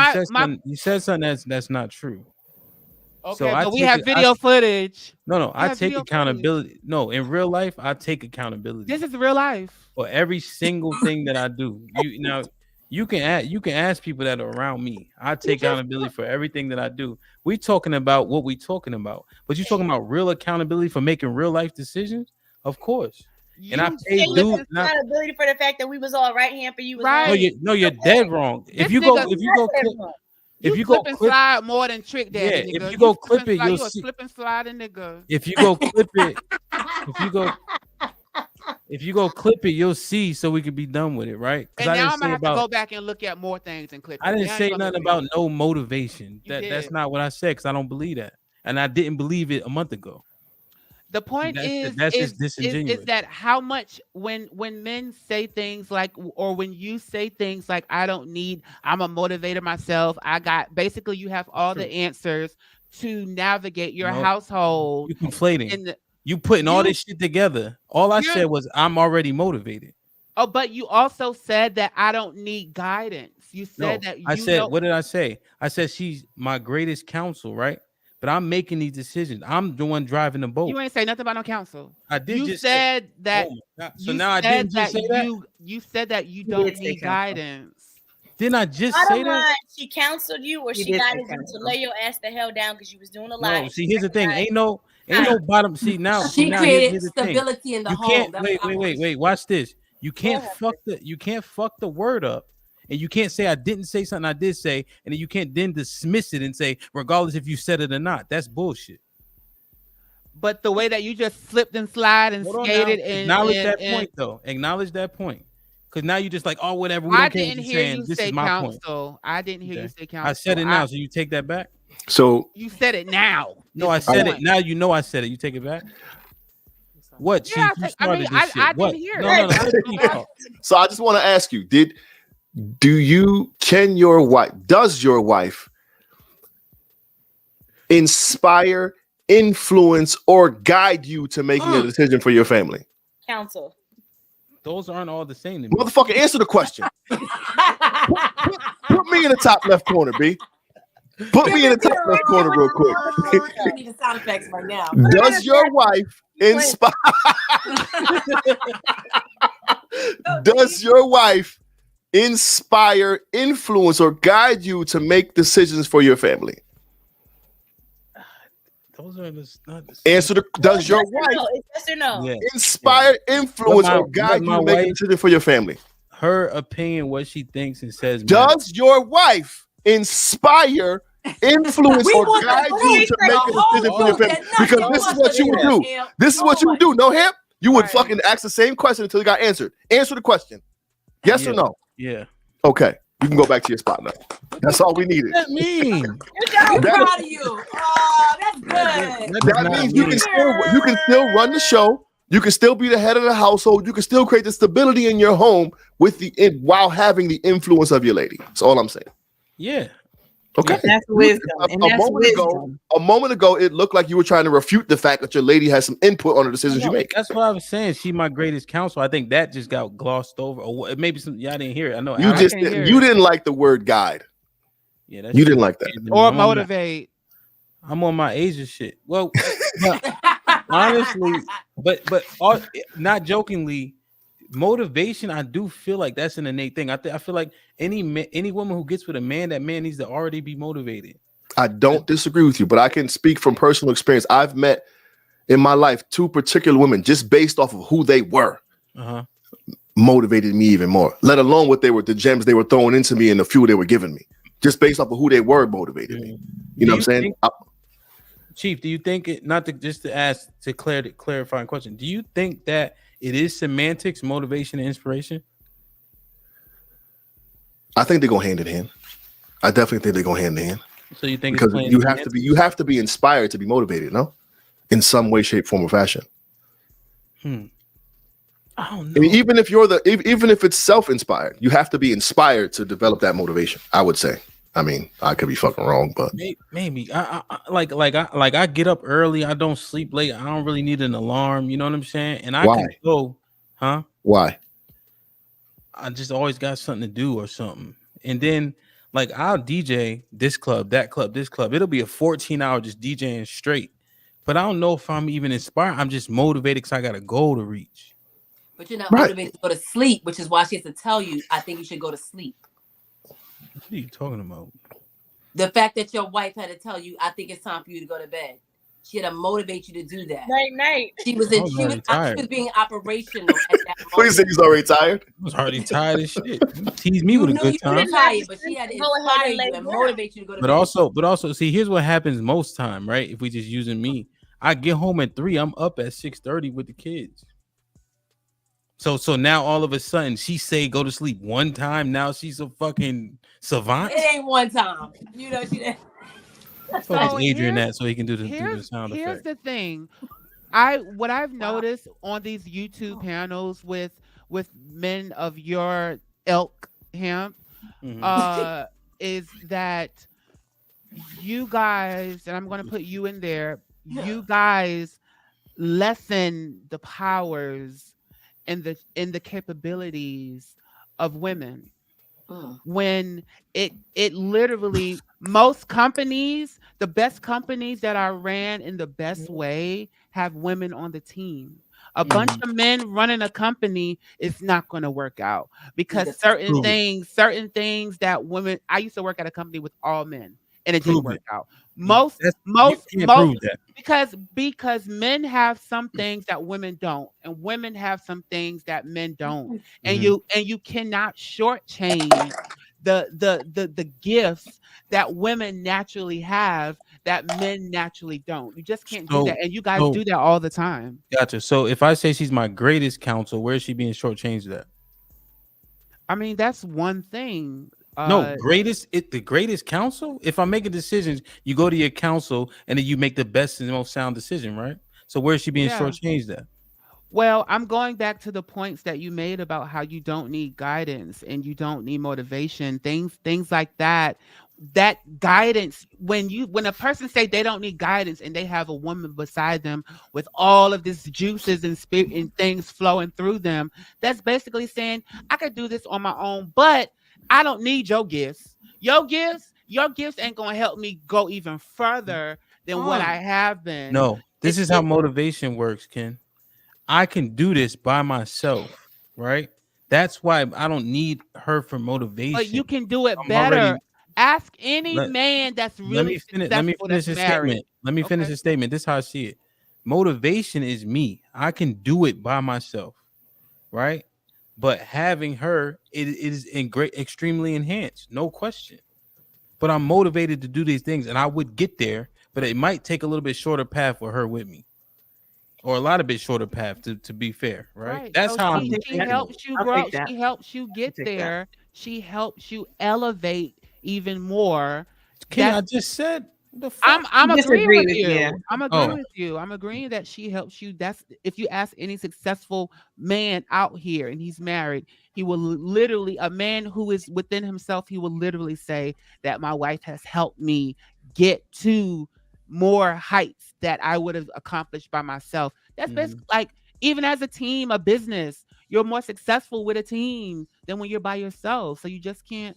you said something that's not true. Okay, so but we have video footage. No, I take accountability. Footage. No, in real life, I take accountability. This is real life. For every single thing that I do. You can ask people that are around me. I take accountability for everything that I do. We talking about what we talking about, but you talking about real accountability for making real life decisions? Of course. And I paid dude accountability for the fact that we was all right here for you. Was right. No, you're dead wrong. If you go clip and slide more than Trick Daddy, nigga. If you go clip it, you'll see. Slip and slide, nigga. If you go clip it, if you go clip it, you'll see. So we could be done with it, right? And now I'm gonna have to go back and look at more things and clip. I didn't say nothing about no motivation. That's not what I said, because I don't believe that, and I didn't believe it a month ago. The point is that how much when men say things like, or when you say things like, I'm a motivator myself. Basically you have all the answers to navigate your household. You conflating. You putting all this shit together. All I said was I'm already motivated. Oh, but you also said that I don't need guidance. You said that. What did I say? I said she's my greatest counsel, right? But I'm making these decisions. I'm the one driving the boat. You ain't say nothing about no counsel. I did. You said that. So now I didn't just say that. You said that you don't need guidance. Didn't I just say that? She counseled you, or she guided you to lay your ass the hell down because you was doing a lot. No, see, here's the thing. Ain't no Ain't no bottom. See now, She now created here's the thing. stability in the You home. can't That's wait, what I'm wait, wait, wait. Watch this. You can't fuck the word up, and you can't say I didn't say something I did say, and then you can't then dismiss it and say regardless if you said it or not. That's bullshit. But the way that you just slipped and slide and Hold on skated now. and Acknowledge that point though. Acknowledge that point. Because now you're just like, oh, whatever. We I don't care what didn't you're hear saying. you This say is my point. counsel. I didn't hear you say counsel. I said it now, so you take that back. So you said it now. No, I said it. Now you know I said it. You take it back. What? Yeah, Chief, you started this shit. I What? didn't hear No, it. no, no. Let Chief talk. So I just want to ask you, does your wife inspire, influence, or guide you to making a decision for your family? Counsel. Those aren't all the same to me. Motherfucker, answer the question. put me in the top left corner, B. Put me in the top left corner real quick. I need the sound effects right now. Does your wife inspire? Does your wife inspire, influence, or guide you to make decisions for your family? Those are not the same. Answer the. Does your wife Yes or no? Yeah. inspire, influence, But or guide you my to make a wife- decision for your family? Her opinion, what she thinks and says. Does your wife inspire, influence, or guide you to make a decision for your family? Because this is what you would do. This is what you would do. No, him? You would fucking ask the same question until you got answered. Answer the question. Yes or no? Yeah. Okay. You can go back to your spot now. That's all we needed. What does that mean? I'm proud of you. Oh, that's good. That means you can still run the show. You can still be the head of the household. You can still create the stability in your home while having the influence of your lady. That's all I'm saying. Yeah. Okay. That's wisdom. A moment ago, it looked like you were trying to refute the fact that your lady has some input on the decisions you make. That's what I was saying. She my greatest counsel. I think that just got glossed over. Or maybe y'all didn't hear it. I know You didn't like the word guide. Yeah, you didn't like that. Or motivate. I'm on my Asia shit. Well, honestly, but not jokingly, motivation. I do feel like that's an innate thing. I feel like any woman who gets with a man, that man needs to already be motivated. I don't disagree with you, but I can speak from personal experience. I've met in my life 2 particular women just based off of who they were. Motivated me even more. Let alone what the gems they were throwing into me and the fuel they were giving me. Just based off of who they were motivated me. You know what I'm saying? Chief, do you think it? Not to just to ask to clarifying question. Do you think that it is semantics, motivation, and inspiration? I think they go hand in hand. I definitely think they go hand in hand. So you think because you have to be inspired to be motivated, no? In some way, shape, form, or fashion. I don't know. I mean, even if it's self-inspired, you have to be inspired to develop that motivation. I would say. I mean, I could be fucking wrong, but maybe I get up early. I don't sleep late. I don't really need an alarm. You know what I'm saying? And I can go, huh? Why? I just always got something to do or something. And then like I'll DJ this club, that club, this club. It'll be a 14-hour just DJing straight. But I don't know if I'm even inspired. I'm just motivated because I got a goal to reach. But you're not motivated to go to sleep, which is why she has to tell you, I think you should go to sleep. What are you talking about? The fact that your wife had to tell you, I think it's time for you to go to bed. She had to motivate you to do that. Night. She was being operational at that moment. What you say? He's already tired? I was already tired as shit. You tease me with a good time. Tired, but she had to inspire you and motivate you to go to bed. But also, see, here's what happens most time, right? If we just using me, I get home at 3. I'm up at 6:30 with the kids. So now all of a sudden she say go to sleep one time. Now she's a fucking savant. It ain't one time. You know she didn't. So Adrian that so he can do the sound effect. Here's the thing. What I've noticed on these YouTube panels with men of your ilk, Hemp, is that you guys, and I'm going to put you in there, you guys lessen the powers and the capabilities of women. When it literally, most companies, the best companies that are ran in the best way have women on the team. A bunch of men running a company is not going to work out because certain things that women, I used to work at a company with all men and it didn't work out. Most You can't prove that. because men have some things that women don't, and women have some things that men don't, and you cannot shortchange the gifts that women naturally have that men naturally don't. You just can't do that, and you guys do that all the time. Gotcha. So if I say she's my greatest counsel, where is she being shortchanged at? I mean, that's one thing. No, the greatest counsel. If I'm making decisions, you go to your counsel and then you make the best and most sound decision, right? So where is she being shortchanged at? Well, I'm going back to the points that you made about how you don't need guidance and you don't need motivation, things like that. That guidance, when a person say they don't need guidance and they have a woman beside them with all of these juices and spirit and things flowing through them, that's basically saying I could do this on my own, but I don't need your gifts. Your gifts ain't gonna help me go even further than what I have been. No, this is how motivation works, Ken. I can do this by myself, right? That's why I don't need her for motivation. But you can do it better. Ask any man that's really let me finish his statement. Let me finish his statement. This is how I see it. Motivation is me. I can do it by myself, right? But having her, it is extremely enhanced, no question. But I'm motivated to do these things, and I would get there, but it might take a little bit shorter path with her with me. Or a lot of bit shorter path to be fair, right? That's how she helps you grow. She helps you get there. She helps you elevate even more. I just said I'm agreeing with you. I'm agreeing with you. I'm agreeing that she helps you. That's if you ask any successful man out here and he's married, he will literally, a man who is within himself, he will literally say that my wife has helped me get to more heights that I would have accomplished by myself. That's basically like, even as a team, a business, you're more successful with a team than when you're by yourself. So you just can't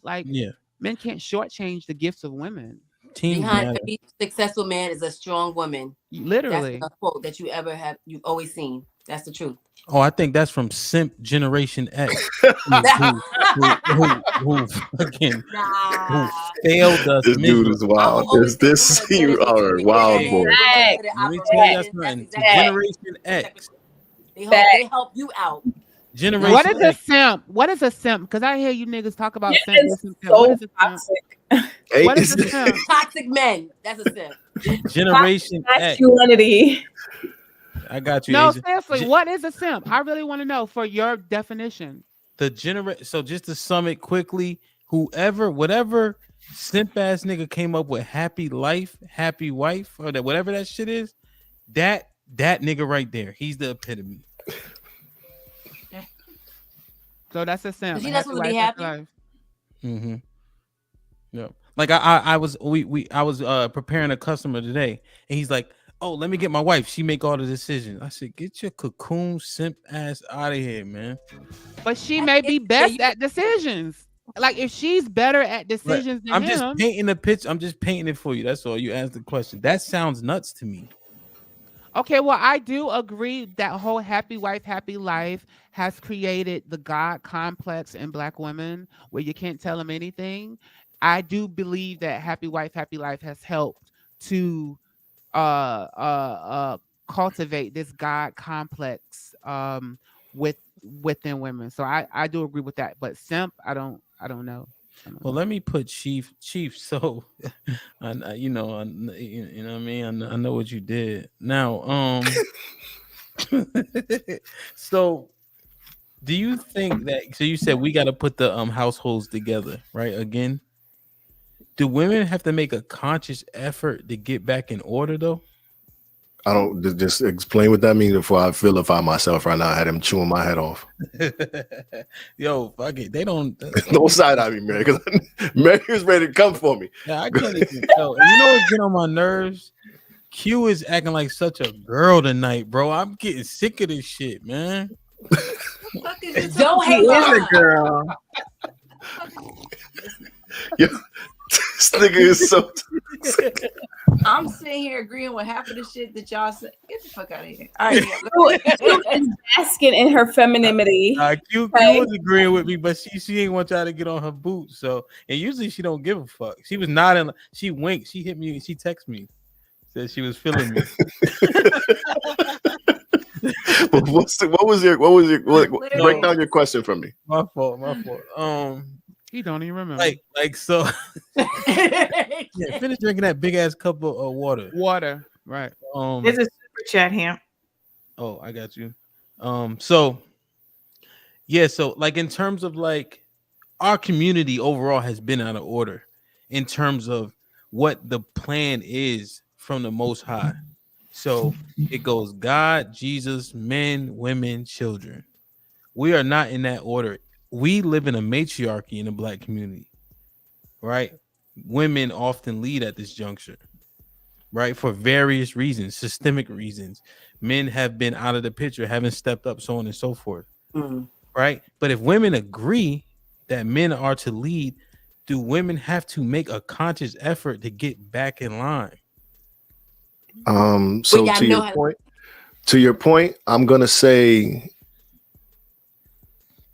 men can't shortchange the gifts of women. Behind every successful man is a strong woman. Literally. That's a quote that you've always seen. That's the truth. Oh, I think that's from Simp Generation X. who failed us. This dude is wild. You are a wild boy. Let me tell you that's nothing. Generation X. They help you out. Generation What is a simp? What is a simp? Because I hear you niggas talk about simp. So toxic. What is a simp? Toxic men. That's a simp. Generation X. Masculinity. I got you. No, Asia. seriously, what is a simp? I really want to know for your definition. So just to sum it quickly, whatever simp ass nigga came up with happy life, happy wife, or that whatever that shit is, that nigga right there, he's the epitome. So that's a simp. She doesn't want to be happy. Mm-hmm. Yeah. Like I was preparing a customer today, and he's like, "Oh, let me get my wife. She make all the decisions." I said, "Get your cocoon simp ass out of here, man." But she may be best at decisions. Like if she's better at decisions than I'm him. just painting the pitch. I'm just painting it for you. That's all. You asked the question. That sounds nuts to me. Okay, well, I do agree that whole happy wife, happy life has created the God complex in Black women where you can't tell them anything. I do believe that happy wife, happy life has helped to cultivate this God complex within women. So I do agree with that. But simp, I don't know. Well, let me put Chief. So, you know what I mean. I know what you did. Now, so do you think that? So you said we got to put the households together, right? Again, do women have to make a conscious effort to get back in order, though? I don't just explain what that means before I vilify myself right now. I had him chewing my head off. Yo, fuck it. They don't. No side eye me, man, because Mary was ready to come for me. Yeah, I can't even tell. And you know what's getting on my nerves? Q is acting like such a girl tonight, bro. I'm getting sick of this shit, man. Don't hate a girl. Yo, this nigga is so. I'm sitting here agreeing with half of the shit that y'all said. Get the Fuck out of here. All right. Q is basking in her femininity. Q was agreeing with me, but she ain't want y'all to get on her boots. So, and usually she don't give a fuck. She was nodding. She winked. She hit me. She texted me. Said she was feeling me. Break down your question for me. My fault. He don't even remember. Like so. Yeah, finish drinking that big ass cup of water. Water, right? There's a super chat here. Oh, I got you. So like in terms of like our community overall has been out of order in terms of what the plan is from the Most High. So it goes God, Jesus, men, women, children. We are not in that order. We live in a matriarchy in the Black community, right? Women often lead at this juncture, right? For various reasons, systemic reasons. Men have been out of the picture, haven't stepped up, so on and so forth, right? But if women agree that men are to lead, do women have to make a conscious effort to get back in line? So to your point, I'm gonna say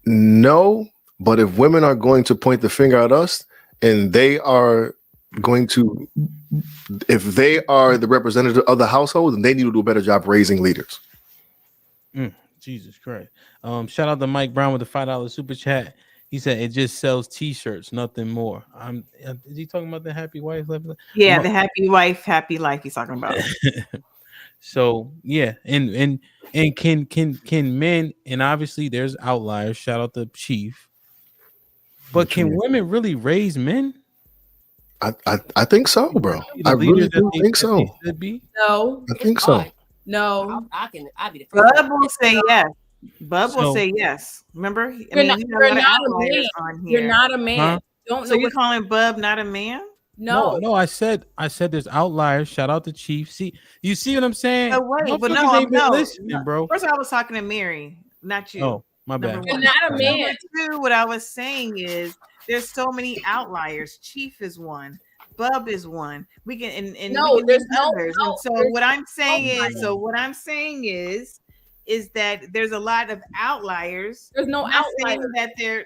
no. But if women are going to point the finger at us, and they are going to, if they are the representative of the household, then they need to do a better job raising leaders. Jesus Christ. Shout out to Mike Brown with the $5 super chat. He said it just sells t-shirts, nothing more. Is he talking about the happy wife? Yeah, the happy wife, happy life he's talking about. So yeah, and can men, and obviously there's outliers, shout out to Chief. But can women really raise men? I think so, bro. I really do think so. No, I think so. No, I'll be the Bub will say yes. Bub will say yes. Remember, you're not a man. You're not a man. Huh? Don't so know you're calling Bub not a man? No, I said there's outliers. Shout out to Chief. See, you see what I'm saying? Oh, wait, but listening, bro. First, I was talking to Mary, not you. Oh, my bad. You're not a man. Number two, what I was saying is there's so many outliers. Chief is one. Bub is one. We can and no, we can there's others. no. And so what I'm saying is that there's a lot of outliers. There's no outliers that they're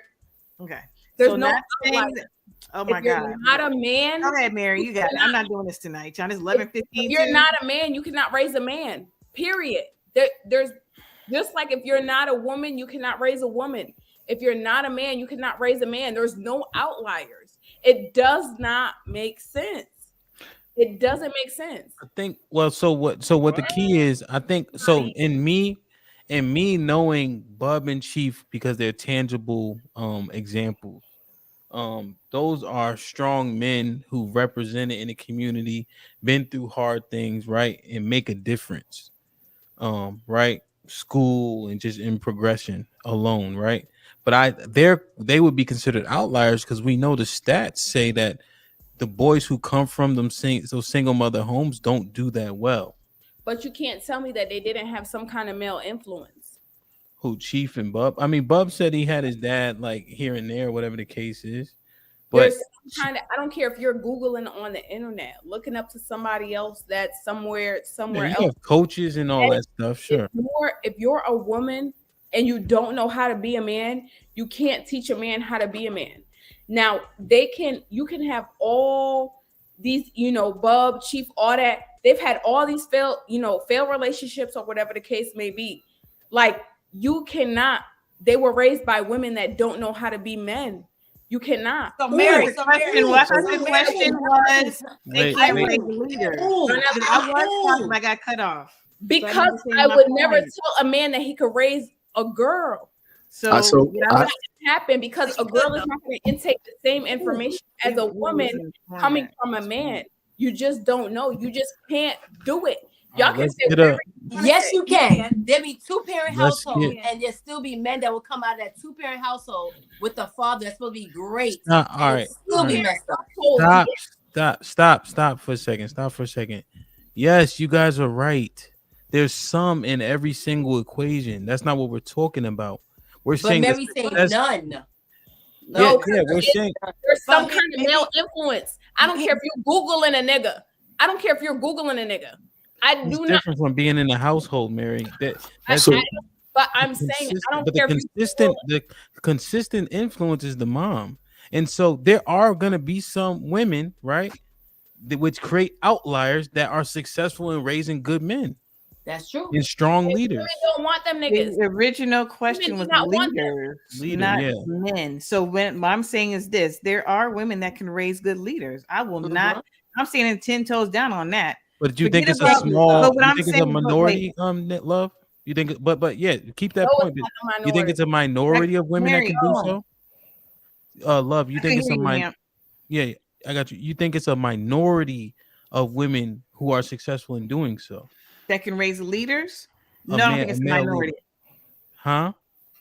okay. There's so no outliers. Oh my God! You're not a man. Go ahead, Mary. You got it. I'm not doing this tonight, John. It's 11:15. You're not a man. You cannot raise a man. Period. There's just like if you're not a woman, you cannot raise a woman. If you're not a man, you cannot raise a man. There's no outliers. It does not make sense. It doesn't make sense. I think. Well, so what the key is? I think so. In me knowing Bub and Chief because they're tangible examples. Those are strong men who represented in the community, been through hard things, right, and make a difference. Right, school and just in progression alone, right. But they would be considered outliers because we know the stats say that the boys who come from those single mother homes don't do that well. But you can't tell me that they didn't have some kind of male influence. Who, Chief and Bub? I mean, Bub said he had his dad like here and there, whatever the case is. But I don't care if you're Googling on the internet, looking up to somebody else that's somewhere you else. have coaches and all that stuff, sure. If you're a woman and you don't know how to be a man, you can't teach a man how to be a man. Now you can have all these, Bub, Chief, all that. They've had all these failed relationships or whatever the case may be. Like you cannot, they were raised by women that don't know how to be men. You cannot. So Mary, the question was, they can't raise leaders. I got cut off. Because I would never tell a man that he could raise a girl. So that happen because a girl is not going to intake the same information as a woman coming from a man. You just don't know. You just can't do it. Y'all can say yes, you can. There be two-parent household, and there still be men that will come out of that two-parent household with a father that's supposed to be great. All right. Still be messed up. Stop for a second. Yes, you guys are right. There's some in every single equation. That's not what we're talking about. We're saying Mary's saying none. No, we're saying there's some kind of male influence. I don't care if you're Googling a nigga. I It's do not. different from being in the household, Mary. But I'm saying I don't care. The consistent influence is the mom, and so there are gonna be some women, right, which create outliers that are successful in raising good men. That's true. And strong leaders. Women don't want them niggas. The original question was leaders, not men. So when what I'm saying is this, there are women that can raise good leaders. I will not. I'm standing 10 toes down on that. But do you think it's a small? You think it's a minority? Love. You think? But yeah, keep that point. You think it's a minority of women that can do so? Love. You think it's a Yeah, I got you. You think it's a minority of women who are successful in doing so? That can raise leaders? No, I don't think it's a minority. Huh?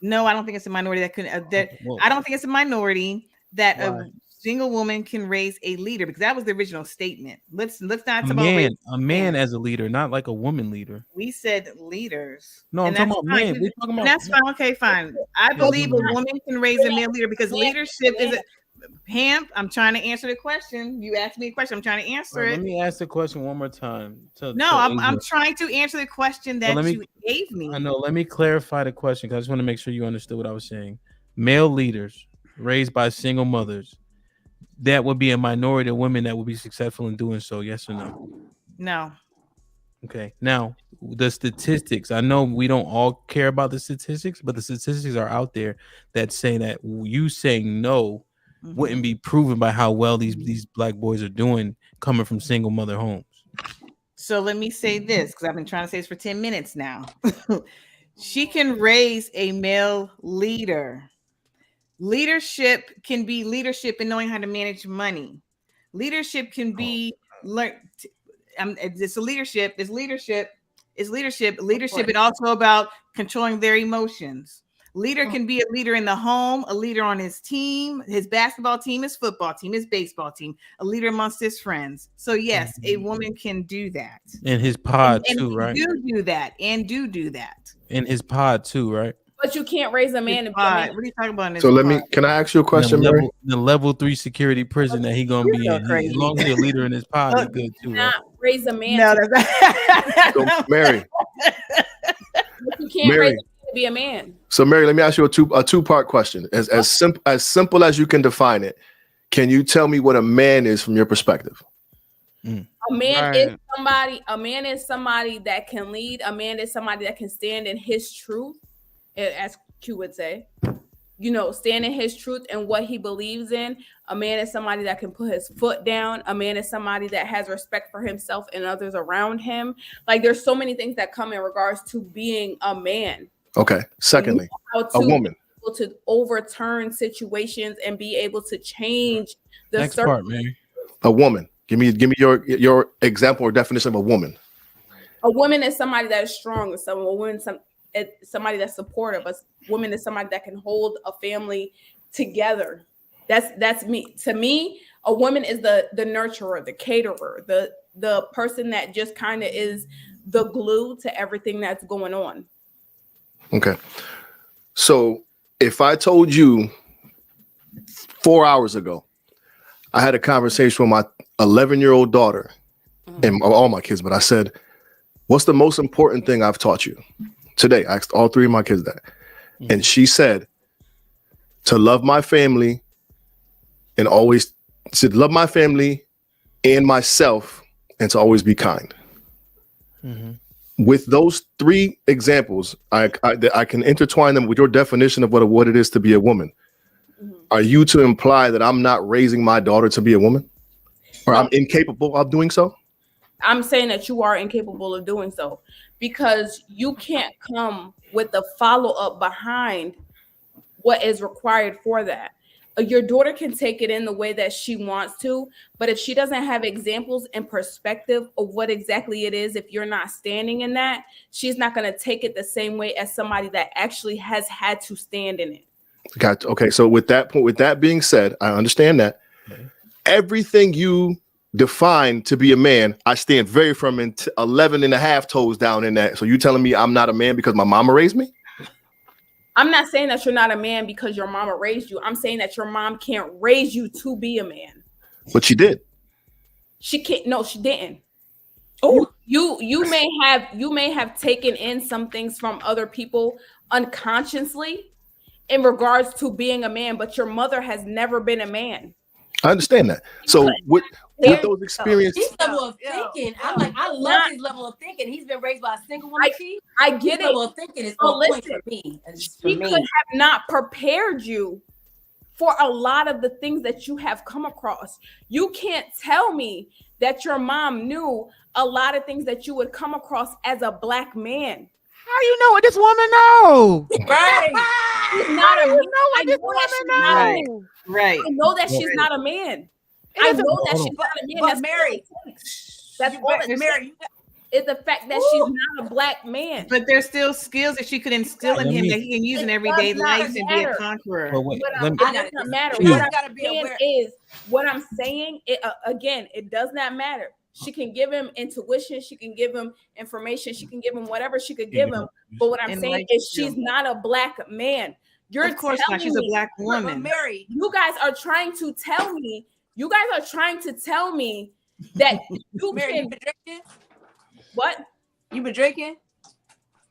No, I don't think it's a minority that can. I don't think it's a minority that a single woman can raise a leader, because that was the original statement. Let's not talk about a man as a leader, not like a woman leader. We said leaders. No, I'm talking about men. We're talking about. That's fine. Okay, fine. I believe a woman can raise a male leader because leadership is a. Pam, I'm trying to answer the question. You asked me a question. I'm trying to answer it. Let me ask the question one more time. I'm trying to answer the question that you gave me. I know. Let me clarify the question, because I just want to make sure you understood what I was saying. Male leaders raised by single mothers, that would be a minority of women that would be successful in doing so. Yes or no? No. Okay. Now, the statistics. I know we don't all care about the statistics, but the statistics are out there that say that you saying no wouldn't be proven by how well these black boys are doing coming from single mother homes. So let me say this, because I've been trying to say this for 10 minutes now. She can raise a male leader. Leadership can be leadership in knowing how to manage money. Leadership can be it's a leadership. It's leadership. It's leadership. Leadership is also about controlling their emotions. Leader can be a leader in the home, a leader on his team, his basketball team, his football team, his baseball team, a leader amongst his friends. So yes, a woman can do that. In his pod too, right? Do that and do that. In his pod too, right? But you can't raise a man to be a man. What are you talking about? So can I ask you a question, Mary? The level 3 security prison that he gonna be in. As long as he's a leader in his pod, he's good too. Not raise a man. No, so, Mary. You can't raise a man to be a man. So, Mary, let me ask you a two-part question. As simple as you can define it, can you tell me what a man is from your perspective? A man is somebody. A man is somebody that can lead. A man is somebody that can stand in his truth, as Q would say. You know, stand in his truth and what he believes in. A man is somebody that can put his foot down. A man is somebody that has respect for himself and others around him. Like, there's so many things that come in regards to being a man. Okay. Secondly, a woman. To overturn situations and be able to change the next part, man. A woman. Give me your example or definition of a woman. A woman is somebody that is strong. Somebody that's supportive. A woman is somebody that can hold a family together. That's me. To me, a woman is the nurturer, the caterer, the person that just kind of is the glue to everything that's going on. Okay. So if I told you 4 hours ago, I had a conversation with my 11-year-old daughter and all my kids, but I said, what's the most important thing I've taught you? Today, I asked all three of my kids that. And she said, to love my family and always to love my family and myself and to always be kind. With those three examples, I can intertwine them with your definition of what it is to be a woman. Are you to imply that I'm not raising my daughter to be a woman? Or I'm incapable of doing so? I'm saying that you are incapable of doing so because you can't come with a follow-up behind what is required for that. Your daughter can take it in the way that she wants to, but if she doesn't have examples and perspective of what exactly it is, if you're not standing in that, she's not going to take it the same way as somebody that actually has had to stand in it. Gotcha. Okay, so with that being said, I understand that. Everything you define to be a man, I stand very firm in 11 and a half toes down in that. So you telling me I'm not a man because my mama raised me? I'm not saying that you're not a man because your mama raised you. I'm saying that your mom can't raise you to be a man. But she did. She can't. No, she didn't. You may have taken in some things from other people unconsciously in regards to being a man, but your mother has never been a man. I understand that. So with those experiences, His level of thinking, I'm like, I love his level of thinking. He's been raised by a single woman. I get his it. level of thinking is Oh, on point listen, for me. she could have not prepared you for a lot of the things that you have come across. You can't tell me that your mom knew a lot of things that you would come across as a black man. How you know what this woman know? Right. She's not a man. I know that she's woman not a know. man. Right. I know that she's not a man. I know that she's not a man. But That's Mary, that's all that Mary, is the fact that she's not a black man. But there's still skills that she could instill in him that he can use in everyday life and be a conqueror. But it does not matter. Please. What I'm saying is, what I'm saying, again, it does not matter. She can give him intuition. She can give him information. She can give him whatever she could give him. But what I'm saying is she's not a black man. You're of course not. She's a black woman. Mary, you guys are trying to tell me. You guys are trying to tell me that you Mary, can. you been drinking? What? You been drinking?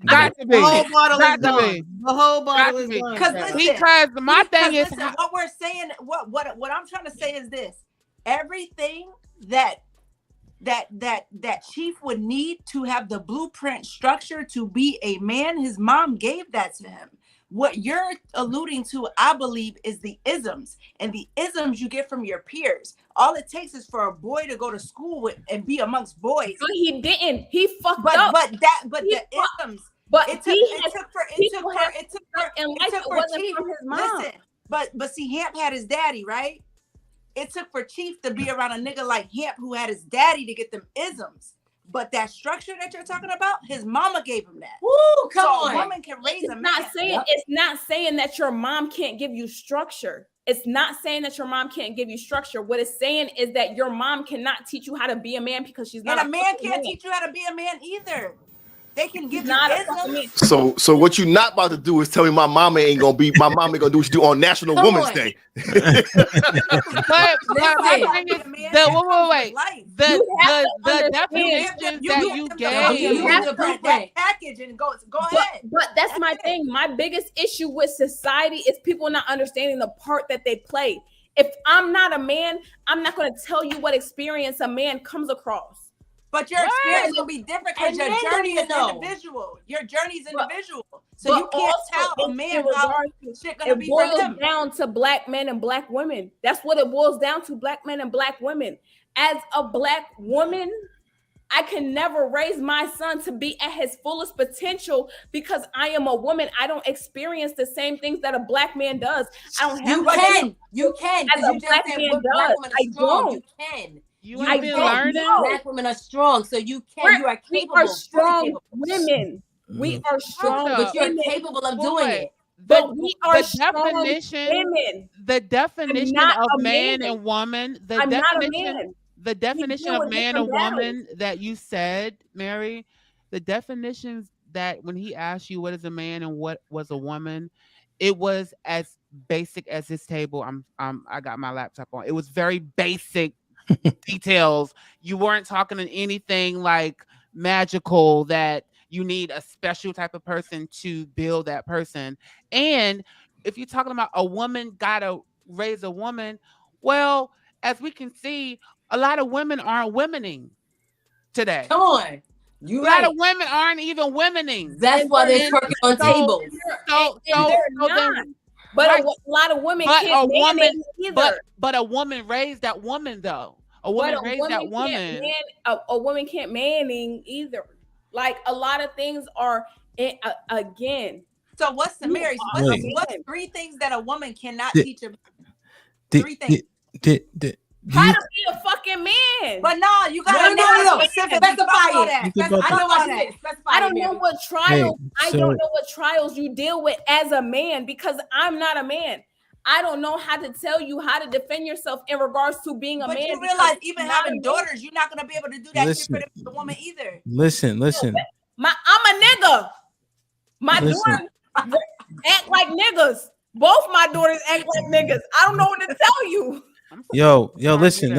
Got to be. The whole bottle is Got to gone. be. The whole bottle is be. gone. Because my thing is, what we're saying. What I'm trying to say is this: everything that Chief would need to have the blueprint structure to be a man, his mom gave that to him. What you're alluding to, I believe, is the isms, and the isms you get from your peers. All it takes is for a boy to go to school with and be amongst boys. But he didn't. He fucked up. But the isms. But it took for Chief. from his mom. Listen, but see, Hamp had his daddy, right? It took for Chief to be around a nigga like Hamp who had his daddy to get them isms. But that structure that you're talking about, his mama gave him that. Woo, come on. on. A woman can raise a man. It's not saying that your mom can't give you structure. It's not saying that your mom can't give you structure. What it's saying is that your mom cannot teach you how to be a man because she's not. And a man can't teach you how to be a man either. They can give not you a fucking man. So what you not about to do is tell me my mama ain't gonna do what she do on National Women's Day. but my thing is, the definitions that you gave. You have to put that package and go ahead. But that's my thing. My biggest issue with society is people not understanding the part that they play. If I'm not a man, I'm not going to tell you what experience a man comes across. But your experience will be different because your journey is individual. Your journey is individual. So you can't tell a man how shit gonna be for him. It boils down to black men and black women. That's what it boils down to, black men and black women. As a black woman, I can never raise my son to be at his fullest potential because I am a woman. I don't experience the same things that a black man does. I don't have You can. As a black man does. I don't. You can. You've been learning. Black women are strong, so you can. You are capable. We are strong women. We are strong, but you're capable of doing it. But we are strong women. The definition of man and woman. I'm not a man. The definition of man and woman that you said, Mary. The definitions that when he asked you what is a man and what was a woman, it was as basic as this table. I got my laptop on. It was very basic. Details. You weren't talking in anything like magical that you need a special type of person to build that person. And if you're talking about a woman gotta raise a woman, well, as we can see, a lot of women aren't womening today. Come on. A lot of women aren't even womening. That's why they're twerking on tables. But a lot of women can't manage either. But a woman raised that woman though. A woman raised that woman. A woman can't manning either. Like a lot of things are again. So what's the Mary? What's 3 things that a woman cannot teach a man? 3 things. How to be a fucking man. But no, you gotta know. Specify it. I don't know what trials. I don't know what trials you deal with as a man because I'm not a man. I don't know how to tell you how to defend yourself in regards to being a man. But you realize even having daughters, you're not gonna be able to do that shit for the woman either. Listen. I'm a nigga. My daughters act like niggas. Both my daughters act like niggas. I don't know what to tell you. Yo, listen.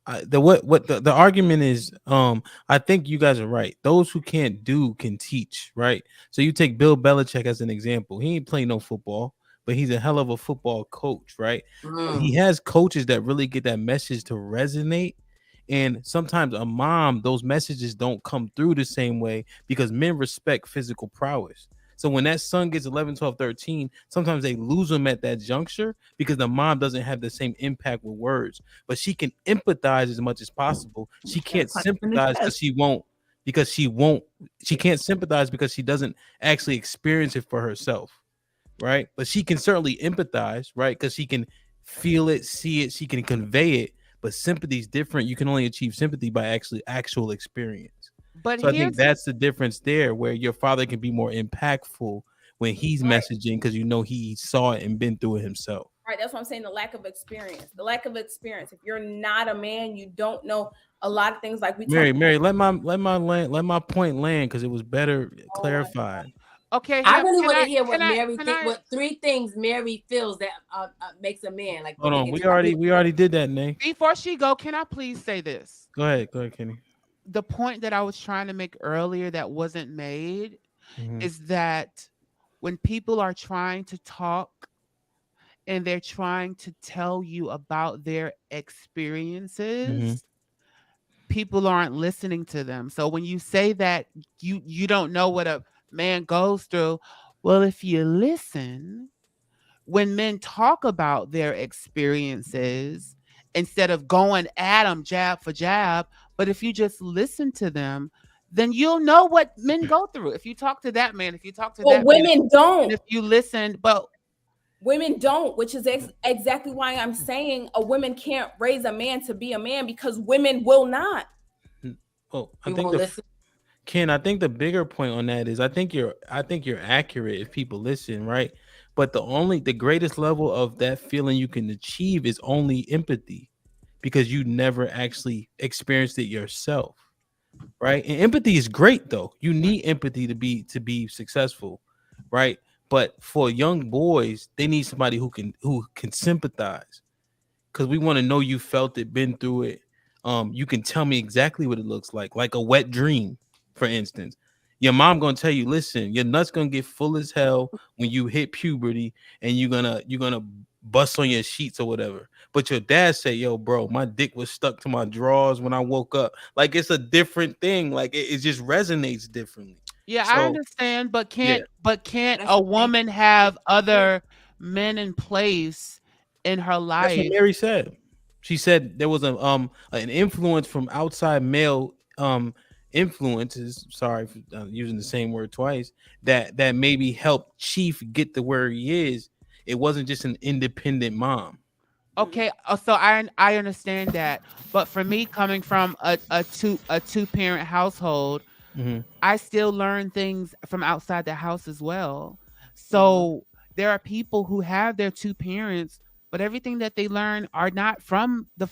the argument is, I think you guys are right. Those who can't do can teach, right? So you take Bill Belichick as an example. He ain't playing no football, but he's a hell of a football coach, right? He has coaches that really get that message to resonate. And sometimes a mom, those messages don't come through the same way because men respect physical prowess. So when that son gets 11, 12, 13, sometimes they lose them at that juncture because the mom doesn't have the same impact with words. But she can empathize as much as possible. She can't sympathize because she can't sympathize because she doesn't actually experience it for herself, right? But she can certainly empathize, right? Because she can feel it, see it, she can convey it. But sympathy is different. You can only achieve sympathy by actual experience. But so I think that's the difference there, where your father can be more impactful when he's messaging because he saw it and been through it himself. Right, that's what I'm saying. The lack of experience. If you're not a man, you don't know a lot of things. Like we. Mary, let my point land because it was better clarified. Okay, I really want to hear what Mary thinks. What 3 things Mary feels that makes a man like. Hold on, we already did that, Nay. Before she go, can I please say this? Go ahead, Kenny. The point that I was trying to make earlier that wasn't made is that when people are trying to talk and they're trying to tell you about their experiences, people aren't listening to them. So when you say that you don't know what a man goes through, well, if you listen, when men talk about their experiences, instead of going at them jab for jab, but if you just listen to them, then you'll know what men go through. If you talk to that man, if you talk to that women man, don't. if you listen, but women don't, which is exactly why I'm saying a woman can't raise a man to be a man, because women will not. Oh, I think Ken, I think the bigger point on that is I think you're accurate if people listen, right? But the greatest level of that feeling you can achieve is only empathy, because you never actually experienced it yourself, right? And empathy is great, though. You need empathy to be successful, right? But for young boys, they need somebody who can sympathize, because we want to know you felt it, been through it. You can tell me exactly what it looks like a wet dream, for instance. Your mom gonna tell you, listen, your nuts gonna get full as hell when you hit puberty, and you're gonna bust on your sheets or whatever. But your dad say, yo, bro, my dick was stuck to my drawers when I woke up. Like, it's a different thing. Like, it just resonates differently. Yeah, I understand, but can't a woman have other men in place in her life? That's what Mary said. She said there was an influence from outside male influences. Sorry for using the same word twice. That maybe helped Chief get to where he is. It wasn't just an independent mom. Okay, so I understand that, but for me, coming from a two parent household, I still learn things from outside the house as well. So there are people who have their 2 parents, but everything that they learn are not from the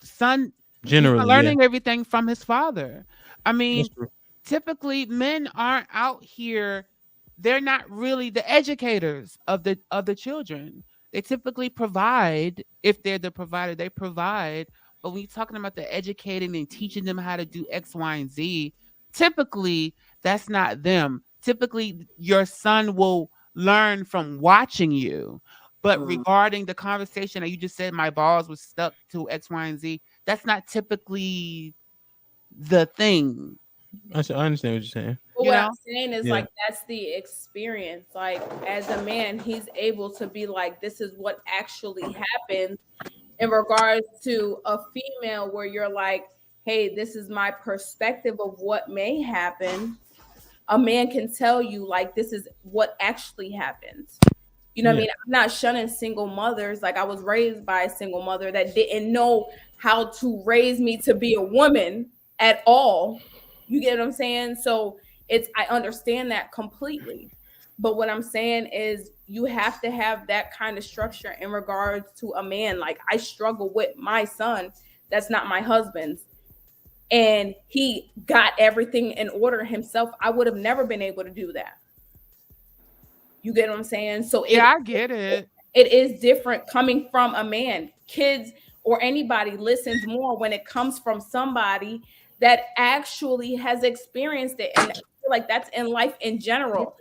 son. Generally, learning everything from his father. I mean, typically men aren't out here. They're not really the educators of the children. They typically provide. If they're the provider, they provide. But when you're talking about the educating and teaching them how to do X, Y, and Z, typically that's not them. Typically, your son will learn from watching you. But regarding the conversation that you just said, my balls was stuck to X, Y, and Z, that's not typically the thing. I understand what you're saying. But what I'm saying is like, that's the experience. Like, as a man, he's able to be like, this is what actually happened, in regards to a female where you're like, hey, this is my perspective of what may happen. A man can tell you, like, this is what actually happens. You know what I mean? I'm not shunning single mothers. Like, I was raised by a single mother that didn't know how to raise me to be a woman at all. You get what I'm saying? So I understand that completely. But what I'm saying is you have to have that kind of structure in regards to a man. Like, I struggle with my son. That's not my husband's. And he got everything in order himself. I would have never been able to do that. You get what I'm saying? So I get it. It is different coming from a man. Kids or anybody listens more when it comes from somebody that actually has experienced it. And I feel like that's in life in general.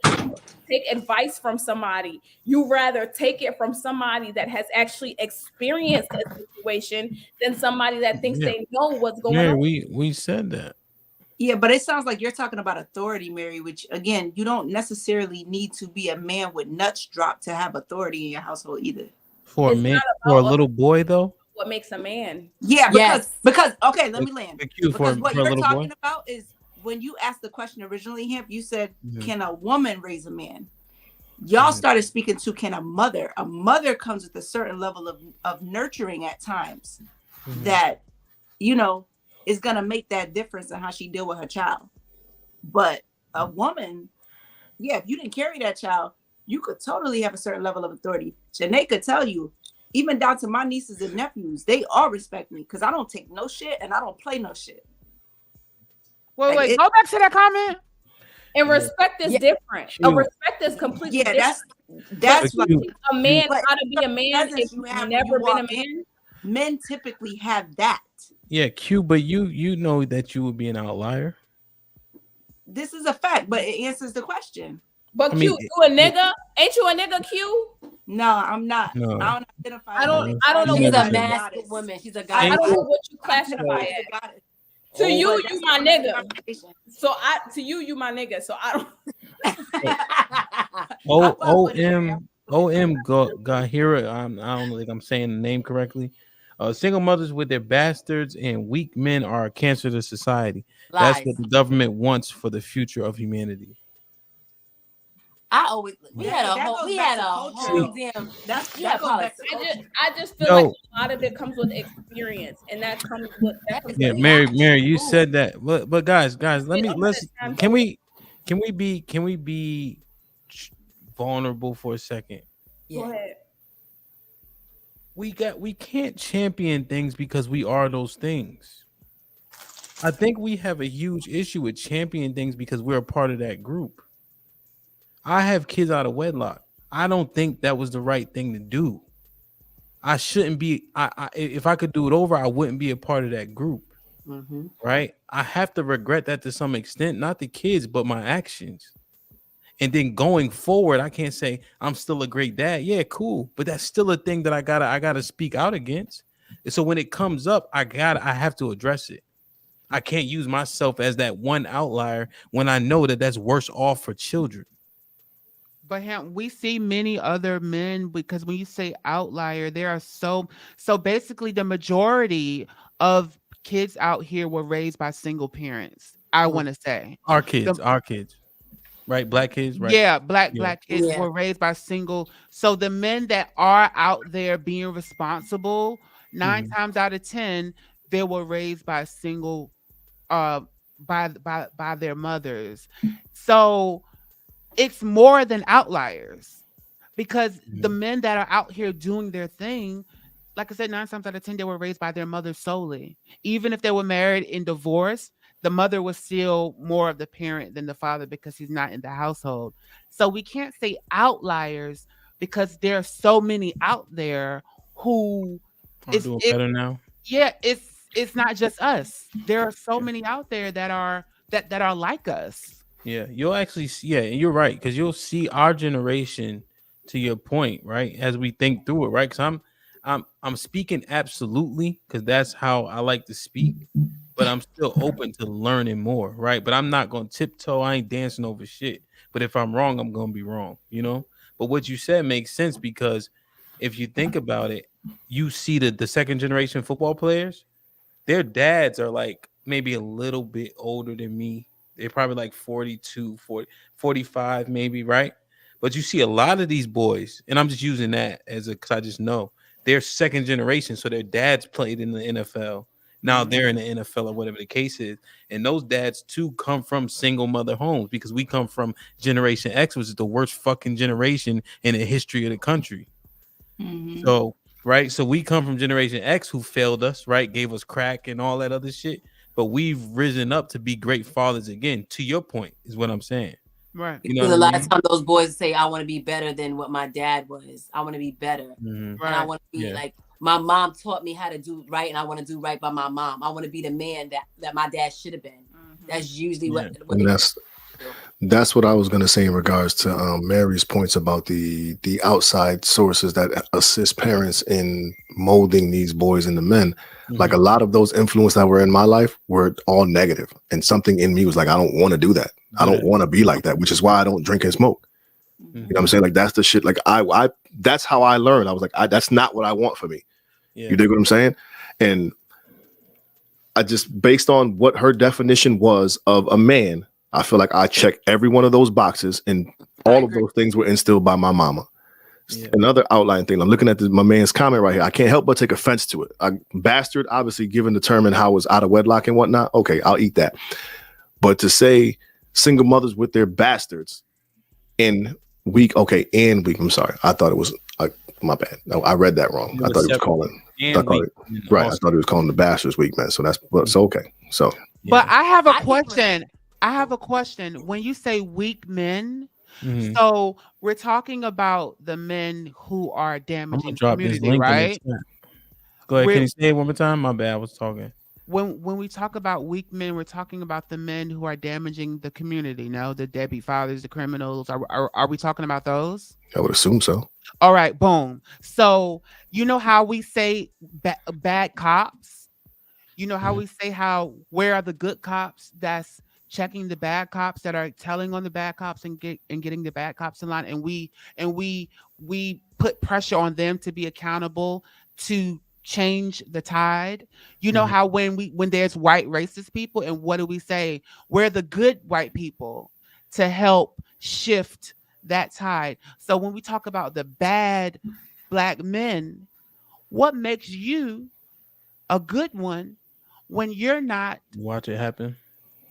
Take advice from somebody. You rather take it from somebody that has actually experienced a situation than somebody that thinks they know what's going on. We said that. Yeah, but it sounds like you're talking about authority, Mary, which again, you don't necessarily need to be a man with nuts dropped to have authority in your household either. For a man, for a little boy though. What makes a man? Yeah, because okay, let me land. Because what you're talking about is when you asked the question originally, Hemp, you said, can a woman raise a man? Y'all started speaking to can a mother. A mother comes with a certain level of nurturing at times that, you know, is going to make that difference in how she deal with her child. But a woman, yeah, if you didn't carry that child, you could totally have a certain level of authority. Janae could tell you, even down to my nieces and nephews, they all respect me because I don't take no shit and I don't play no shit. Wait, go back to that comment. And respect is different. A respect is completely different. That's like a man how to be a man if you've never been a man. Men typically have that. Yeah, Q, but you know that you would be an outlier. This is a fact, but it answers the question. But Q, you a nigga? Ain't you a nigga, Q? No, I'm not. No. I don't identify. I don't know. She's a masculine woman. She's a goddess. I don't know what you classify as. To you my nigga. So you my nigga. So I don't. OM Gahira. I don't think I'm saying the name correctly. Single mothers with their bastards and weak men are a cancer to society. Lies. That's what the government wants for the future of humanity. We had a whole damn. I just feel like a lot of it comes with experience, and that comes with that. Yeah, Mary, you said that, but guys, can we be vulnerable for a second? Go ahead. We can't champion things because we are those things. I think we have a huge issue with championing things because we're a part of that group. I have kids out of wedlock. I don't think that was the right thing to do. I shouldn't be. If I could do it over, I wouldn't be a part of that group. Right? I have to regret that to some extent, not the kids, but my actions. And then going forward, I can't say I'm still a great dad. Yeah, cool, but that's still a thing that I gotta speak out against. And so when it comes up, I have to address it. I can't use myself as that one outlier when I know that that's worse off for children. But we see many other men, because when you say outlier, there are so basically the majority of kids out here were raised by single parents. I want to say our kids, right? Black kids, right? Yeah, black kids were raised by single. So the men that are out there being responsible, 9 times out of 10, they were raised by single, by their mothers. So it's more than outliers, because the men that are out here doing their thing, like I said, 9 times out of 10, they were raised by their mother solely. Even if they were married in divorce, the mother was still more of the parent than the father because he's not in the household. So we can't say outliers because there are so many out there who are doing better now. Yeah, it's not just us. There are so many out there that are like us. Yeah, you'll actually see, and you're right, because you'll see our generation, to your point, right, as we think through it, right? Because I'm speaking absolutely because that's how I like to speak, but I'm still open to learning more, right? But I'm not gonna tiptoe. I ain't dancing over shit. But if I'm wrong, I'm gonna be wrong, you know. But what you said makes sense, because if you think about it, you see the second generation football players, their dads are like maybe a little bit older than me. They're probably like 42, 40, 45 maybe, right? But you see a lot of these boys, and I'm just using that because I just know they're second generation. So their dads played in the NFL. Now they're in the NFL or whatever the case is. And those dads too come from single mother homes, because we come from Generation X, which is the worst fucking generation in the history of the country. So, right. So we come from Generation X, who failed us, right? Gave us crack and all that other shit. But we've risen up to be great fathers again. To your point, is what I'm saying. Right. You know, because a lot of times those boys say, I want to be better than what my dad was. I want to be better. And I want to be like, my mom taught me how to do right, and I want to do right by my mom. I want to be the man that my dad should have been. That's usually what and that's what I was going to say in regards to Mary's points about the outside sources that assist parents in molding these boys into men. Like a lot of those influences that were in my life were all negative, and something in me was like, I don't want to do that. I don't want to be like that, which is why I don't drink and smoke. You know what I'm saying? Like that's the shit. Like I that's how I learned. I was like, that's not what I want for me. You dig what I'm saying? And I just, based on what her definition was of a man, I feel like I check every one of those boxes, and all of those things were instilled by my mama. Another outline thing, I'm looking at my man's comment right here. I can't help but take offense to it. Bastard, obviously, given the term and how it was out of wedlock and whatnot. Okay, I'll eat that. But to say single mothers with their bastards in week, I'm sorry. I thought it was my bad. No, I read that wrong. I thought he was calling. I thought he was calling the bastards week, man. So that's okay. So, but I have a question. I have a question. When you say weak men, so we're talking about the men who are damaging community, right? Go ahead. Can you say it one more time? My bad. I was talking. When we talk about weak men, we're talking about the men who are damaging the community. No, the deadbeat fathers, the criminals. Are we talking about those? I would assume so. All right, boom. So you know how we say bad cops? You know how we say where are the good cops that's checking the bad cops, that are telling on the bad cops and getting the bad cops in line, and we put pressure on them to be accountable to change the tide. You know how when there's white racist people, and what do we say? We're the good white people to help shift that tide. So when we talk about the bad black men, what makes you a good one when you're not? Watch it happen.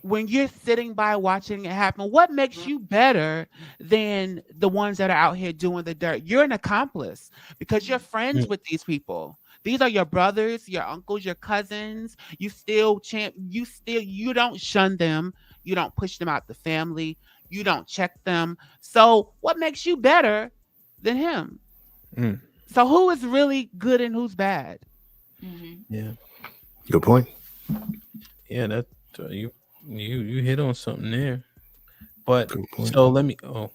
When you're sitting by watching it happen, what makes you better than the ones that are out here doing the dirt? You're an accomplice because you're friends with these people. These are your brothers, your uncles, your cousins. You don't shun them. You don't push them out the family. You don't check them. So what makes you better than him? So who is really good and who's bad? Yeah. Good point. Yeah, that you hit on something there. But so let me I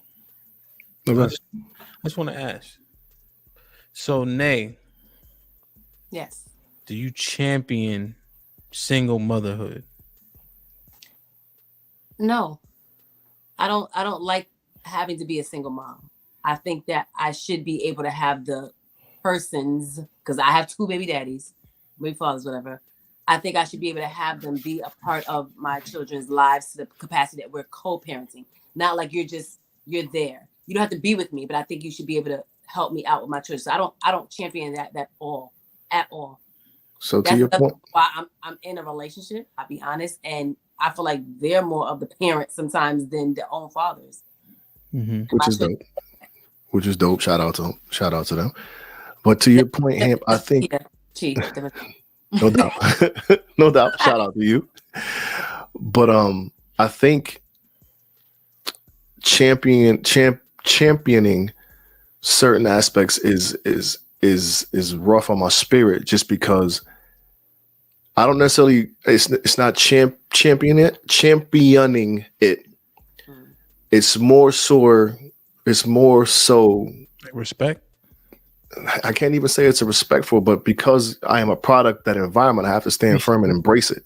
just want to ask. So Nay. Yes. Do you champion single motherhood? No. I don't like having to be a single mom. I think that I should be able to have the persons, because I have 2 baby daddies, baby fathers, whatever. I think I should be able to have them be a part of my children's lives to the capacity that we're co-parenting. Not like you're there. You don't have to be with me, but I think you should be able to help me out with my children. So I don't champion that at all. So to your point, why I'm in a relationship, I'll be honest, and I feel like they're more of the parents sometimes than their own fathers. Which is dope. Which is dope. Shout out to them. But to your point, Hamp, I think no doubt. No doubt. Shout out to you. But I think championing certain aspects is rough on my spirit, just because I don't necessarily, it's not championing it. It's more so like respect. I can't even say it's a respectful, but because I am a product of that environment, I have to stand firm and embrace it.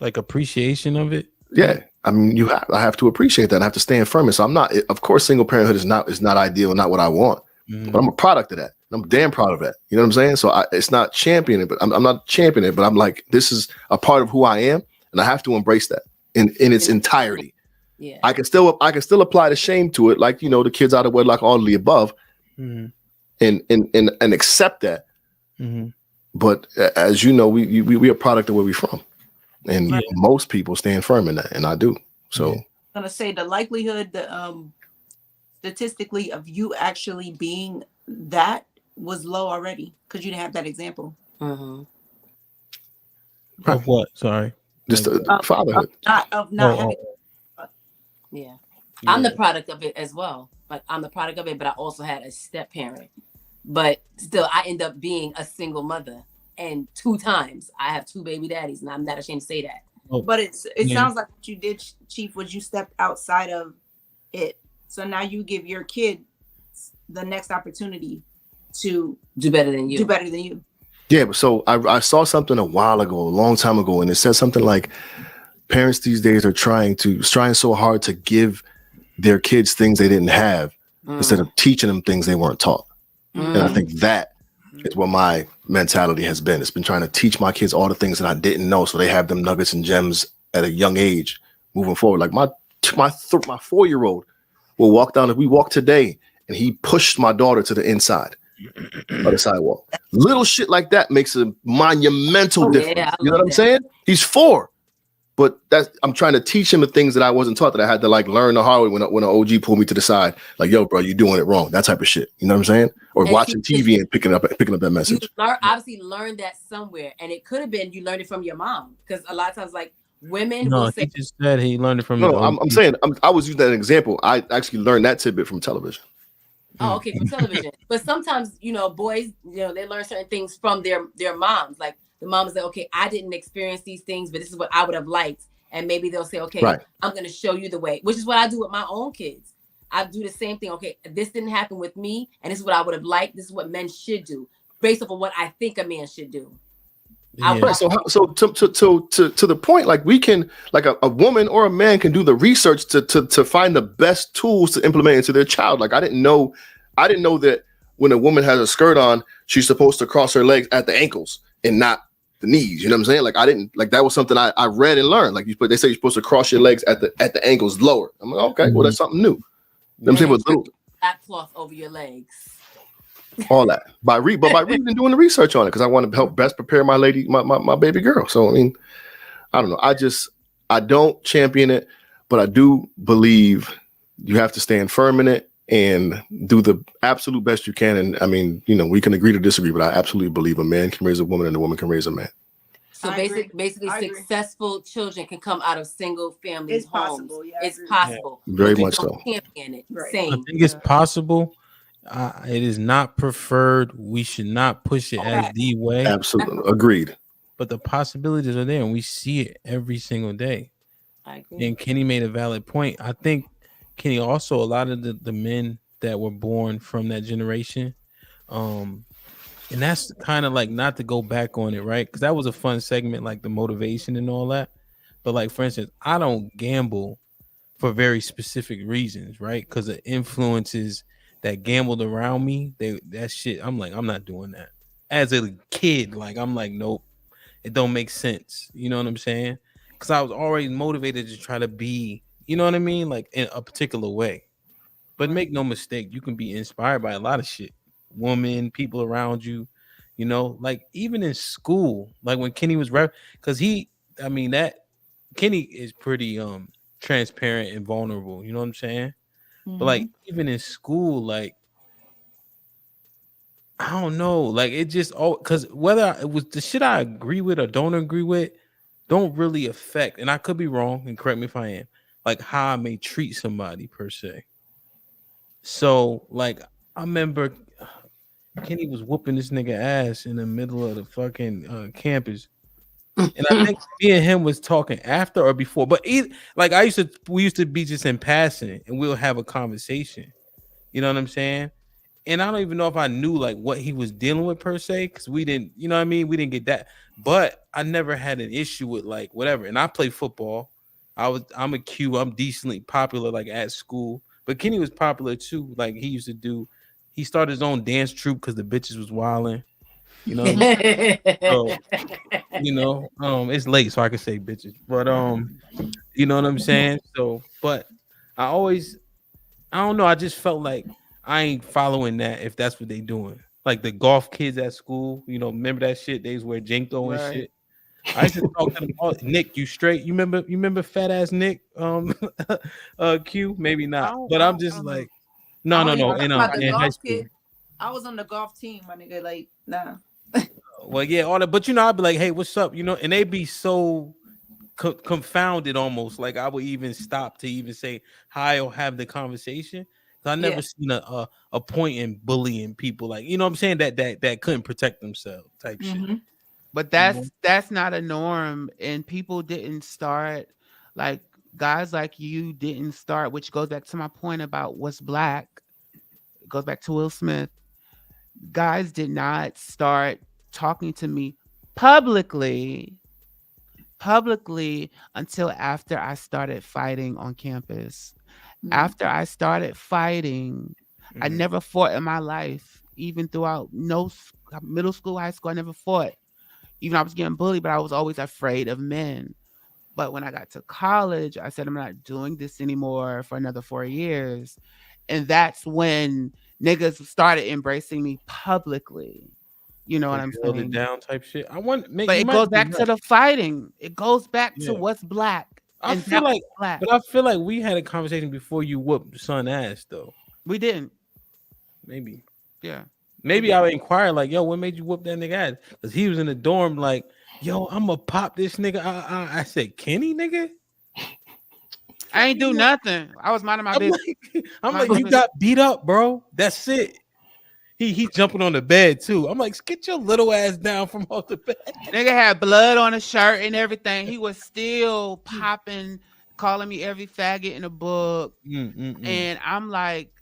Like appreciation of it. Yeah. I mean, I have to appreciate that. And I have to stand firm. And so I'm not, of course, single parenthood is not ideal, not what I want, but I'm a product of that. And I'm damn proud of that. You know what I'm saying? So it's not championing, but I'm not championing it, but I'm like, this is a part of who I am. And I have to embrace that in its entirety. Yeah. I can still apply the shame to it. Like, the kids out of wedlock, all of the above. And accept that. But as you know, we a product of where we're from, and most people stand firm in that, and I do. So I'm gonna say the likelihood, statistically, of you actually being that was low already because you didn't have that example. Of what? Sorry. Just fatherhood. Of not having. Yeah. I'm the product of it as well. Like I'm the product of it, but I also had a step parent. but still I end up being a single mother. And 2 times I have 2 baby daddies, and I'm not ashamed to say that. But it sounds like what you did, Chief, was you stepped outside of it. So now you give your kid the next opportunity to do better than you. Yeah, but so I saw something a while ago, a long time ago, and it said something like parents these days are trying so hard to give their kids things they didn't have instead of teaching them things they weren't taught. And I think that is what my mentality has been. It's been trying to teach my kids all the things that I didn't know, so they have them nuggets and gems at a young age moving forward. Like my 4-year-old will walk down. If we walk today, and he pushed my daughter to the inside of the sidewalk. Little shit like that makes a monumental difference. Yeah, you know what I'm saying? He's 4. But I'm trying to teach him the things that I wasn't taught, that I had to like learn the hard way when an OG pulled me to the side, like, yo, bro, you're doing it wrong. That type of shit. You know what I'm saying? Or and watching TV and picking up that message. You obviously learned that somewhere, and it could have been you learned it from your mom, because a lot of times, like women will say, he just said he learned it from. No, I'm saying I was using that example. I actually learned that tidbit from television. Oh, okay, from television. But sometimes, boys, they learn certain things from their moms. Like the mom is like, okay, I didn't experience these things, but this is what I would have liked. And maybe they'll say, okay, right, I'm going to show you the way, which is what I do with my own kids. I do the same thing. Okay, this didn't happen with me, and this is what I would have liked. This is what men should do, based off of what I think a man should do. Yeah. Right, so to the point, like we can, like a woman or a man can do the research to find the best tools to implement into their child. Like I didn't know that when a woman has a skirt on, she's supposed to cross her legs at the ankles and not the knees. You know what I'm saying? Like I didn't, like that was something I read and learned. Like they say you're supposed to cross your legs at the ankles lower. I'm like, okay, well that's something new. You know what I'm saying? That cloth over your legs. All that by reading and doing the research on it, because I want to help best prepare my lady, my baby girl. So I mean, I don't know. I don't champion it, but I do believe you have to stand firm in it and do the absolute best you can. And I mean, we can agree to disagree, but I absolutely believe a man can raise a woman and a woman can raise a man. So basically, successful children can come out of single family homes. Possible. Yeah, it's possible. Yeah. Very much so. Champion it. Right. Same. I think it's possible. It is not preferred. We should not push it as the way. Absolutely. Agreed. But the possibilities are there, and we see it every single day. I agree. And Kenny made a valid point. I think Kenny also, a lot of the men that were born from that generation, and that's kind of like, not to go back on it, right? Because that was a fun segment, like the motivation and all that. But like, for instance, I don't gamble for very specific reasons, right? Because the influences that gambled around me, that shit, I'm like, I'm not doing that. As a kid, like, I'm like, nope, it don't make sense. You know what I'm saying? Because I was already motivated to try to be, you know what I mean? Like in a particular way. But make no mistake, you can be inspired by a lot of shit. Women, people around you, like even in school, like when Kenny was because Kenny is pretty transparent and vulnerable, you know what I'm saying? But like even in school, like I don't know, like it just because whether it was the shit I agree with or don't agree with don't really affect, and I could be wrong, and correct me if I am, like how I may treat somebody per se. So like I remember Kenny was whooping this nigga ass in the middle of the fucking campus. And I think me and him was talking after or before, but like we used to be just in passing, and we'll have a conversation. You know what I'm saying? And I don't even know if I knew like what he was dealing with per se, because we didn't, you know what I mean? We didn't get that, but I never had an issue with like whatever. And I play football. I'm a Q. I'm decently popular like at school, but Kenny was popular too. Like he started his own dance troupe because the bitches was wilding. You know, so, it's late, so I can say bitches, but you know what I'm saying? So, but I don't know, I just felt like I ain't following that if that's what they doing. Like the golf kids at school, remember that shit? They wear Jenko and shit. I used to talk to them all. Nick, you straight? You remember fat ass Nick? Q, maybe not. But I'm just like, no. In high school. I was on the golf team, my nigga. Like, nah. Well, yeah, all that, but I'd be like, hey, what's up? And they'd be so confounded almost. Like I would even stop to even say hi or have the conversation. So I never seen a point in bullying people, like, you know what I'm saying, that couldn't protect themselves type shit. But that's not a norm, and people didn't start, like guys like you didn't start, which goes back to my point about what's black. It goes back to Will Smith. Guys did not start talking to me publicly until after I started fighting on campus. After I started fighting, I never fought in my life, even throughout middle school, high school. I never fought. Even I was getting bullied, but I was always afraid of men. But when I got to college, I said, I'm not doing this anymore for another 4 years. And that's when niggas started embracing me publicly. You know what I'm Held saying? it down type shit. I want, but it goes back to the fighting. It goes back to what's black. I feel like, but I feel like we had a conversation before you whooped son ass though. We didn't. Maybe. Yeah. Maybe I would inquire like, yo, what made you whoop that nigga ass? Because he was in the dorm like, yo, I'm gonna pop this nigga. I said, Kenny, nigga. I ain't do nothing. I was minding my business. I'm like, you got beat up, bro. That's it. He jumping on the bed too. I'm like, get your little ass down from off the bed. Nigga had blood on his shirt and everything. He was still popping, calling me every faggot in the book. And I'm like,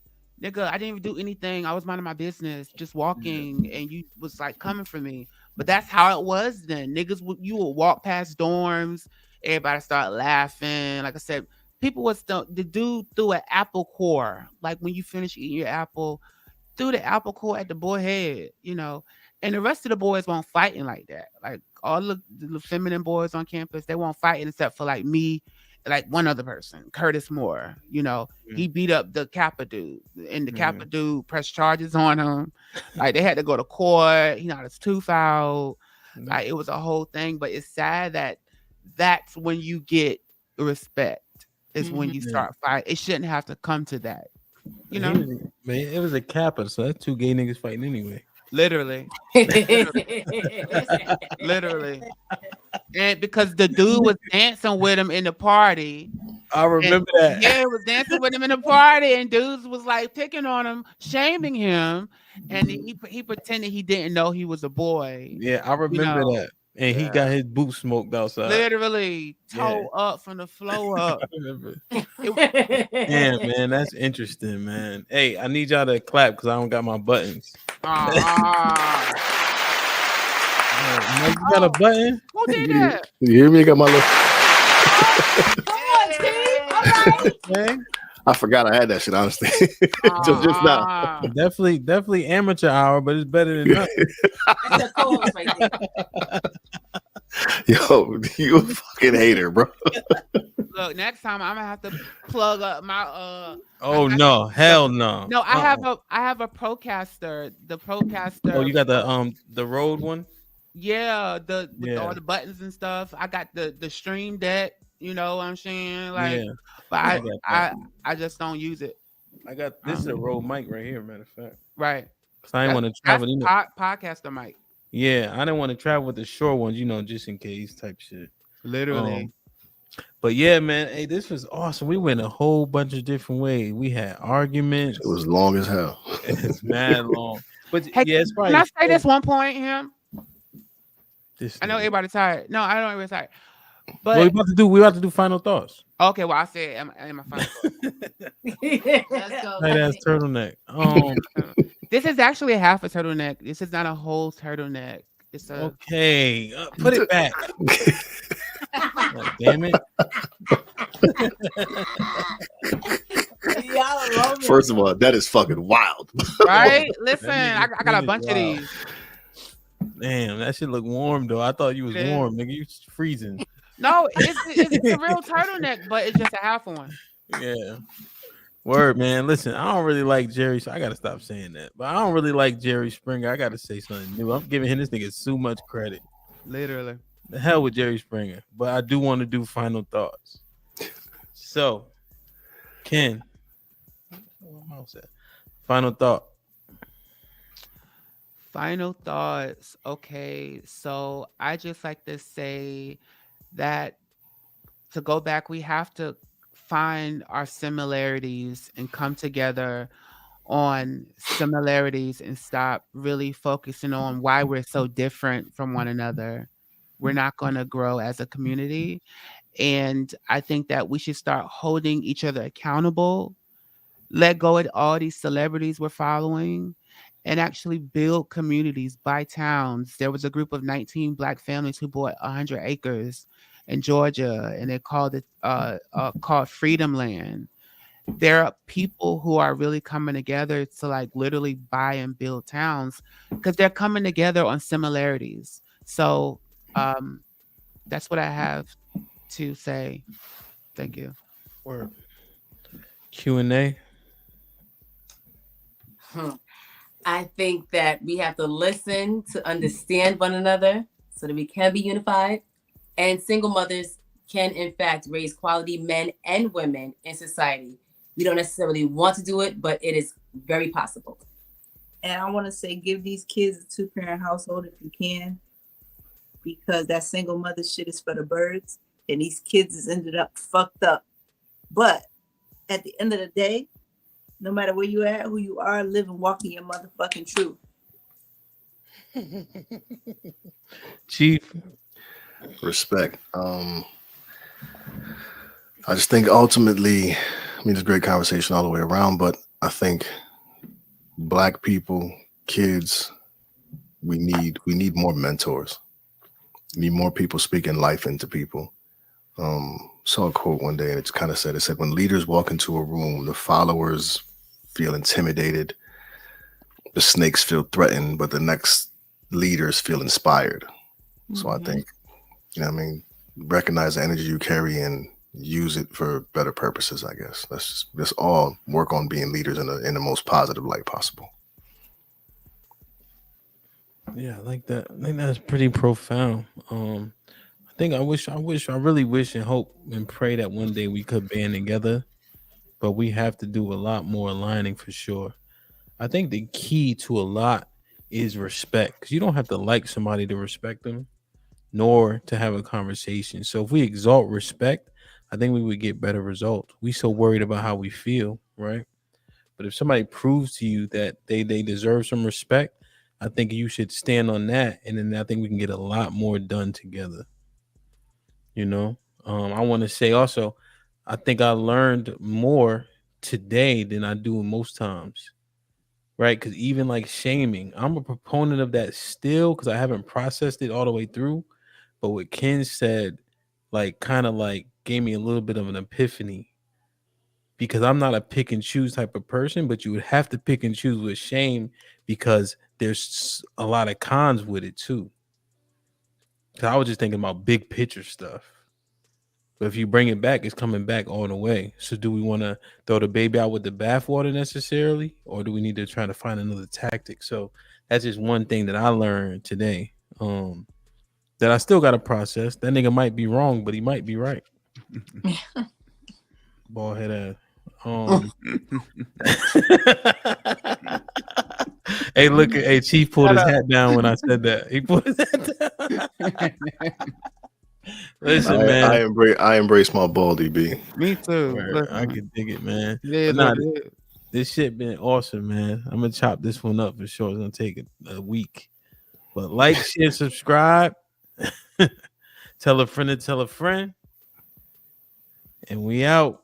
nigga, I didn't even do anything. I was minding my business, just walking, and you was like coming for me. But that's how it was then. Niggas, you would walk past dorms, everybody start laughing. Like I said, people was the dude threw an apple core. Like when you finish eating your apple, threw the apple core at the boy head, you know. And the rest of the boys won't fighting like that. Like all the feminine boys on campus, they won't fighting except for like me, like one other person, Curtis Moore. You know, he beat up the Kappa dude, and the Kappa dude pressed charges on him. Like they had to go to court. He knocked his tooth out. Like it was a whole thing. But it's sad that that's when you get respect. Is when you start fighting. It shouldn't have to come to that. You know, man, it was a Kappa, so that's two gay niggas fighting anyway. Literally. Literally. And because the dude was dancing with him in the party. I remember that. Yeah, was dancing with him in the party, and dudes was like picking on him, shaming him, and he pretended he didn't know he was a boy. Yeah, I remember that. And he got his boots smoked outside. Literally toe up from the floor up. I remember. Damn, man, that's interesting, man. Hey, I need y'all to clap because I don't got my buttons. Man, you got a button? Who did that? You hear me? I got my little. All right. I forgot I had that shit, honestly. just now. Definitely amateur hour, but it's better than nothing. Yo, you a fucking hater, bro. Look, next time I'm gonna have to plug up my Oh no, hell no. No, I have a Procaster. The Procaster. Oh, you got the Rode one? Yeah, with all the buttons and stuff. I got the Stream Deck. You know what I'm saying? Like, but I just don't use it. I got this is a Rode mic right here, matter of fact. Right. Because I didn't want to travel. Podcaster mic. Yeah, I didn't want to travel with the short ones, you know, just in case type shit. Literally. But yeah, man, hey, this was awesome. We went a whole bunch of different ways. We had arguments. It was long as hell. It's mad long. But hey, yeah, it's probably. Can I say this one point here? This I know everybody's tired. No, I don't everybody's tired. But well, we about to do final thoughts. Okay, well, I said am I final thoughts. Let's go. Hey, that's turtleneck. This is actually a half a turtleneck. This is not a whole turtleneck. It's a okay. Put it back. Damn it. First of all, that is fucking wild. Right? Listen, I got a bunch of these. Damn, that shit look warm though. I thought you was warm, nigga. You freezing. No, it's a real turtleneck, but it's just a half one. Yeah. Word, man. Listen, I don't really like Jerry, so I gotta stop saying that. But I don't really like Jerry Springer. I gotta say something new. I'm giving him this nigga too much credit. Literally. The hell with Jerry Springer. But I do want to do final thoughts. So, Ken, final thought. Final thoughts. Okay, so I just like to say that to go back, we have to find our similarities and come together on similarities and stop really focusing on why we're so different from one another, we're not going to grow as a community. And I think that we should start holding each other accountable, let go of all these celebrities we're following, and actually build communities, buy towns. There was a group of 19 Black families who bought 100 acres in Georgia, and they called it called Freedom Land. There are people who are really coming together to like literally buy and build towns because they're coming together on similarities. So that's what I have to say. Thank you. Word. Q&A. I think that we have to listen to understand one another so that we can be unified. And single mothers can, in fact, raise quality men and women in society. We don't necessarily want to do it, but it is very possible. And I want to say, give these kids a 2-parent household if you can, because that single mother shit is for the birds, and these kids has ended up fucked up. But at the end of the day, no matter where you at, who you are, live and walk in your motherfucking truth. Chief. Respect. I just think ultimately, I mean, it's a great conversation all the way around, but I think Black people, kids, we need more mentors. We need more people speaking life into people. Saw a quote one day and it kind of said, when leaders walk into a room, the followers feel intimidated, the snakes feel threatened, but the next leaders feel inspired. Mm-hmm. So I think, recognize the energy you carry and use it for better purposes, I guess. Let's all work on being leaders in the most positive light possible. Yeah, I like that. I think that's pretty profound. I really wish and hope and pray that one day we could band together, but we have to do a lot more aligning for sure. I think the key to a lot is respect, because you don't have to like somebody to respect them, nor to have a conversation. So if we exalt respect, I think we would get better results. We so worried about how we feel, right? But if somebody proves to you that they deserve some respect, I think you should stand on that, and then I think we can get a lot more done together. I want to say also, I think I learned more today than I do most times, right? Because even like shaming, I'm a proponent of that still, because I haven't processed it all the way through. But what Ken said, kind of gave me a little bit of an epiphany, because I'm not a pick and choose type of person, but you would have to pick and choose with shame because there's a lot of cons with it too. Because I was just thinking about big picture stuff. But if you bring it back, it's coming back all the way. So do we want to throw the baby out with the bathwater necessarily? Or do we need to try to find another tactic? So that's just one thing that I learned today. That I still got to process. That nigga might be wrong, but he might be right. Bald head ass. Hey, look at Chief pulled his hat down when I said that. He pulled his hat down. Listen, man. I embrace my baldy B. Me too. I can dig it, man. Yeah, this shit been awesome, man. I'm gonna chop this one up for sure. It's gonna take a week. But like, share, subscribe. Tell a friend to tell a friend. And we out.